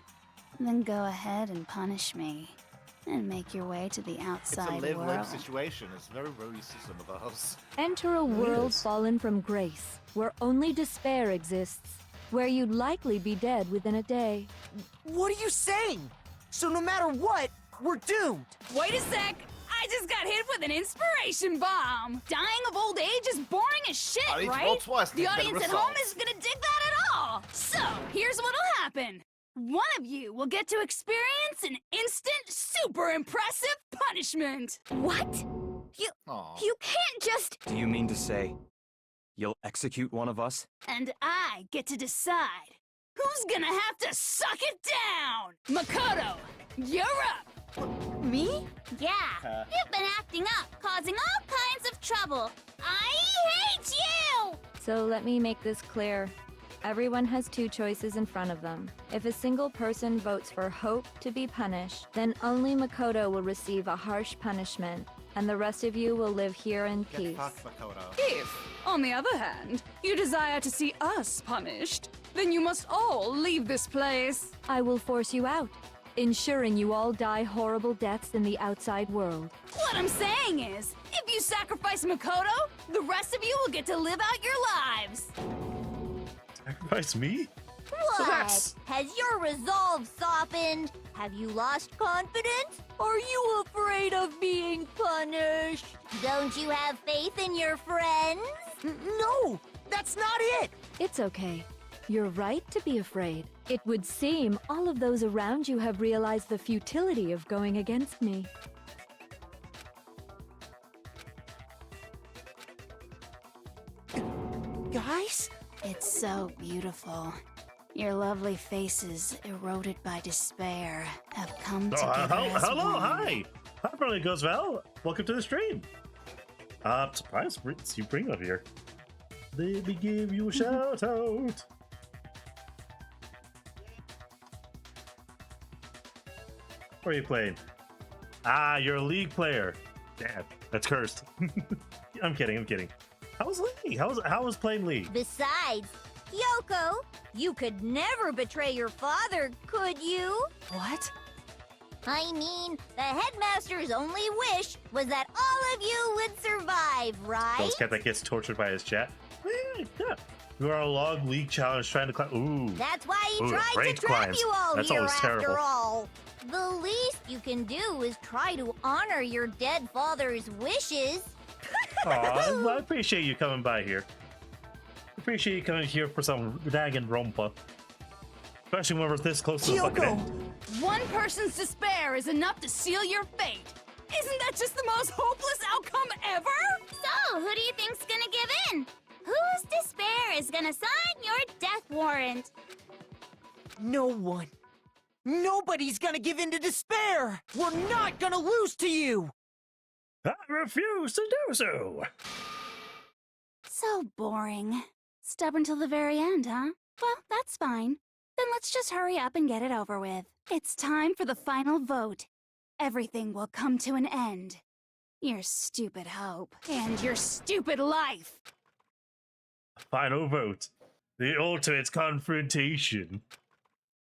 then go ahead and punish me. And make your way to the It's a outside live-live world. situation. It's very, very system of us. Enter a world is. fallen from grace, where only despair exists, where you'd likely be dead within a day. What are you saying? So no matter what, we're doomed. Wait a sec! I just got hit with an inspiration bomb! Dying of old age is boring as shit, I need to right? roll twice to The get better audience at home results. isn't gonna dig that at all! So, here's what'll happen. One of you will get to experience an instant, super impressive punishment! What? Aw. You can't just... Do you mean to say you'll execute one of us? And I get to decide who's gonna have to suck it down! Makoto, you're up! Me? Yeah, you've been acting up, causing all kinds of trouble. I hate you! So let me make this clear. Everyone has two choices in front of them. If a single person votes for Hope to be punished, then only Makoto will receive a harsh punishment, and the rest of you will live here in Get peace. fucked, Makoto. If, on the other hand, you desire to see us punished, then you must all leave this place. I will force you out, ensuring you all die horrible deaths in the outside world. What I'm saying is, if you sacrifice Makoto, the rest of you will get to live out your lives. Sacrifice me? What? that's- Has your resolve softened? Have you lost confidence? Are you afraid of being punished? Don't you have faith in your friends? No, that's not it. It's okay. You're right to be afraid. It would seem all of those around you have realized the futility of going against me. Guys, It's so beautiful. Your lovely faces, eroded by despair, have come together as hello, one. hi! Hi, everybody, goes well. Welcome to the stream. Surprise, you bring up here. Let me give you a shout out. What are you playing? Ah, you're a League player. Damn, that's cursed. I'm kidding. How was League? How was playing League? Besides, Kyoko, you could never betray your father, could you? What? I mean, the headmaster's only wish was that all of you would survive, right? Ghost cat that gets tortured by his chat. Yeah. You are a long League challenge trying to climb. Ooh. That's why he Ooh, tried to ranked trap climbs. you all That's here always after terrible. all. The least you can do is try to honor your dead father's wishes. Aw, I appreciate you coming by here. Appreciate you coming here for some Danganronpa. Especially when we're this close to the fucking Kyoko, end. one person's despair is enough to seal your fate. Isn't that just the most hopeless outcome ever? So, who do you think's gonna give in? Whose despair is gonna sign your death warrant? No one. Nobody's gonna give in to despair! We're not gonna lose to you! I refuse to do so! So boring. Stubborn till the very end, huh? Well, that's fine. Then let's just hurry up and get it over with. It's time for the final vote. Everything will come to an end. Your stupid hope. And your stupid life. Final vote. The ultimate confrontation.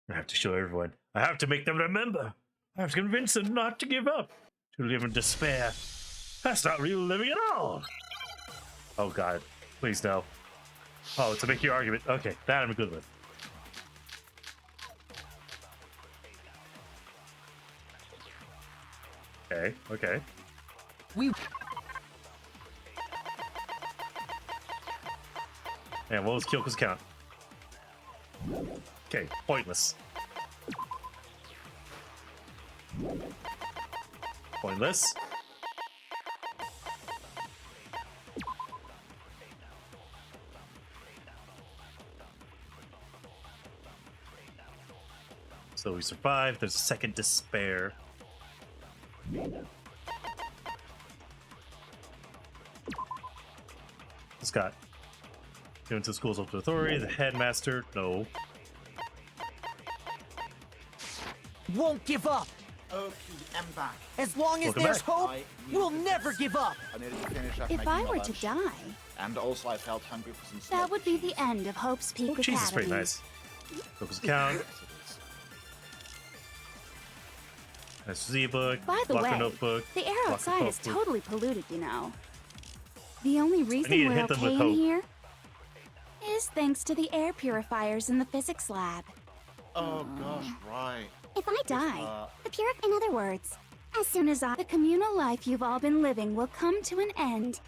I have to show everyone. I have to make them remember. I have to convince them not to give up. To live in despair. That's not real living at all. Oh god. Please no. Oh, to make your argument. Okay, that I'm good with. Okay. We... And what was Kyoko's count? Okay, pointless. Pointless. So we survived. There's a second despair. Scott. Given to the school's ultimate authority, the headmaster, no. Won't give up! Okay, I'm back. As long as Welcome there's back. hope, I we'll needed never this. give up! I needed to finish up If making I my were to lunch. die, And also I felt hungry for some that smoked would be the cheese. end of Hope's Peak Oh, cheese is pretty Academy. nice. Kyoko's count. Yes, it is. Nice Z-book. By the Locker way, notebook. the air locker outside is notebook. totally polluted, you know. The only reason need to we're hit them with okay in hope. here is thanks to the air purifiers in the physics lab. Oh gosh, right. If I die, in other words, As soon as the communal life you've all been living will come to an end,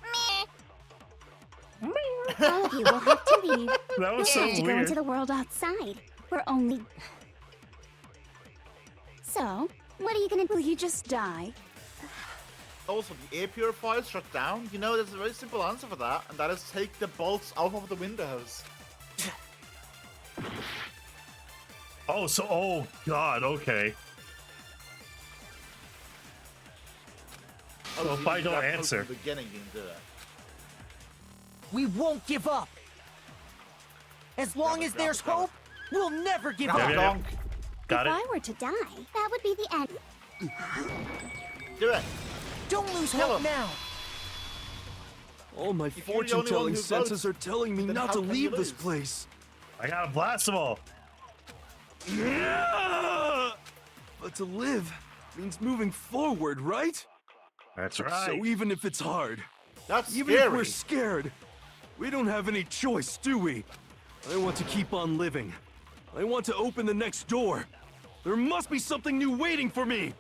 all of you will have to leave. That was so to go weird. into the world outside. We're only... So, what are you gonna do? Will you just die? Also, the air purifiers shut down. You know, there's a very simple answer for that, and that is take the bolts out of the windows. Oh god, okay. So if I don't answer. At the beginning, you can do it. We won't give up! As long as there's hope, we'll never give up! Yeah. Got if it. I were to die, that would be the end. Do it! Don't lose Kill hope him. now! All my you're the only one fortune-telling who senses votes, are telling me then not how to can you leave this lose? place. I gotta blast them all. But to live means moving forward, right? That's right. So even if it's hard, That's even if scary. we're scared, we don't have any choice, do we? I want to keep on living. I want to open the next door. There must be something new waiting for me.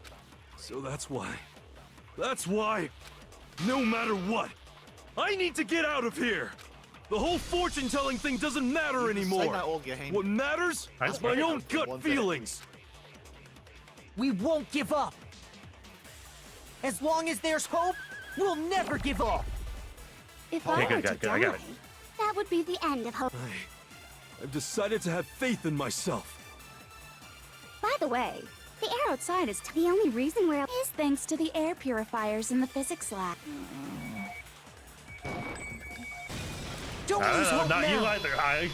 So that's why, no matter what, I need to get out of here. The whole fortune-telling thing doesn't matter You can say anymore. that all game. What matters I is my swear. own gut feelings. We won't give up! As long as there's hope, we'll never give up! If Okay, I were good, to I got die, it. That would be the end of hope. I've decided to have faith in myself. By the way, the air outside is the only reason we're is thanks to the air purifiers in the physics lab. Don't lose hope not now. you either, I.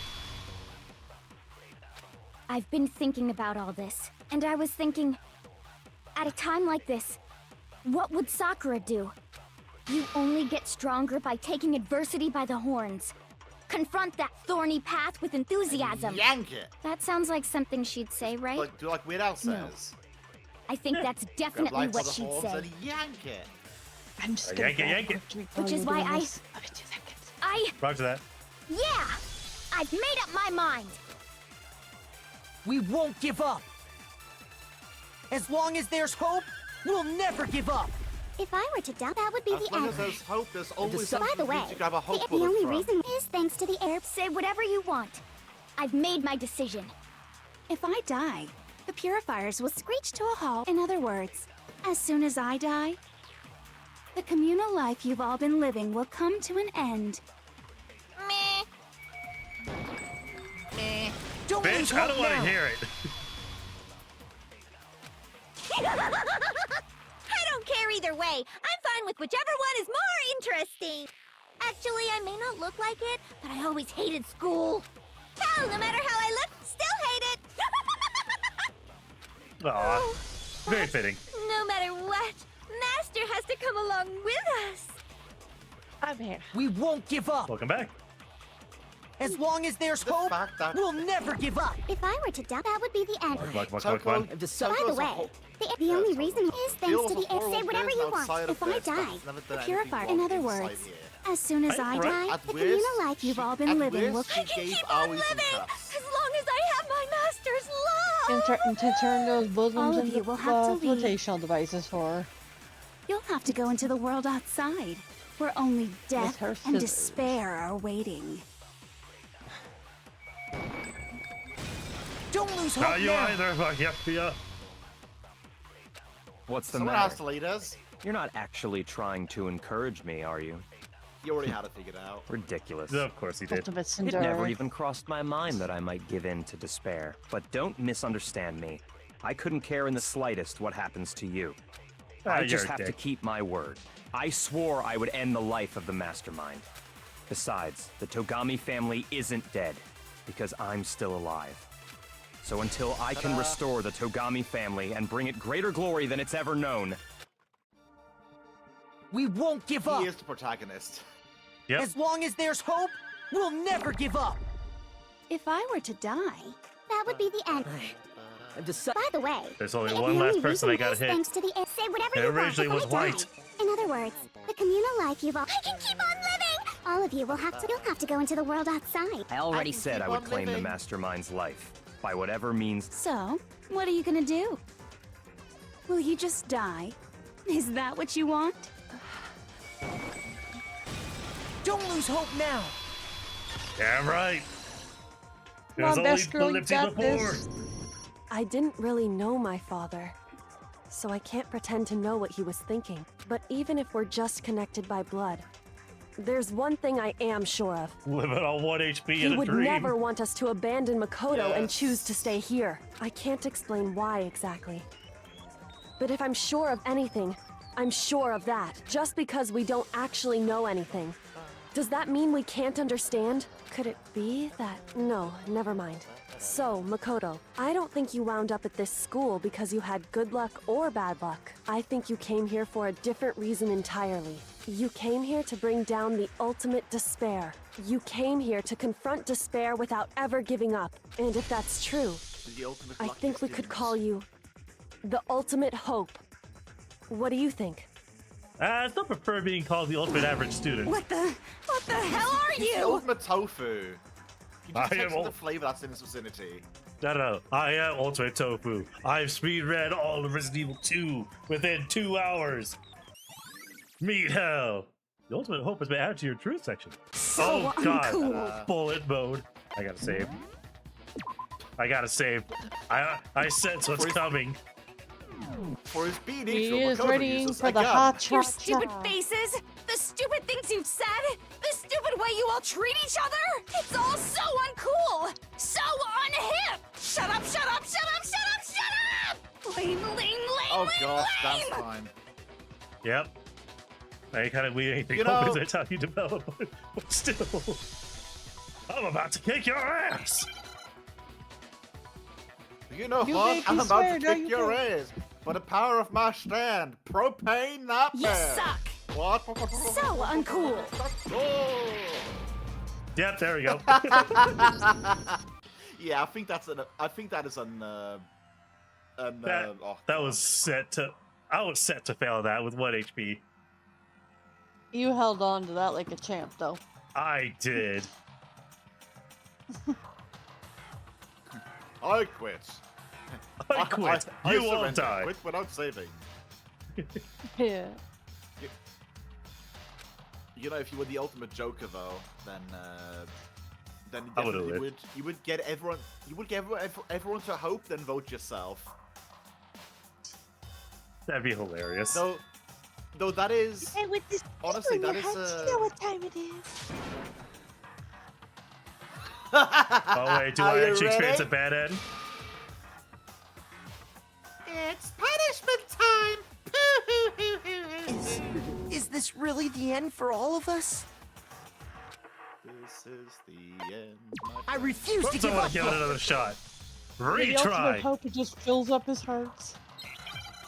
I've been thinking about all this, and I was thinking, at a time like this, what would Sakura do? You only get stronger by taking adversity by the horns. Confront that thorny path with enthusiasm. Yank it. That sounds like something she'd say, right? Like Weird Al says. I think that's definitely what she'd say. And yank it. I'm just Yank it, yank it. Which is why I... Roger that. Yeah! I've made up my mind! We won't give up. As long as there's hope, we'll never give up. If I were to die, that would be As the long end. as there's hope, there's always By something the way, to grab a hope the bullet only from. reason is thanks to the air. Say whatever you want. I've made my decision. If I die, the purifiers will screech to a halt. In other words, as soon as I die, the communal life you've all been living will come to an end. Meh. Meh. Don't lose Bitch, I hope don't want to now. hear it. I don't care either way. I'm fine with whichever one is more interesting. Actually, I may not look like it, but I always hated school. Hell, no matter how I look, still hate it. Aw, very fitting. No matter what, Master has to come along with us. I'm here. We won't give up. Welcome back. As long as there's hope, we'll never give up. If I were to die, that would be the end. Come on. I've decided. By the way, the only reason is thanks to the air. Say whatever you want. Outside of If I this, die, that's never The done purifier. anything In wrong other inside words, here. as soon as I die, At the worst, communal life you've all been at living will... worst, I can she keep gave on Aoi living some cuffs. as long as I have my Master's love. And to turn those All bosoms of you into will have to leave. flotational devices for her. you'll have to go into the world outside, where only death her and scissors. despair are waiting. Don't lose hope Not you now. either. Fuck, yeah. What's the Someone has matter? to lead us. You're not actually trying to encourage me, are you? You already had it figured out. Ridiculous. Of course he did. Ultimate It Cinder. never even crossed my mind that I might give in to despair. But don't misunderstand me. I couldn't care in the slightest what happens to you. I you're just a have to dick. keep my word. I swore I would end the life of the mastermind. Besides, the Togami family isn't dead, because I'm still alive. So until I can restore the Togami family and bring it greater glory than it's ever known, We won't give up. He is the protagonist. Yep. As long as there's hope, we'll never give up. If I were to die, That would be the end. I've decided. By the way, There's only the one only last person I reason gotta is hit. thanks to the air. Say whatever It you want. originally If was I die. white. In other words, the communal life you've all... I can keep on living! All of you will have to... You'll have to go into the world outside. I already can said keep I would on claim the living. mastermind's life. By whatever means. so what are you gonna do? Will you just die? Is that what you want? Don't lose hope now. Damn right. It Come was on, only best girl, you Lipsy got before. this. I didn't really know my father, so I can't pretend to know what he was thinking. But even if we're just connected by blood, there's one thing I am sure of. Living on 1 HP He in a would dream. never want us to abandon Makoto and Yes. choose to stay here. I can't explain why exactly. But if I'm sure of anything, I'm sure of that. Just because we don't actually know anything. Does that mean we can't understand? Could it be that... No, never mind. So, Makoto, I don't think you wound up at this school because you had good luck or bad luck. I think you came here for a different reason entirely. You came here to bring down the ultimate despair. You came here to confront despair without ever giving up. And if that's true, The ultimate I think we could call you the ultimate hope. What do you think? I still prefer being called the ultimate average student. What the hell are He's the you? ultimate tofu. He just I takes am the ul- flavor that's in his vicinity. No. I am Ultimate Tofu. I've speed read all of Resident Evil 2 within 2 hours. Meet hell. The ultimate hope has been added to your truth section. So oh god. uncool. Bullet mode. I gotta save. I sense what's coming. For his being He neutral, is Makoto readying uses for a the gun. hot Your shot. stupid faces, the stupid things you've said, the stupid way you all treat each other? It's all so uncool! So unhip! Shut up, shut up, shut up, shut up, shut up! Lame, lame, lame, Oh lame, gosh, lame! that's fine. Yep. I kind of weird anything You know- opens how you develop, but still. I'm about to kick your ass! You know You what? make I'm me about swear, to no, kick you your don't. ass. For the power of my stand. Propane that You bad. suck! What? So uncool! Oh. Yep, there we go. Yeah, I think that is an that was set to. I was set to fail that with 1 HP. You held on to that like a champ, though. I did. I quit. I quit. You all surrender. die. Quit without saving. Yeah. You know, if you were the ultimate Joker, though, then you I would've definitely lived. you would get everyone to hope, then vote yourself. That'd be hilarious. Though that is And with this honestly that is you know what time it is. Oh wait, do Are I you actually experience a ready? bad end? It's punishment time! Is this really the end for all of us? This is the end. I refuse to Oops, give I want up! to give it another shot. The ultimate Retry. hope, it just fills up his hearts.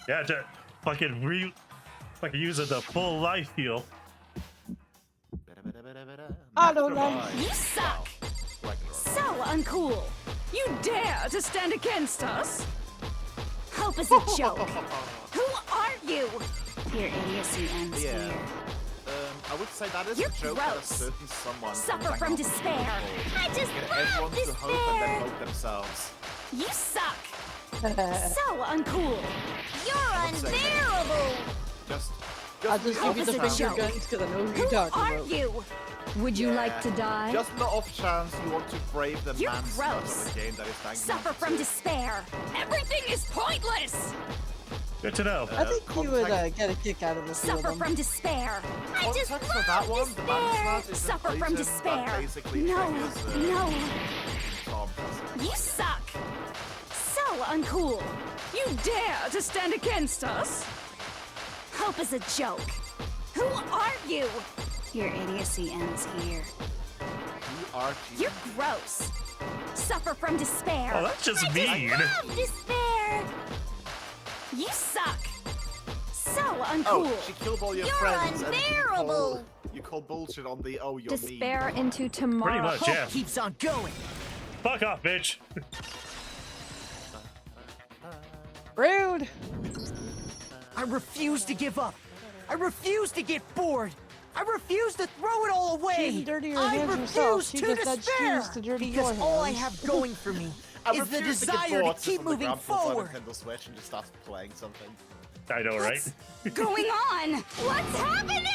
Yeah, just fucking use the full life heal. I don't know. You suck! So uncool! You dare to stand against us? Hope is a joke. Who are you? Your idiocy ends Yeah. here. I would say that is You're a joke that a gross. certain someone Suffer in from Danganronpa despair. people I just get love everyone to hope and then despair. vote themselves. You suck! So uncool! You're would say that. unbearable. Just I'll just give you the Opposite finger joke. guns because I know who Who you're talking are about. you? Would you like Yeah. to die? Just on the off chance you want to brave the You're man's nut gross. of a game that is Danganronpa Suffer from 2. despair! Everything is pointless! Good to know. I think you would get a kick out of the two of Suffer them. from despair! I just Context for that one, the man's despair. nut is an Suffer from item despair. that basically No, triggers, no. Tom. You suck! So uncool! You dare to stand against us? Hope is a joke. Who are you? Your idiocy ends here. Who are you? You're gross. Suffer from despair. Oh, that's just mean. Love despair. You suck. So uncool. Oh, she killed all your You're friends unbearable. and you call bullshit on the you're Despair mean. into tomorrow. Pretty much, Hope yeah. keeps on going. Fuck off, bitch. Rude! I refuse to give up. I refuse to get bored. I refuse to throw it all She away. didn't dirty her I hands herself. refuse She to just said she despair. used to dirty Because your all I hands. have going for me I is the refuse to get desire to bored, sits keep on the moving ground, pulls out a forward. Nintendo Switch and just starts playing something. I know, right? Going on? What's happening?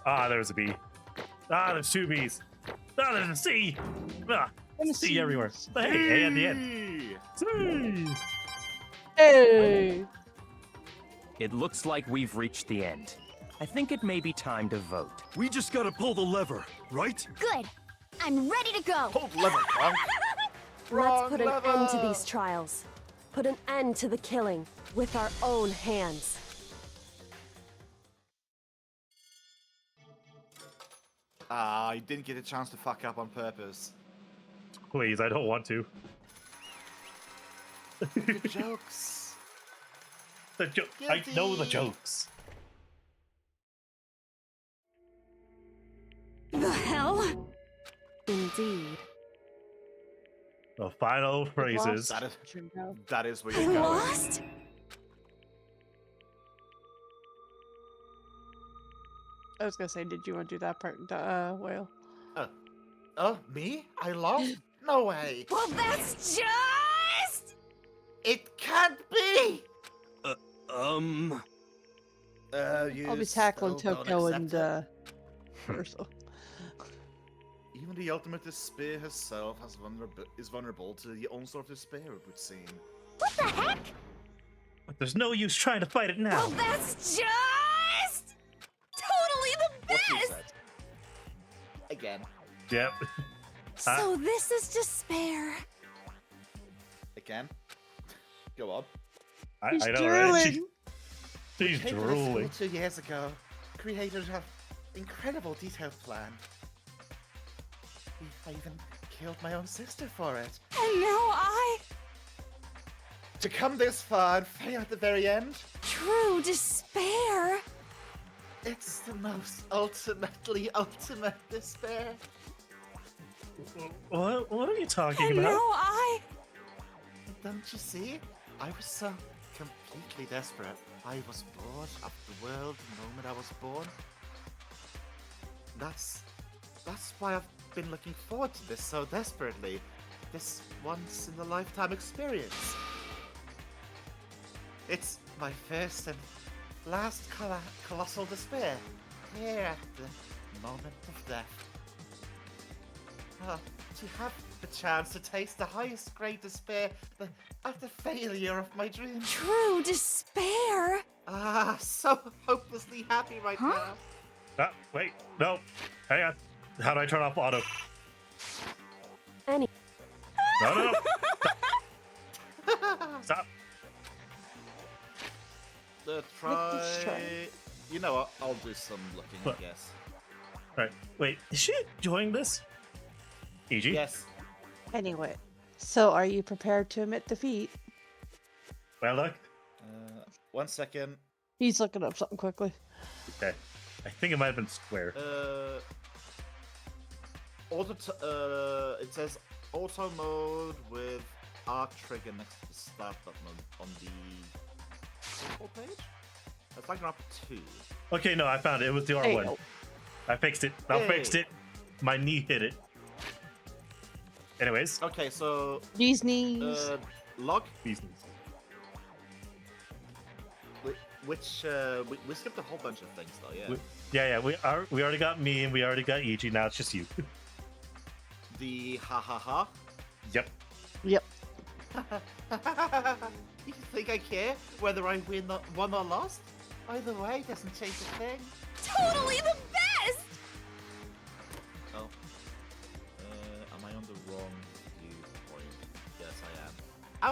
Ah, there's a bee. Ah, there's two bees. Ah, there's a C. Ah, C everywhere. But hey, A at the end. C. Hey! It looks like we've reached the end. I think it may be time to vote. We just gotta pull the lever, right? Good. I'm ready to go. Hold lever, Kronk. Let's put an Wrong end to lever. these trials. Put an end to the killing with our own hands. Ah, you didn't get a chance to fuck up on purpose. Please, I don't want to. Good jokes. I know the jokes. The hell? Indeed. The final phrases. That is where I you're going. lost? I was gonna say, did you want to do that part, Whale? Me? I lost? No way. Well, that's just... It can't be. I'll be You tackling still don't Toko accept and it? Ursula. Even Even the ultimate despair herself is vulnerable to the onslaught of despair, it would seem. What the heck? But there's no use trying to fight it now. Well, that's just totally the What she best. said. Again. Yep. So this is despair. Again. Go on. I He's know, right? drooling. She's Came to this drooling. school 2 years ago. Created an incredible detailed plan. I even killed my own sister for it. And now To come this far and fail at the very end, true despair. it's the most ultimate despair. What are you talking And about? now Don't you see? I was so completely desperate. I was bored of the world the moment I was born. That's why I've been looking forward to this so desperately. This once-in-a-lifetime experience. It's my first and last colossal despair. Here at the moment of death. To have the chance to taste the highest grade despair at the failure of my dreams. true despair. So hopelessly happy right now. Wait, no. Hang on. How do I turn off auto? Any. No. Stop. Try. You know what? I'll do some looking, What? I guess. Alright, wait. Is she enjoying this? Eiji? Yes. Anyway, so are you prepared to admit defeat? Well, look. 1 second. He's looking up something quickly. Okay. I think it might have been square. It says auto mode with R trigger next to the start button on the full page. That's like Danganronpa 2. Okay, no, I found it. It was the Hey, R1. oh. I fixed it. I Hey. fixed it. My knee hit it. Anyways. Okay, so These knees. log. These knees. Which we skipped a whole bunch of things though, yeah. Yeah. We already got me and we already got Eiji. Now it's just you. The ha. Yep. Yep. You think I care whether I won or lost? Either way, doesn't change a thing. Totally the best. Oh. Am I on the wrong viewpoint? Yes, I am.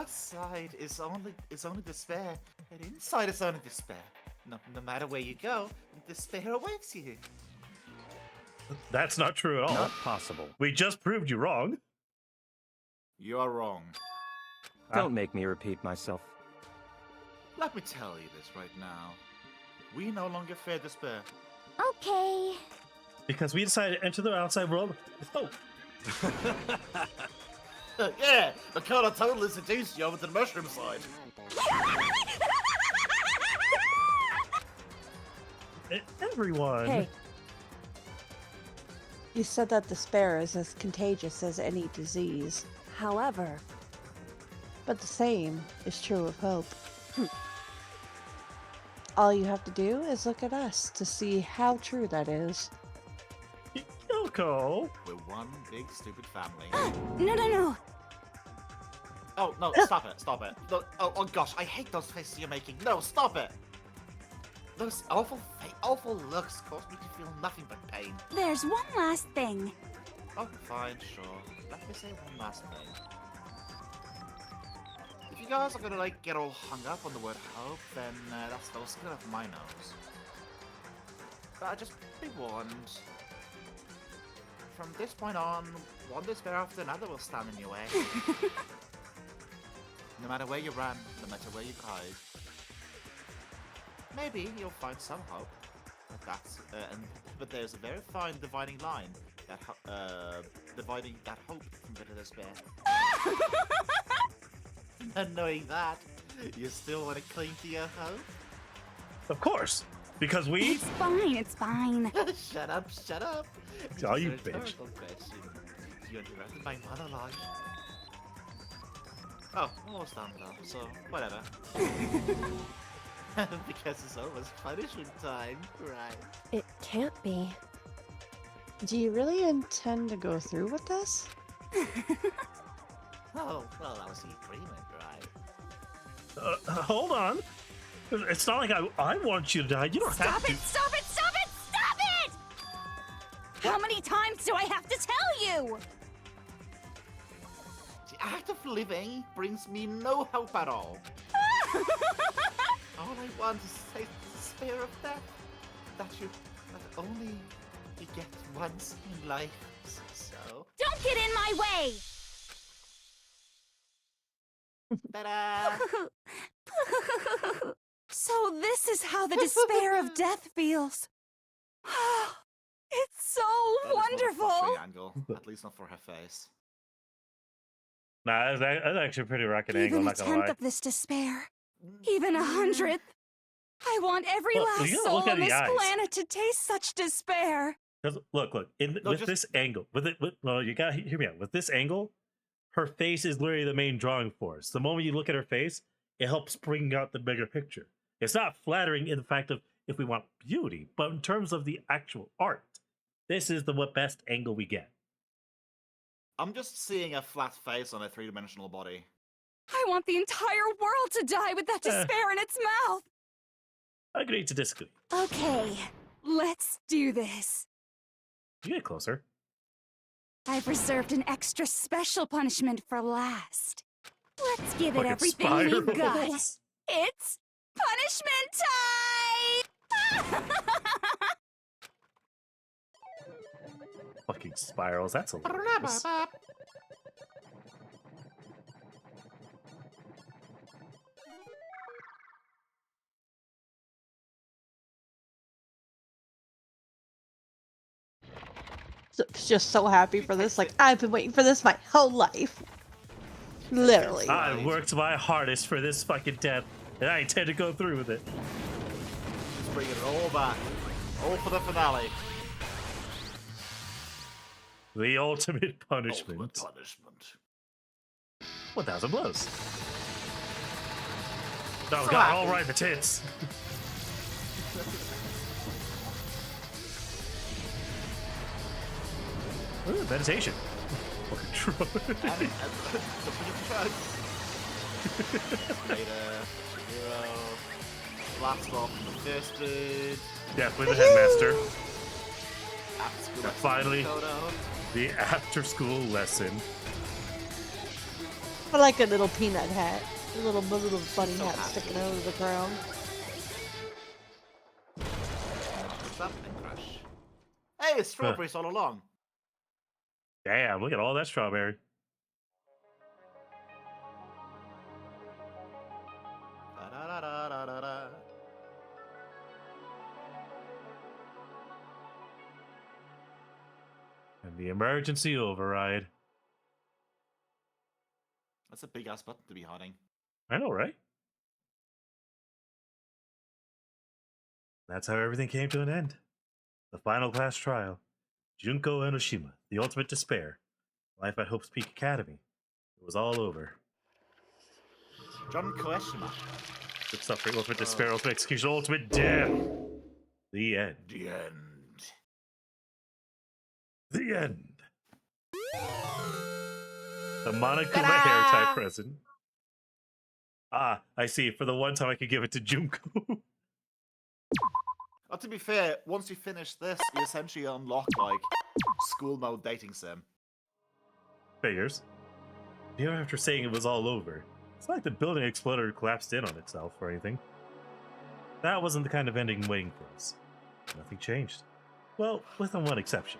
Outside is only despair, and inside is only despair. No matter where you go, despair awaits you. That's not true at all. Not possible. We just proved you wrong. You are wrong. Don't make me repeat myself. Let me tell you this right now. We no longer fear despair. Okay. Because we decided to enter the outside world with hope. Yeah, the color totally seduced you over to the mushroom side. Everyone. Hey. You said that despair is as contagious as any disease, However, but the same is true of hope. All you have to do is look at us to see how true that is. Yoko. We're one big stupid family. No. Oh, no, stop it. No, oh gosh, I hate those faces you're making. No, stop it. Those awful looks cause me to feel nothing but pain. There's one last thing. Oh, fine, sure. Let me say one last thing. If you guys are gonna, get all hung up on the word hope, then that's no skin off my nose. But just be warned. From this point on, one despair after another will stand in your way. No matter where you run, no matter where you hide. Maybe you'll find some hope. But there's a very fine dividing line that dividing that hope from bitter despair. And knowing that, you still want to cling to your hope? Of course. Because we... It's fine. Shut up. Oh, you It's a bitch. rhetorical question. You interrupted my monologue. Oh, almost done though, so whatever. Because it's almost punishment time, right? it can't be. Do you really intend to go through with this? Oh, well, that was the agreement, right? Hold on. It's not like I want you to die. You don't have to. Stop it! Stop it! Stop it! How many times do I have to tell you? The act of living brings me no hope at all. All I want is the despair of death. That only you get once in life, so... Don't get in my way! Ta-da! So this is how the despair of death feels. It's so That is not a wonderful. frustrating angle, at least not for her face. Nah, that's actually a pretty rocket angle, Even a not gonna lie. tenth of this despair, even 100th. I want every Well, last you gotta soul look at on the this eyes. planet to taste such despair. Because look, with this angle, well, you gotta hear me out. With this angle, her face is literally the main drawing force. The moment you look at her face, it helps bring out the bigger picture. It's not flattering in the fact of if we want beauty, but in terms of the actual art, this is the best angle we get. I'm just seeing a flat face on a three-dimensional body. I want the entire world to die with that despair in its mouth. Agree to disagree. Okay, let's do this. You get closer. I've reserved an extra special punishment for last. Let's give it Fucking everything we got. spirals. It's punishment time! Fucking spirals. That's hilarious. Just so happy for this. Like, I've been waiting for this my whole life. Literally. I worked my hardest for this fucking death, and I intend to go through with it. Just bringing it all back. All for the finale. The ultimate punishment. Ultimate punishment. 1,000 blows. Oh So god, happy. all right, the tits. Ooh, meditation. Fucking truck. Later, Hero, last off in the first grade. Definitely the headmaster. After school And finally, photo. the after-school lesson. I like a little peanut hat. A little bunny hat sticking out of the ground. What's that thing, Crash? Hey, it's strawberries all along. Damn, look at all that strawberry. Da-da-da-da-da-da. And the emergency override. That's a big ass button to be hiding. I know, right? That's how everything came to an end. The final class trial. Junko Enoshima, the ultimate despair. Life at Hope's Peak Academy. It was all over. John Koeshima. Good stuff for ultimate despair, ultimate execution, ultimate death. The end. The end. The end. The Monokuma hair type present. Ah, I see. For the one time I could give it to Junko. Oh, to be fair, once you finish this, you essentially unlock, like, school mode dating sim. Figures. Even after saying it was all over, it's not like the building exploded or collapsed in on itself or anything. That wasn't the kind of ending waiting for us. Nothing changed. Well, with one exception.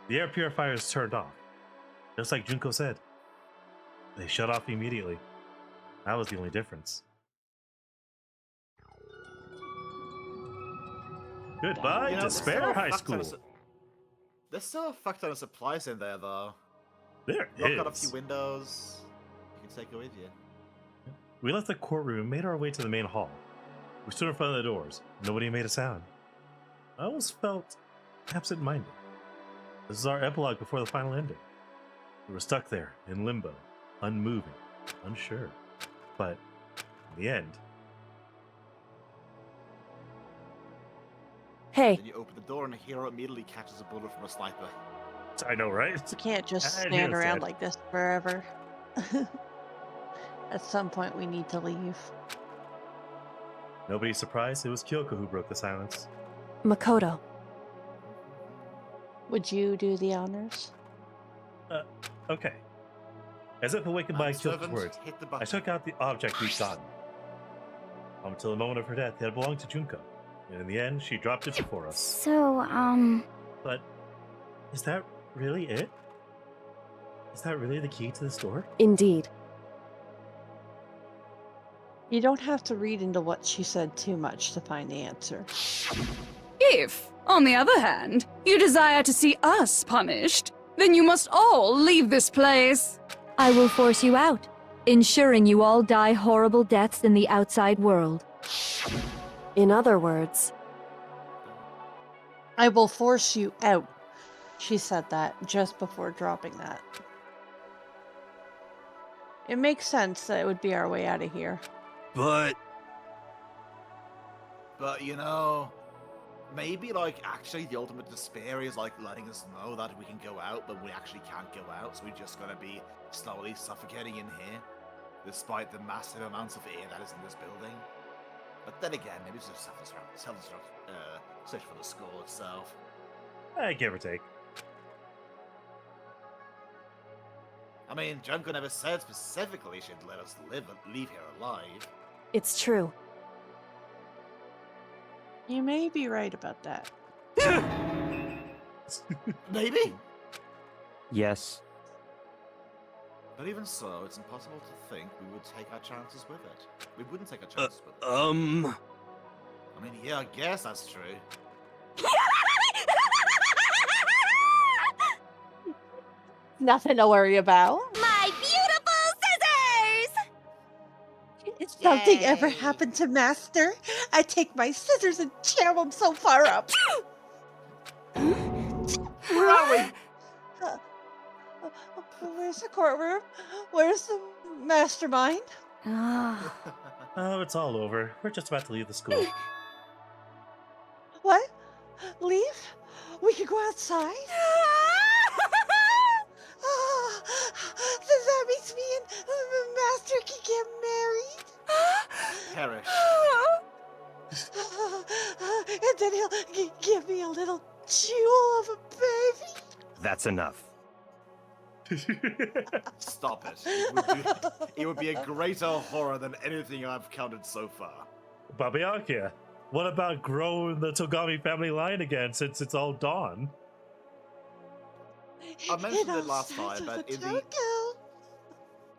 The air purifiers turned off. Just like Junko said. They shut off immediately. That was the only difference. Goodbye, You know, Despair High School. There's still a fuck ton of supplies in there, though. There Knock out a is. few windows. You can take it with you. We left the courtroom and made our way to the main hall. We stood in front of the doors. Nobody made a sound. I almost felt absent-minded. This is our epilogue before the final ending. We were stuck there, in limbo, unmoving, unsure. But, in the end... Hey. Then you open the door and the hero immediately catches a bullet from a sniper. I know, right? You can't just And stand here's around Ed. like this forever. At some point, we need to leave. Nobody's surprised it was Kyoko who broke the silence. Makoto. Would you do the honors? Okay. As if awakened by Kyoko's Servant, words, hit the I button. took out the object we'd gotten. Until the moment of her death, it had belonged to Junko. And in the end, she dropped it before us. So, But is that really it? Is that really the key to this door? Indeed. You don't have to read into what she said too much to find the answer. If, on the other hand, you desire to see us punished, then you must all leave this place. I will force you out, ensuring you all die horrible deaths in the outside world. In other words, I will force you out. She said that just before dropping that. It makes sense that it would be our way out of here. But you know, maybe like actually the ultimate despair is like letting us know that we can go out, but we actually can't go out, so we're just gonna be slowly suffocating in here, despite the massive amounts of air that is in this building. But then again, maybe it's just self-destruct, search for the skull itself. Give or take. I mean, Junko never said specifically she'd let us leave here alive. It's true. You may be right about that. Maybe. Yes. But even so, it's impossible to think we would take our chances with it. We wouldn't take our chances with it. I mean, yeah, I guess that's true. Nothing to worry about. My beautiful scissors! If something ever happened to Master, I'd take my scissors and jam them so far up. Where are we? Where's the courtroom? Where's the mastermind? Oh, it's all over. We're just about to leave the school. What? Leave? We could go outside? Then that means me and Master can get married? Perish. And then he'll give me a little jewel of a baby? That's enough. Stop it. It would be a greater horror than anything I've counted so far. Babianca, what about growing the Togami family line again since it's all dawn? I mentioned it last time, but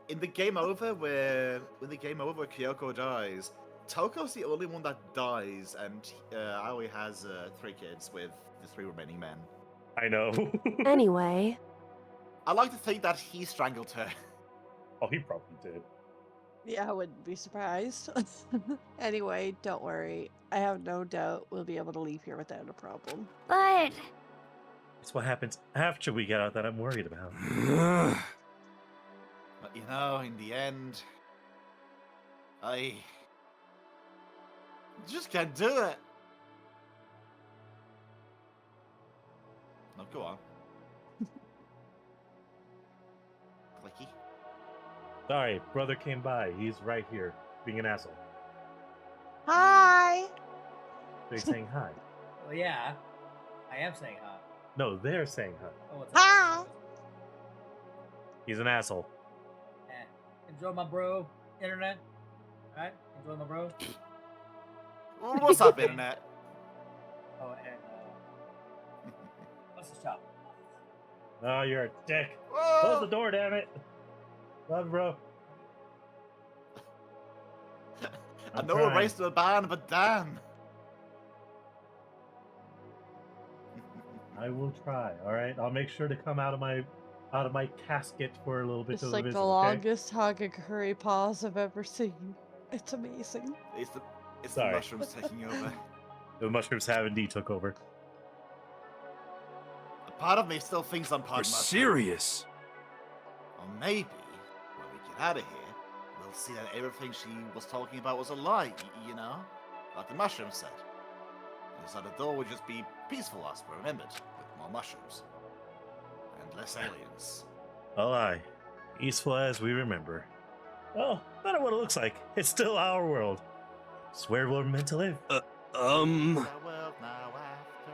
in the game over where Kyoko dies, Toko's the only one that dies, and Aoi has 3 kids with the 3 remaining men. I know. Anyway. I like to think that he strangled her. Oh, he probably did. Yeah, I wouldn't be surprised. Anyway, don't worry. I have no doubt we'll be able to leave here without a problem. But It's what happens after we get out that I'm worried about. But you know, in the end, I just can't do it. No, go on. Clicky. Sorry, brother came by. He's right here, being an asshole. Hi! They're saying hi. Well, yeah, I am saying hi. No, they're saying hi. Oh, what's Hi! He's an asshole. Enjoy my bro, internet. Alright? Enjoy my bro. What's up, internet? Oh, and, what's the shop? Oh, you're a dick. Whoa. Close the door, damn it. Love you, bro. I know a race to a band, but damn. I will try. All right, I'll make sure to come out of my casket for a little bit It's of a like visit. the longest Hagakure pause I've ever seen. It's amazing. It's the Sorry. mushrooms taking over. The mushrooms have indeed took over. A part of me still thinks I'm part You're mushroom. serious? Or maybe, when we get out of here, we'll see that everything she was talking about was a lie, you know? Like the mushroom said. is that the door would just be peaceful as we remembered, with more mushrooms. And less aliens. Oh, aye. Peaceful as we remember. Well, no matter what it looks like, it's still our world. It's where we're meant to live. The world now after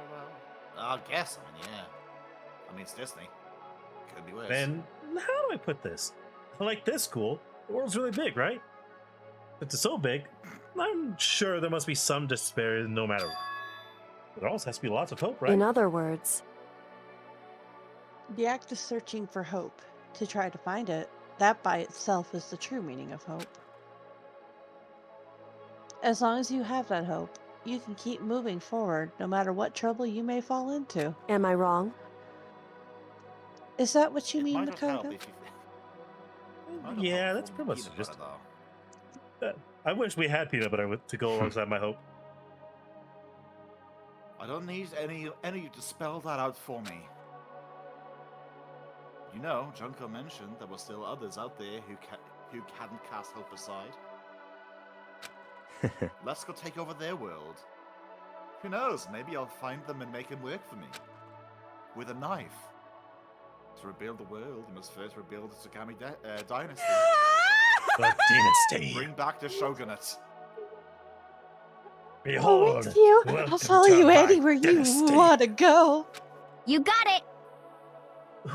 all. I guess, yeah. I mean, it's Disney. Could be worse. And how do I put this? Like this cool, the world's really big, right? If it's so big, I'm sure there must be some despair no matter what. There also has to be lots of hope, right? In other words, The act of searching for hope, to try to find it, that by itself is the true meaning of hope. As long as you have that hope, you can keep moving forward no matter what trouble you may fall into. am I wrong? Is that what you mean, Might not help Makoto? if you Yeah, that's pretty much just. I wish we had peanut butter to go alongside my hope. I don't need any of you to spell that out for me. You know, Junko mentioned there were still others out there who hadn't cast hope aside. Let's go take over their world. Who knows, maybe I'll find them and make them work for me. With a knife. To rebuild the world, you must first rebuild the 𝓬𝓼 dynasty. The dynasty. Bring back the shogunate. Behold, Thank you. I'll welcome follow to you my anywhere dynasty. you want to go. You got it!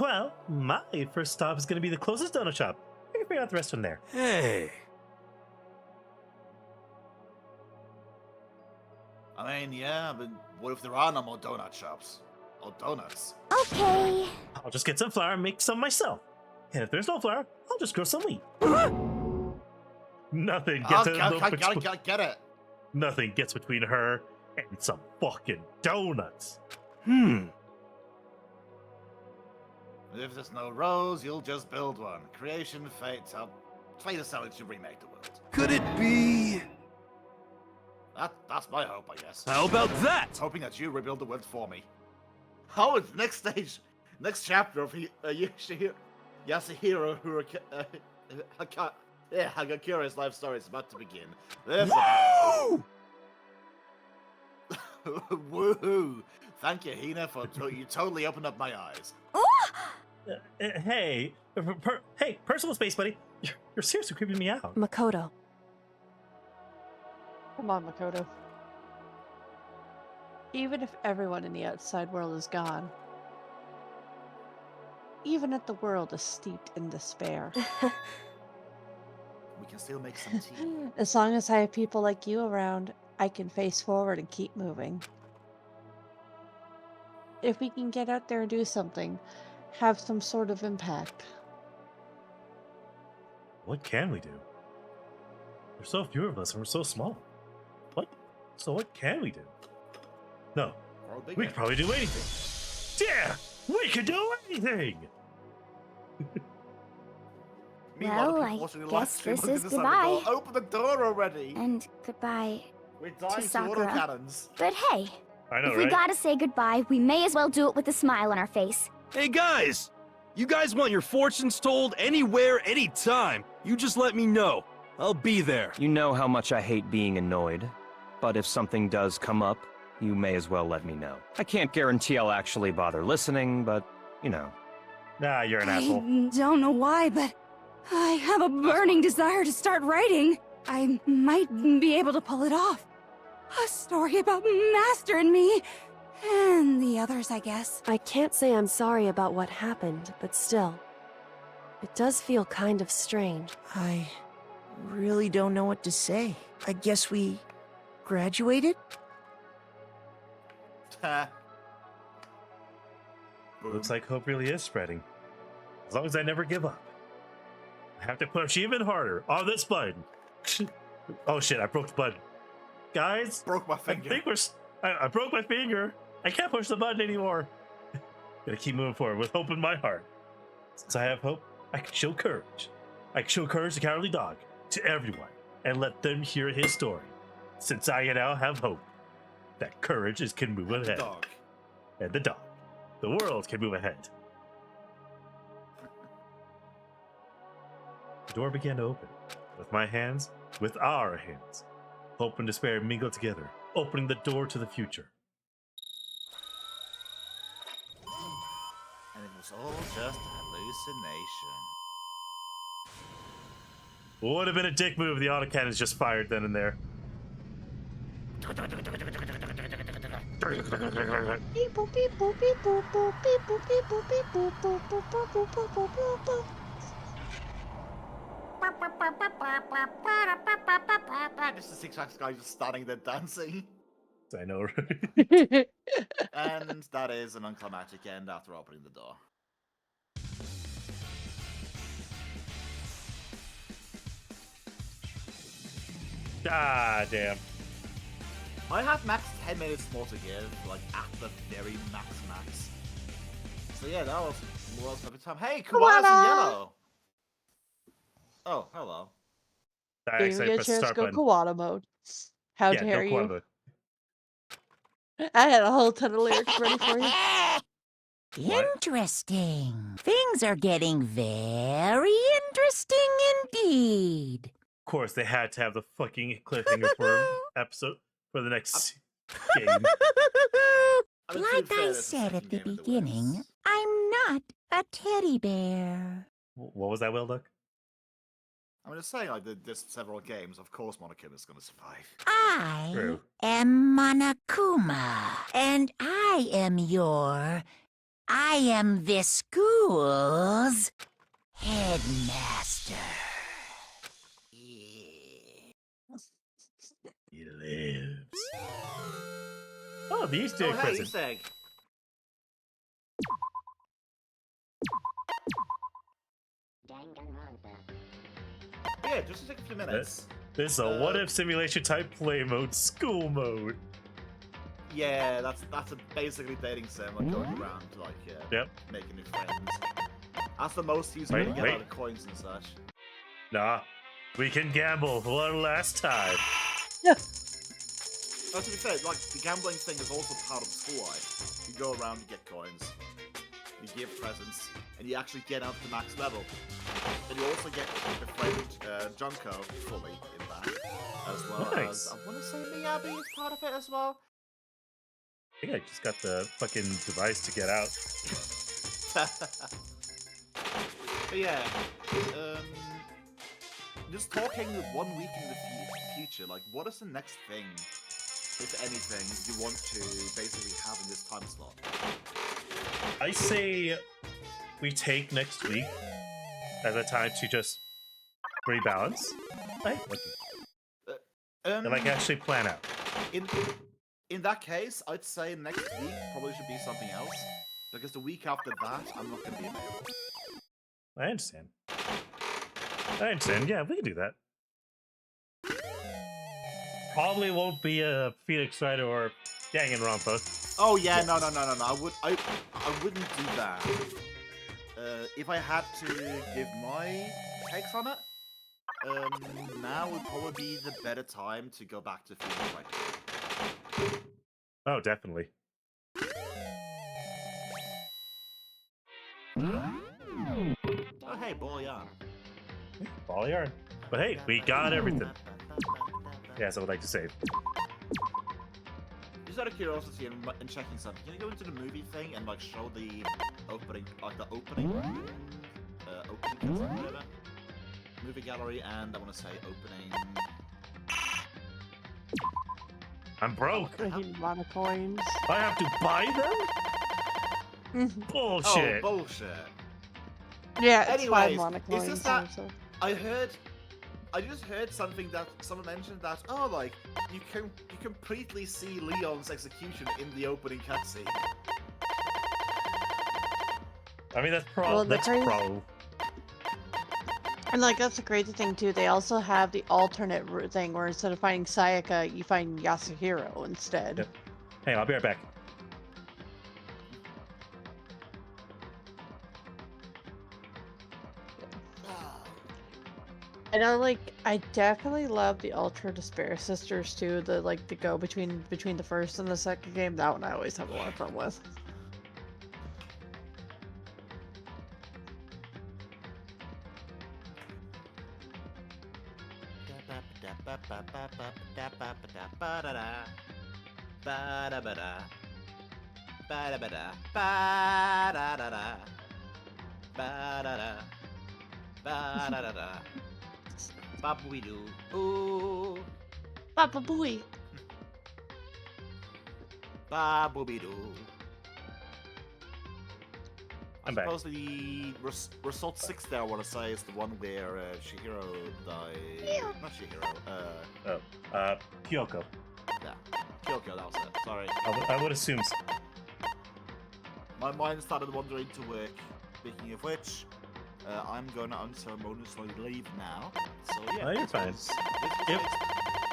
Well, my first stop is going to be the closest donut shop. I can figure out the rest from there. Hey. I mean, yeah, but what if there are no more donut shops? Or donuts? Okay. I'll just get some flour and make some myself. And if there's no flour, I'll just grow some wheat. Nothing gets Get it. Nothing gets between her and some fucking donuts. If there's no rose, you'll just build one. Creation, fate, fate is how it should remake the world. Could it be? That's my hope, I guess. How about that? Hoping that you rebuild the world for me. Oh, it's next stage, next chapter of Yasuhiro Hagakura's life story is about to begin. Woo! Woohoo! Thank you, Hina, for you totally opened up my eyes. Hey, personal space, buddy. You're seriously creeping me out. Makoto. Come on, Makoto. Even if everyone in the outside world is gone, even if the world is steeped in despair, We can still make some tea. as long as I have people like you around, I can face forward and keep moving. If we can get out there and do something, have some sort of impact. What can we do? There's so few of us and we're so small. What can we do? No, we could probably do anything. Yeah, we could do anything. Well, I guess this is goodbye. Open the door already. And goodbye We're to dying to Sakura. autocannons. But hey, I know, if we right? gotta say goodbye, we may as well do it with a smile on our face. Hey guys! You guys want your fortunes told anywhere, anytime. You just let me know. I'll be there. You know how much I hate being annoyed, but if something does come up, you may as well let me know. I can't guarantee I'll actually bother listening, but, you know. Nah, you're an asshole. I don't know why, but I have a burning desire to start writing. I might be able to pull it off. A story about Master and me, and the others, I guess. I can't say I'm sorry about what happened, but still. It does feel kind of strange. I really don't know what to say. I guess we graduated? Looks like hope really is spreading. As long as I never give up. I have to push even harder on this button. Oh shit, I broke the button. Guys, broke my finger. I broke my finger. I can't push the button anymore. Gotta keep moving forward with hope in my heart. Since I have hope, I can show courage. I can show courage to Cowardly Dog, to everyone, and let them hear his story. Since I now have hope that courage can move ahead. Dog. And the dog. The world can move ahead. The door began to open. With my hands, with our hands. Hope and despair mingled together, opening the door to the future. was all just a hallucination. Would have been a dick move. The autocannons just fired then and there. Just the Six Flags guy just standing there dancing. I know, right? And that is an unclimactic end after opening the door. Ah, damn. I have max 10 minutes more to give, like at the very max. So yeah, that was world's perfect time. Hey, koalas in yellow! Oh, hello. Didn't even get a chance to go koala mode. How dare you? Mode. I had a whole ton of lyrics ready for you. Interesting. Things are getting very interesting indeed. Of course, they had to have the fucking cliffhanger for episode for the next game. Like I said at the beginning, I'm not a teddy bear. What was that, Whaleduck? I'm just saying, like, there's several games. Of course, Monokuma is going to survive. I am Monokuma, and I am this school's headmaster. He lives. Oh, the Easter egg present. Easter egg. Yeah, just take a few minutes. This is a what-if simulation type play mode, school mode. Yeah, that's basically dating sim, like going around, like, making new friends. That's the most used way to get out of coins and such. Nah, we can gamble one last time. To be fair, like, the gambling thing is also part of the school life. You go around, you get coins, you give presents, and you actually get up to max level. And you also get the friend Junko fully in that, as well as, I want to say Miyabi is part of it as well. I think I just got the fucking device to get out. But yeah, just talking 1 week in the future, like, what is the next thing, if anything, you want to basically have in this time slot? I say we take next week as a time to just rebalance, right? And like actually plan out. In that case, I'd say next week probably should be something else, because the week after that, I'm not going to be available. I understand. Yeah, we can do that. Probably won't be a Phoenix Wright or Danganronpa. Oh yeah, no. I wouldn't do that. If I had to give my takes on it, now would probably be the better time to go back to Phoenix Wright. Oh, definitely. Oh hey, ball yarn. Ball yarn. But hey, we got everything. Yes, I would like to say. Just out of curiosity and checking something, can you go into the movie thing and like show the opening, like the opening whatever, movie gallery, and I want to say opening. I'm broke. I need a lot of coins. I have to buy them? Bullshit. Oh, bullshit. Yeah, it's anyways, 5 mana coins. It's just that I just heard something that someone mentioned that like you completely see Leon's execution in the opening cutscene. I mean that's pro. And like that's the crazy thing too. They also have the alternate thing where instead of finding Sayaka, you find Yasuhiro instead. Yep. Hey, I'll be right back. And I definitely love the Ultra Despair Sisters too. The go between the first and the second game. That one I always have a lot of fun with. Ba-da-da. Ba-da-da-da. Ba-boo-doo. Ooh. Papa Booey. Ba-boo-doo. I'm back. Suppose the result 6 there, I want to say, is the one where Chihiro died. Not Chihiro. Kyoko. Yeah, Kyoko, that was it. Sorry. I would assume so. My mind started wandering to work. Speaking of which, I'm going to unceremoniously leave now. So yeah. Oh, you're fine.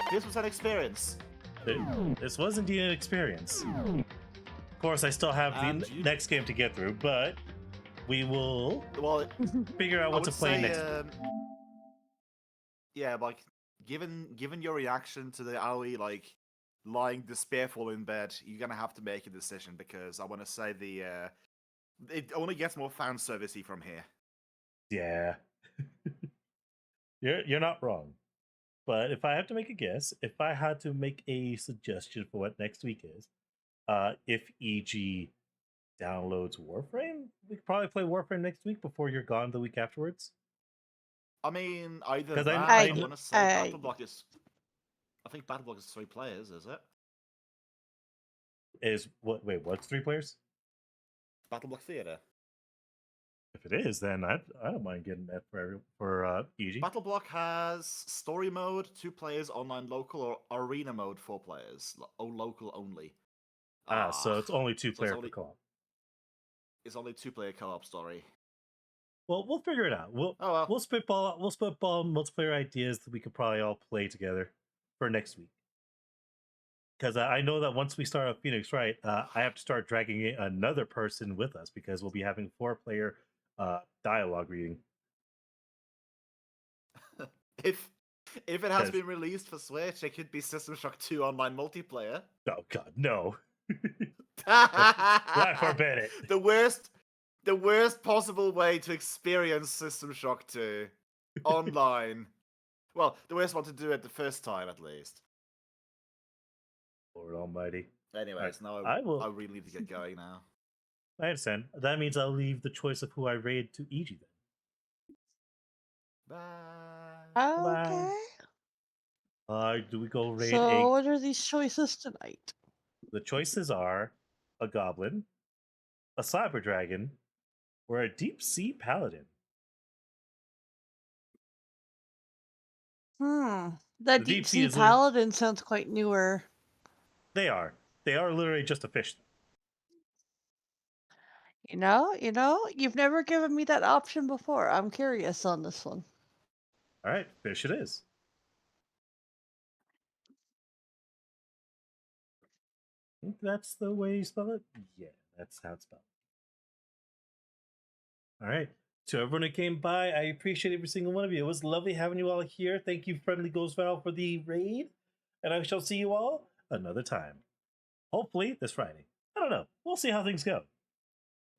This was an experience. This was indeed an experience. Of course, I still have the next game to get through, but we will figure out what to play next. Yeah, like given your reaction to the Aoi like lying despairful in bed, you're gonna have to make a decision because I want to say it only gets more fan servicey from here. Yeah, you're not wrong. But if I have to make a guess, if I had to make a suggestion for what next week is, if Eiji downloads Warframe, we could probably play Warframe next week before you're gone the week afterwards. I mean, either that, I want to say Battle Block is... I think Battle Block is 3 players, is it? Wait, what's 3 players? Battle Block Theater. If it is, then I don't mind getting that for Eiji. Battle Block has story mode, 2 players, online local, or arena mode, 4 players, local only. So it's only 2-player for co-op. It's only 2-player co-op story. Well, we'll figure it out. We'll spitball multiplayer ideas that we could probably all play together for next week. Because I know that once we start up Phoenix Wright, I have to start dragging in another person with us because we'll be having 4-player dialogue reading. If it has been released for Switch, it could be System Shock 2 online multiplayer. Oh God, no! God forbid it. The worst possible way to experience System Shock 2 online. Well, the worst one to do it the first time, at least. Lord Almighty. Anyways, right. I really need to get going now. I understand. That means I'll leave the choice of who I raid to Eiji then. Bye. Okay. Do we go raid So, what are these choices tonight? The choices are a goblin, a cyber dragon, or a deep sea paladin. That deep sea paladin sounds quite newer. They are. They are literally just a fish. You know, you've never given me that option before. I'm curious on this one. All right, fish it is. I think that's the way you spell it? Yeah, that's how it's spelled. All right. To everyone who came by, I appreciate every single one of you. It was lovely having you all here. Thank you, Friendly Ghostval, for the raid. And I shall see you all another time. Hopefully this Friday. I don't know. We'll see how things go.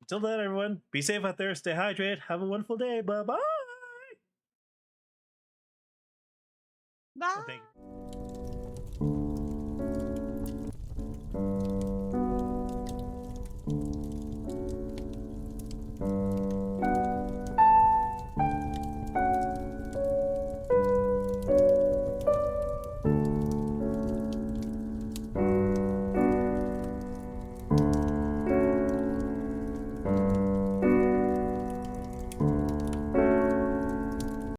Until then, everyone, be safe out there. Stay hydrated. Have a wonderful day. Bye-bye. Bye. Thank you.